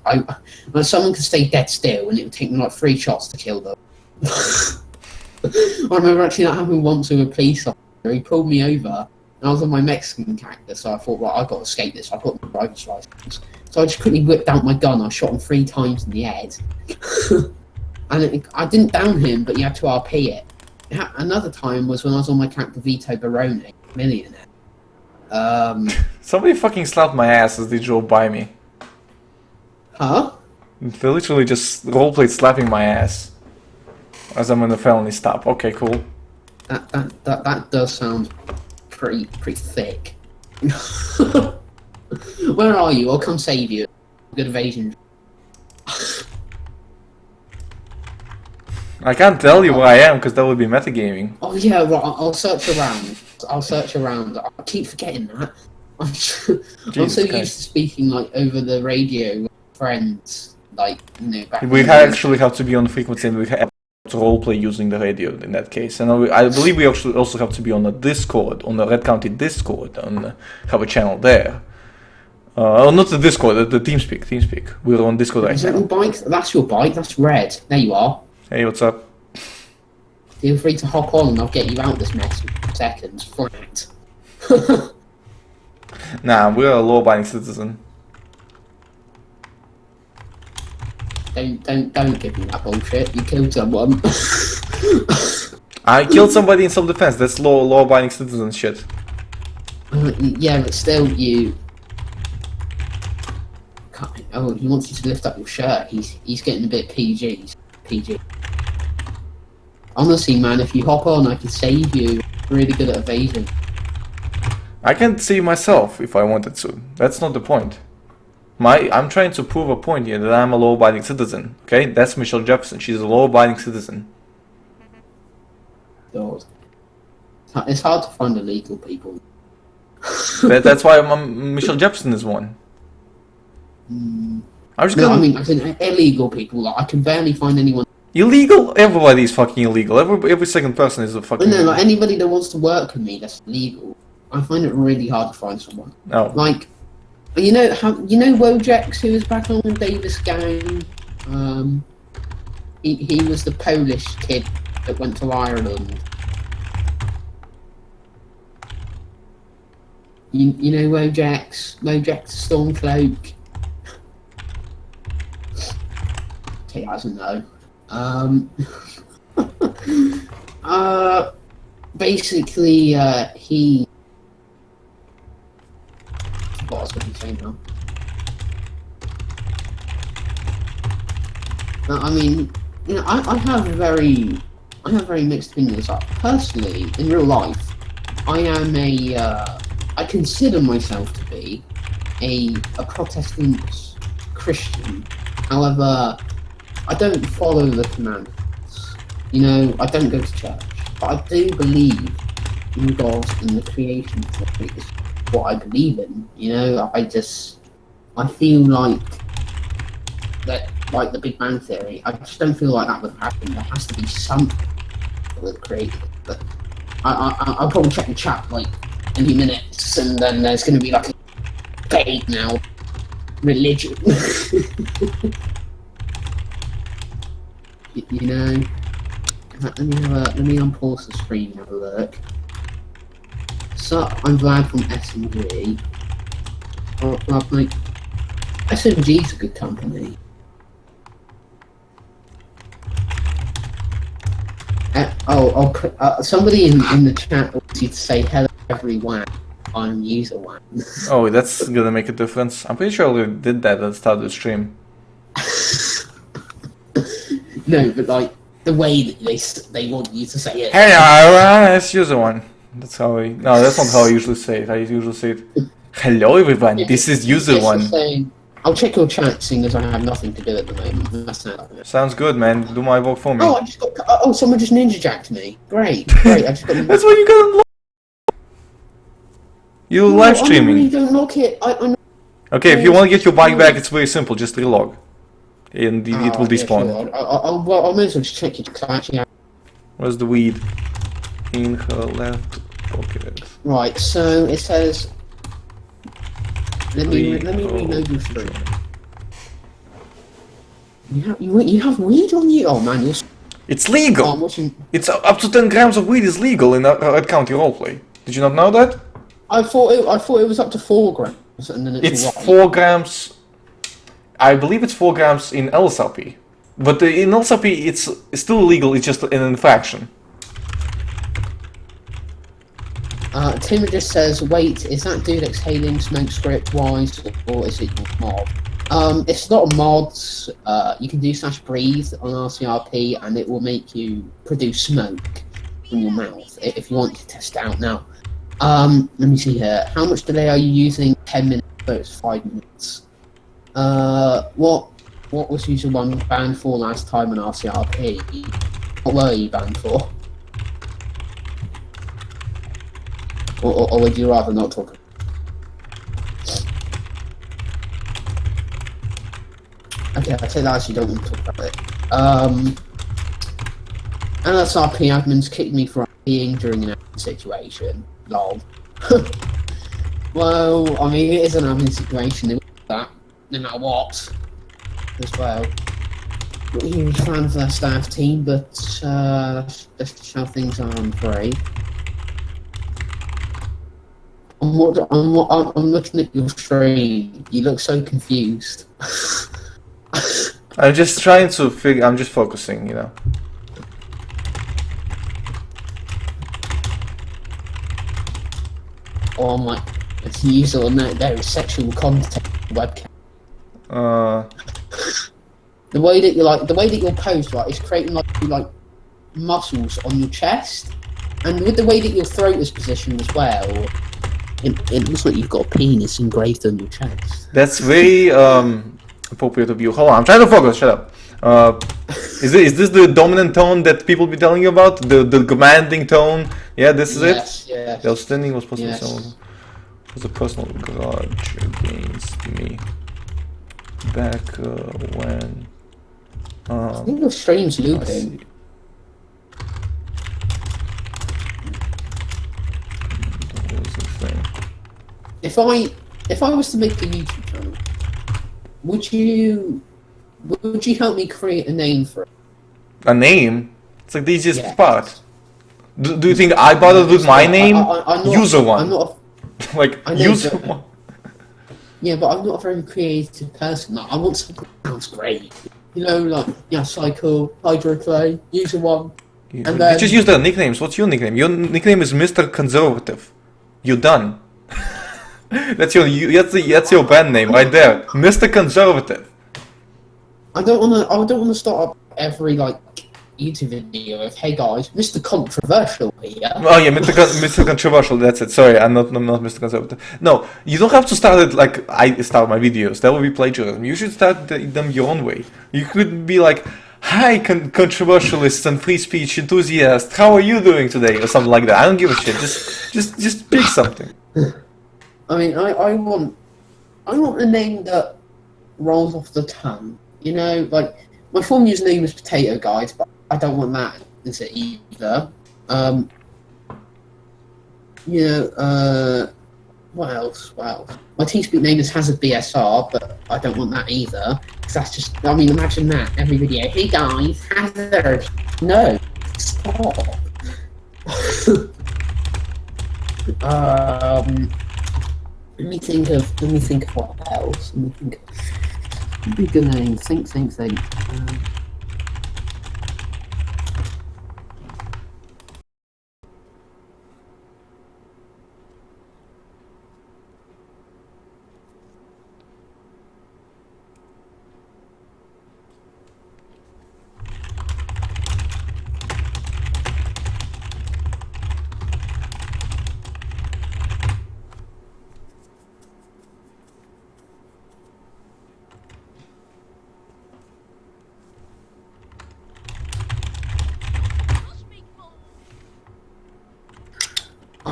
someone could stay dead still, and it would take me like 3 shots to kill them. I remember actually that happened once with a police officer. He pulled me over, and I was on my Mexican character, so I thought, right, I've got to escape this. I've got my driver's license. So I just quickly whipped out my gun. I shot him 3 times in the head. And I didn't down him, but you had to RP it. Another time was when I was on my character Vito Barone, millionaire. Somebody fucking slapped my ass as they drove by me. Huh? They literally just roleplayed slapping my ass as I'm in a felony stop. Okay, cool. That does sound pretty thick. Where are you? I'll come save you. Good evasion. I can't tell you where I am because that would be metagaming. Oh yeah, right. I'll search around. I keep forgetting that. I'm so used to speaking like over the radio with friends, like, you know. Back We actually have to be on frequency, and we have to roleplay using the radio in that case. And I believe we actually also have to be on the Discord, on the Red County Discord, and have a channel there. Oh, not the Discord, the TeamSpeak. We're on Discord right Is that now. your bike? That's your bike. That's red. There you are. Hey, what's up? Feel free to hop on, and I'll get you out this mess in seconds. Flat. Nah, we're a law-abiding citizen. Don't give me that bullshit. You killed someone. I killed somebody in self-defense. That's law-abiding citizen shit. Yeah, but still, you. Oh, he wants you to lift up your shirt. He's getting a bit PG. PG. Honestly, man, if you hop on, I can save you. Really good at evading. I can save myself if I wanted to. That's not the point. I'm trying to prove a point here that I'm a law-abiding citizen. Okay, that's Michelle Jefferson. She's a law-abiding citizen. God. It's hard to find illegal people. That's why Michelle Jefferson is one. I'm just No, gonna... I mean, as in illegal people. Like, I can barely find anyone. Illegal? Everybody's fucking illegal. Every second person is a fucking... No, like anybody that wants to work with me that's legal. I find it really hard to find someone. No. Like, you know Wojciech, who was back on the Davis gang. He was the Polish kid that went to Ireland. You know Wojciech's Stormcloak. He doesn't know. Basically, he. What I was going to say now. I mean, you know, I have very mixed opinions. Like, personally, in real life, I am I consider myself to be a Protestant Christian. However, I don't follow the commandments. You know, I don't go to church, but I do believe in God and the creation theory is what I believe in. You know, I feel like that, like the Big Bang Theory. I just don't feel like that would happen. There has to be something that would create it. But I'll probably check the chat like in a few minutes, and then there's going to be like a debate now. Religion. You know, let me unpause the screen and have a look. So I'm Vlad from SMG. Like, SMG's a good company. Somebody in the chat wants you to say hello everyone on user one. Oh, that's gonna make a difference. I'm pretty sure I already did that at the start of the stream. No, but like the way that they want you to say it. Hello, it's user one. That's how I... No, that's not how I usually say it. I usually say it, hello everyone, this is user one. Saying, I'll check your chat, seeing as I have nothing to do at the moment. That's not it. Sounds good, man. Do my work for me. Oh, I just got... Oh, someone just ninja jacked me. Great. I just got... That's what you got unlocked. You're No, live I really streaming. don't lock it. I Okay, if you want to get your bike back, it's very simple. Just relog, and it will yeah, despawn. sure. Well, I may as well just check it because I actually have. Where's the weed? In her left pocket. Right, so it says. Let me Reload. reload your screen. You have weed on you? Oh man, you're. It's Oh, legal. I'm watching. It's up to 10 grams of weed is legal in Red County roleplay. Did you not know that? I thought it was up to 4 grams, and then it's It's right. 4 grams. I believe it's 4 grams in LSRP. But in LSRP, it's still illegal. It's just an infraction. Tim just says, wait, is that dude exhaling smoke script wise, or is it your mod? It's not a mod. You can do /breathe on RCRP, and it will make you produce smoke from your mouth if you want to test it out now. Let me see here. How much delay are you using? 10 minutes, so it's 5 minutes. What was user 1 banned for last time on RCRP? What were you banned for? Or would you rather not talk? Okay, I say that as you don't want to talk about it. LSRP admins kicked me for being during an admin situation. Lol. Well, I mean, it is an admin situation, they will do that, no matter what, as well. Not a huge fan of their staff team, but that's just how things are, I'm afraid. I'm looking at your stream. You look so confused. I'm just trying to figure. I'm just focusing, you know. Or I might use on that there is sexual content webcam. The way that you're posed, right, is creating like muscles on your chest, and with the way that your throat is positioned as well. It looks like you've got a penis engraved on your chest. That's very appropriate of you. Hold on, I'm trying to focus. Shut up. Is this the dominant tone that people be telling you about? The commanding tone? Yeah, this is it. Yes. The outstanding was possibly Yes. someone was a personal grudge against me back when. I think your stream's I looping. see. That was the thing. If I was to make a YouTube channel, would you help me create a name for it? A name? It's like the easiest Yeah. part. Do you think I bothered with my name? I'm not, User one. I'm not. Like I know, user but- one. Yeah, but I'm not a very creative person. Like, I want something that sounds great. You know, like cycle, hydroclay, user one. You And then- just use the nicknames. What's your nickname? Your nickname is Mr. Conservative. You're done. that's your band name right there, Mr. Conservative. I don't wanna start up every YouTube video of, hey guys, Mr. Controversial here. Oh yeah, Mr. Controversial. That's it. Sorry, I'm not Mr. Conservative. No, you don't have to start it like I start my videos. That would be plagiarism. You should start them your own way. You could be like, "Hi, controversialists and free speech enthusiasts. How are you doing today?" or something like that. I don't give a shit. Just pick something. I mean, I want a name that rolls off the tongue. You know, like my full username is Potato Guys, but I don't want that is it either. You know, what else? Well, my TeamSpeak name is Hazard BSR, but I don't want that either. Because that's just, I mean, imagine that every video. Hey guys, Hazard. No, stop. Let me think of what else. Let me think of be good name. Think.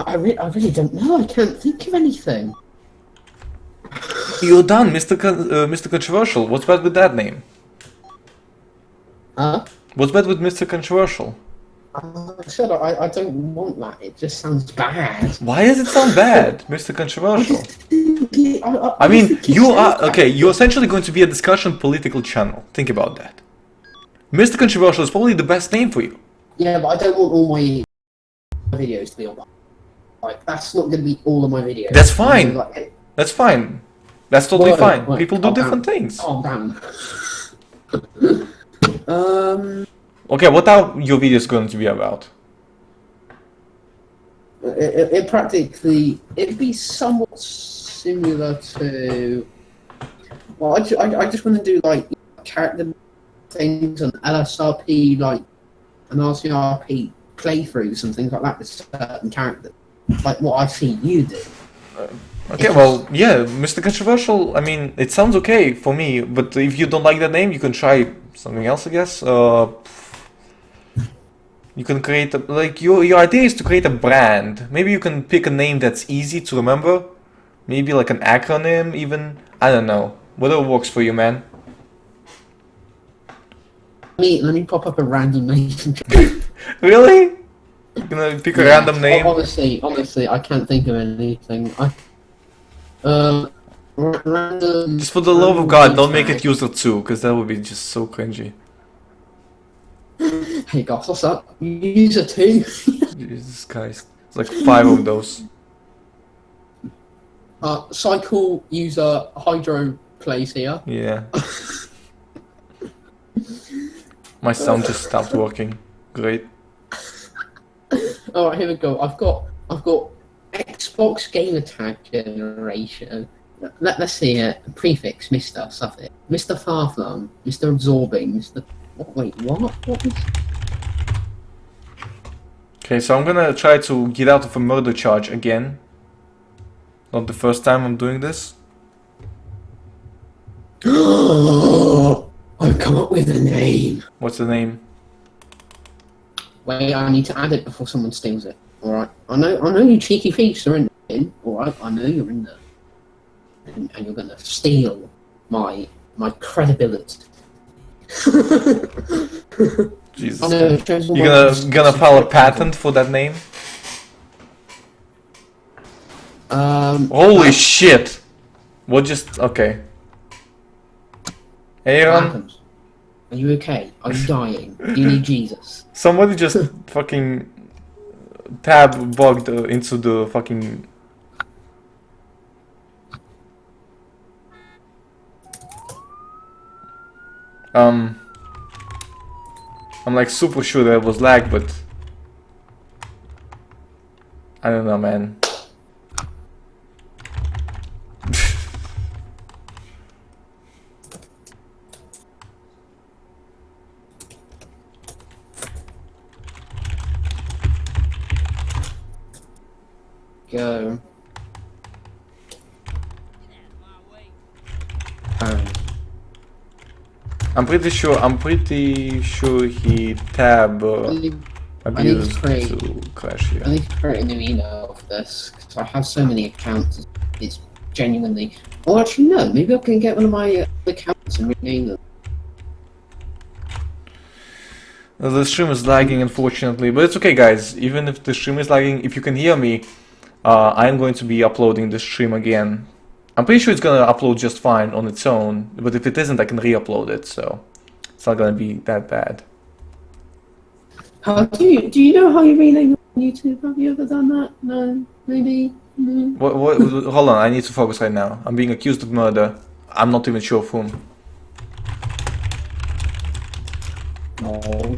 I really don't know. I can't think of anything. You're done, Mr. Controversial. What's bad with that name? Huh? What's bad with Mr. Controversial? I said I don't want that. It just sounds bad. Why does it sound bad, Mr. Controversial? I I mean, think it you sounds are bad. okay. You're essentially going to be a discussion political channel. Think about that. Mr. Controversial is probably the best name for you. Yeah, but I don't want all my videos to be on that. Like, that's not going to be all of my videos. That's fine. Like, That's fine. That's totally Wait, fine. wait, People do calm different down. things. Calm down. Okay, what are your videos going to be about? It practically, it'd be somewhat similar to. Well, I just want to do like character things and LSRP, like an RCRP playthroughs and things like that with certain characters, like what I've seen you do. Okay, well, yeah, Mr. Controversial, I mean, it sounds okay for me, but if you don't like that name, you can try something else, I guess. You can create, like, your idea is to create a brand. Maybe you can pick a name that's easy to remember. Maybe like an acronym, even. I don't know. Whatever works for you, man. Let me pop up a random name. Really? You're gonna pick a random name? Honestly, I can't think of anything. Random. Just for the love of God, don't make it user 2, because that would be just so cringy. Hey guys, what's up? User 2. Jesus Christ. It's like 5 of those. Cycle user Hydro plays here. Yeah. My sound just stopped working. Great. Alright, here we go. I've got Xbox gamer tag generation. Let's see it. Prefix, Mr. Suffix. Mr. Farflung, Mr. Absorbing, Mr. Wait, what? What is... Okay, so I'm gonna try to get out of a murder charge again. Not the first time I'm doing this. I've come up with a name. What's the name? Wait, I need to add it before someone steals it. Alright. I know you cheeky thieves are in there. Alright, I know you're in there. And you're gonna steal my credibility. Jesus. I know, it shows You're gonna file a patent for that name? Holy shit! What just... okay. Hey, What Aaron. happens? Are you okay? Are you dying? Do you need Jesus? Somebody just fucking tab bugged into the fucking... I'm like super sure that it was lag, but I don't know, man. Go. I'm pretty sure he tab abused to crash here. I need to create a new email for this because I have so many accounts. It's genuinely. Oh, actually, no. Maybe I can get one of my accounts and rename them. The stream is lagging, unfortunately, but it's okay, guys. Even if the stream is lagging, if you can hear me, I'm going to be uploading the stream again. I'm pretty sure it's gonna upload just fine on its own, but if it isn't, I can re-upload it, so it's not gonna be that bad. How do you know how you rename on YouTube? Have you ever done that? No, maybe. No. What, hold on, I need to focus right now. I'm being accused of murder. I'm not even sure of whom. No.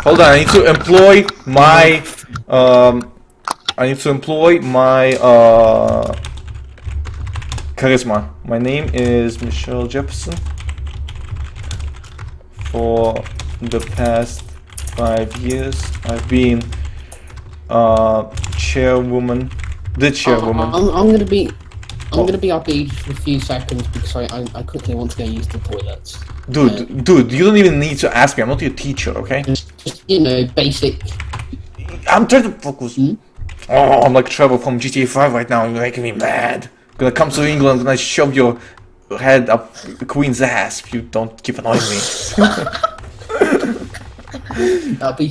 Hold on, I need to employ my charisma. My name is Michelle Jefferson. For the past 5 years. I've been chairwoman, the chairwoman. I'm gonna be upbeat for a few seconds because I quickly want to go use the toilets. Dude, you don't even need to ask me. I'm not your teacher, okay? Just you know, basic. I'm trying to focus. Oh, I'm like Trevor from GTA 5 right now. You're making me mad. I'm gonna come to England and I shove your head up the Queen's ass if you don't keep annoying me. That'd be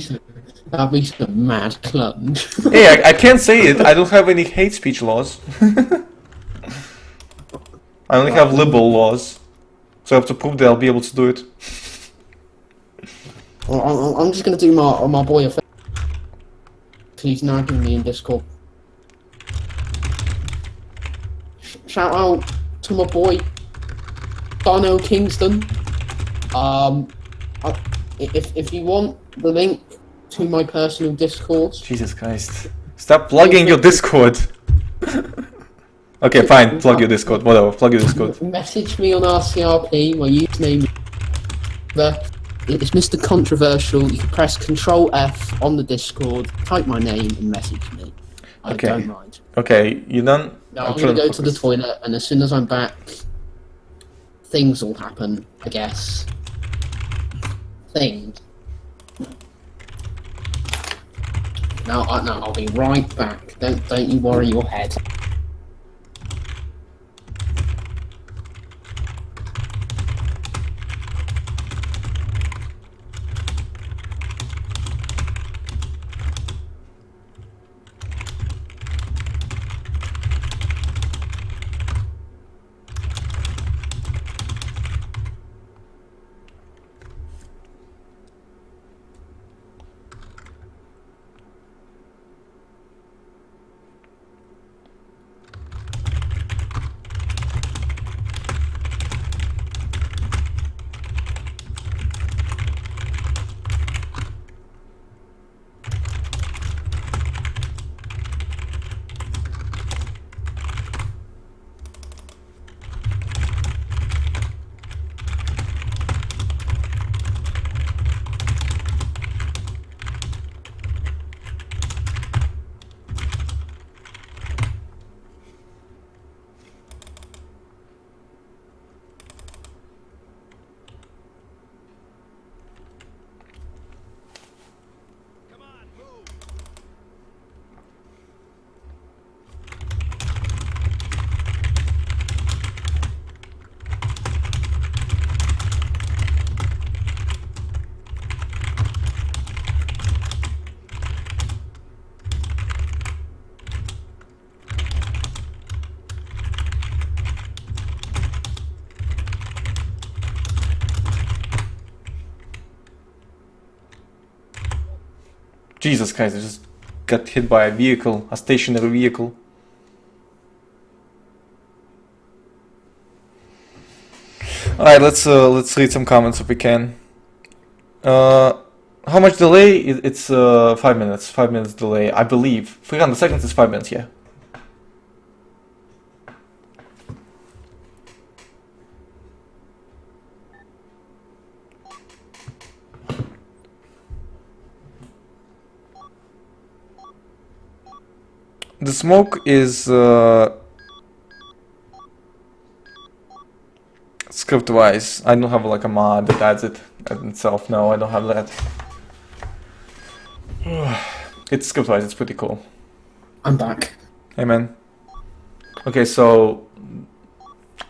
some mad clunge. Hey, I can't say it. I don't have any hate speech laws. I only have liberal laws. So I have to prove that I'll be able to do it. I'm just gonna do my boy a favor. He's nagging me in Discord. Shout out to my boy Dono Kingston. If you want the link to my personal Discord, Jesus Christ. Stop plugging your Discord. Okay, fine. Plug your Discord. Whatever. Plug your Discord. message me on RCRP. My username it's Mr. Controversial. You can press Control F on the Discord, type my name, and message me. I don't mind. Okay, you done? No, I'm gonna go to the toilet, and as soon as I'm back, things will happen. I guess. Things. No, I'll be right back. Don't you worry your head. Jesus Christ, I just got hit by a vehicle, a stationary vehicle. Alright, let's read some comments if we can. How much delay? It's 5 minutes. 5 minutes delay, I believe. 300 seconds is 5 minutes, yeah. The smoke is script-wise. I don't have like a mod that adds it itself. No, I don't have that. It's script-wise. It's pretty cool. I'm back. Hey man. Okay, so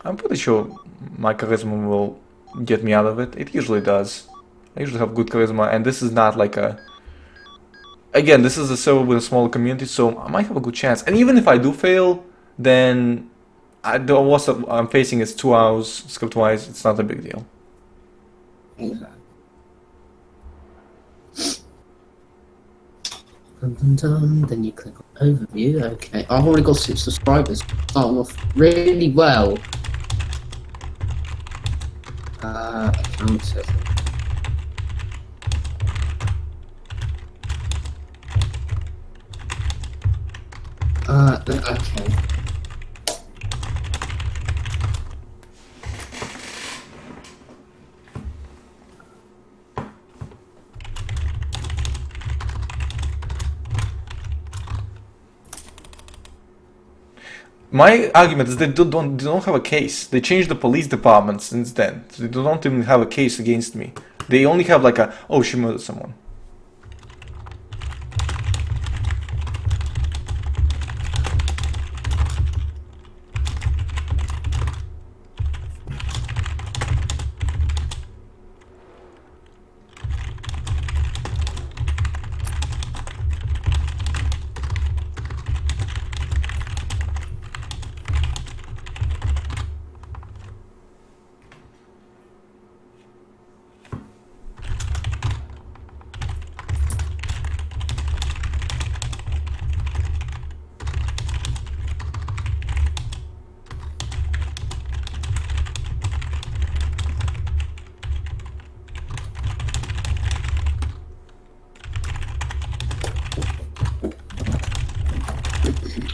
I'm pretty sure my charisma will get me out of it. It usually does. I usually have good charisma, and this is not like a. Again, this is a server with a smaller community, so I might have a good chance. And even if I do fail, then the worst I'm facing is 2 hours script-wise. It's not a big deal. Exactly. Then you click on overview. Okay, I've already got 6 subscribers. Starting off really well. Account. Okay. My argument is they don't have a case. They changed the police department since then. So they don't even have a case against me. They only have like a, oh, she murdered someone.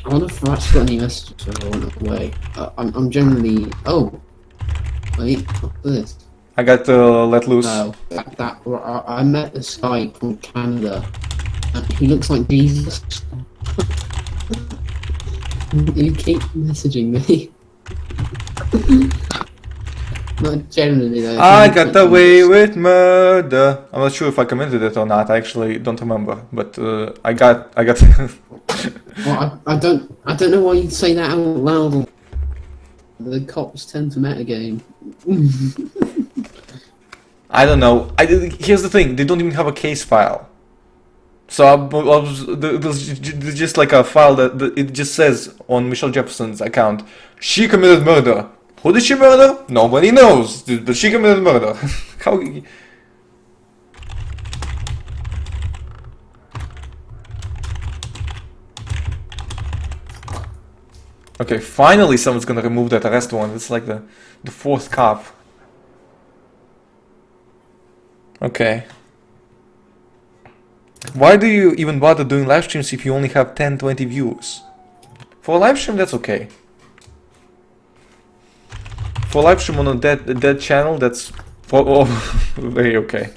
I wonder if I've actually got any messages when I went away. I'm generally. Oh, wait, what's this? I got let loose. Oh, I met this guy from Canada. And he looks like Jesus. You keep messaging me. Not generally though. I got away with murder. I'm not sure if I committed it or not. I actually don't remember, but I got. Well, I don't know why you'd say that out loud. The cops tend to metagame. I don't know. Here's the thing: they don't even have a case file. So there's just like a file that it just says on Michelle Jefferson's account, she committed murder. Who did she murder? Nobody knows, but she committed murder. How? Okay, finally someone's gonna remove that arrest warrant. It's like the fourth cop. Okay. Why do you even bother doing live streams if you only have 10-20 views? For a live stream, that's okay. For a live stream on a dead channel, that's very okay.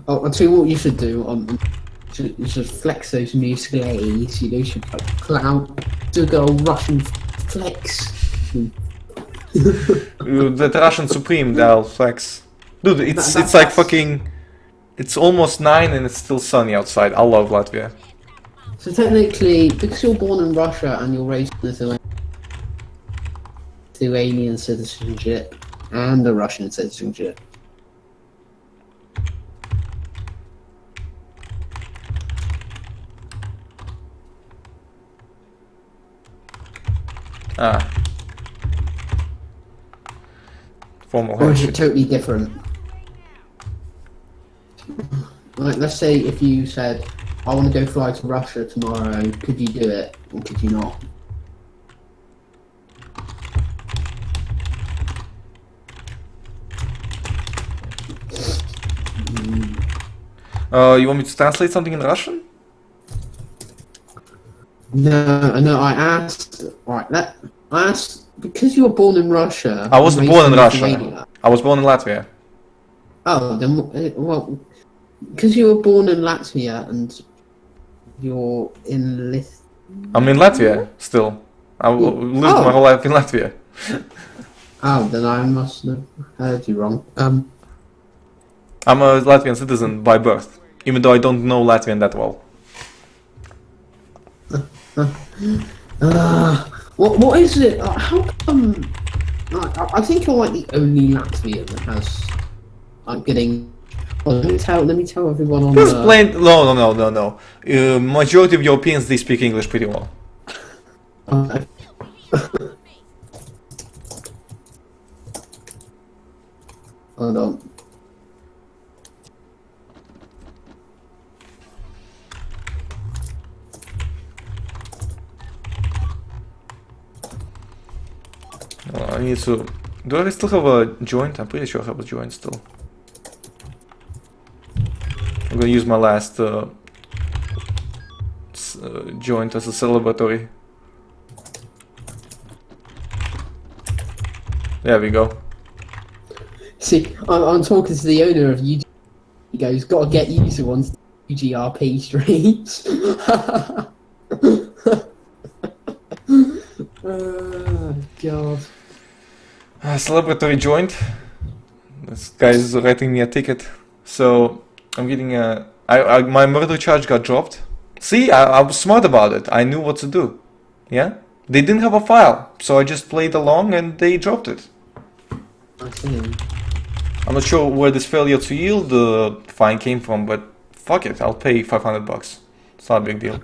Oh, I'll tell you what you should do. You should flex those muscles. You know, you should like pull out, do a good old Russian flex. That Russian Supreme, that'll flex. Dude, it's like fucking. It's almost 9 and it's still sunny outside. I love Latvia. So technically, because you're born in Russia and you're raised with Lithuanian citizenship and a Russian citizenship. Ah. Formal Or is it handshake. totally different? Like, let's say if you said, I want to go fly to Russia tomorrow, could you do it, or could you not? You want me to translate something in Russian? No, I asked, I asked, because you were born in Russia... I wasn't born in Russia. Lithuania. I was born in Latvia. Oh, then, well, because you were born in Latvia and you're in I'm in Latvia still. I lived my whole life in Latvia. Oh, then I must have heard you wrong. I'm a Latvian citizen by birth, even though I don't know Latvian that well. What is it? How come? I think you're like the only Latvian that has like getting. Well, let me tell everyone on Just the. plain. No. Majority of Europeans, they speak English pretty well. Hold on. I need to. Do I still have a joint? I'm pretty sure I have a joint still. I'm gonna use my last joint as a celebratory. There we go. See, I'm talking to the owner of YouTube. He goes, "Gotta get you to one. RCRP streams. God. Celebratory joint. This guy is writing me a ticket. So I'm getting a. My murder charge got dropped. See, I was smart about it. I knew what to do. Yeah? They didn't have a file, so I just played along and they dropped it. I see. I'm not sure where this failure to yield fine came from, but fuck it, I'll pay $500. It's not a big deal.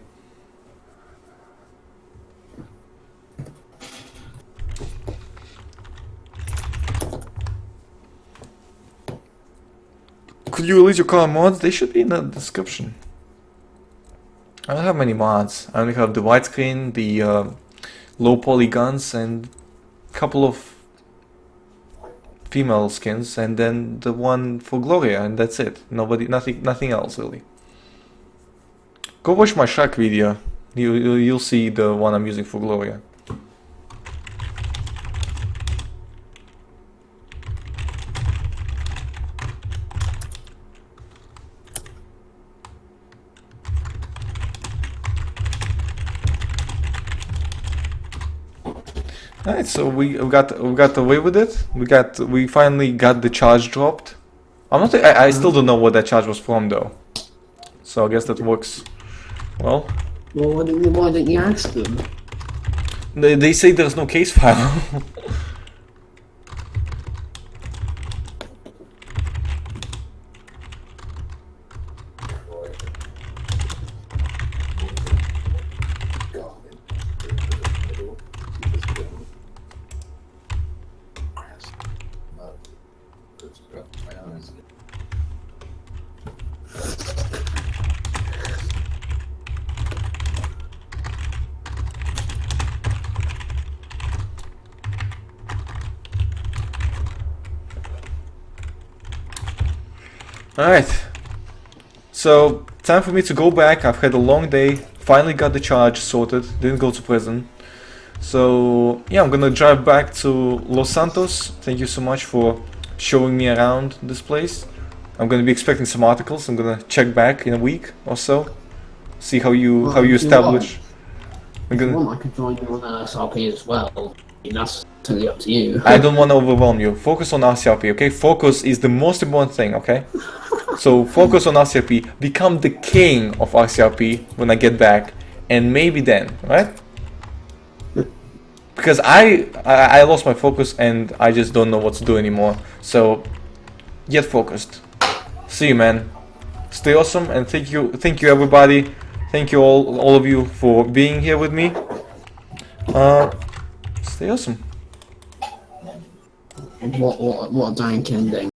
Could you release your car mods? They should be in the description. I don't have many mods. I only have the widescreen, the low poly guns, and a couple of female skins, and then the one for Gloria, and that's it. Nothing else really. Go watch my Shark video. You'll see the one I'm using for Gloria. Alright, so we got away with it. We finally got the charge dropped. I still don't know what that charge was from though. So I guess that works well. Well, why didn't you ask them? They say there's no case file. Alright, so time for me to go back. I've had a long day, finally got the charge sorted, didn't go to prison. So yeah, I'm gonna drive back to Los Santos. Thank you so much for showing me around this place. I'm gonna be expecting some articles. I'm gonna check back in a week or so, see how you establish. If you want, I could join you on RCRP as well. That's totally up to you. I don't want to overwhelm you. Focus on RCRP, okay? Focus is the most important thing, okay? So focus on RCRP. Become the king of RCRP when I get back, and maybe then, right? Because I lost my focus and I just don't know what to do anymore. So get focused. See you, man. Stay awesome, and thank you everybody. Thank you all of you for being here with me. Stay awesome. What a dank ending.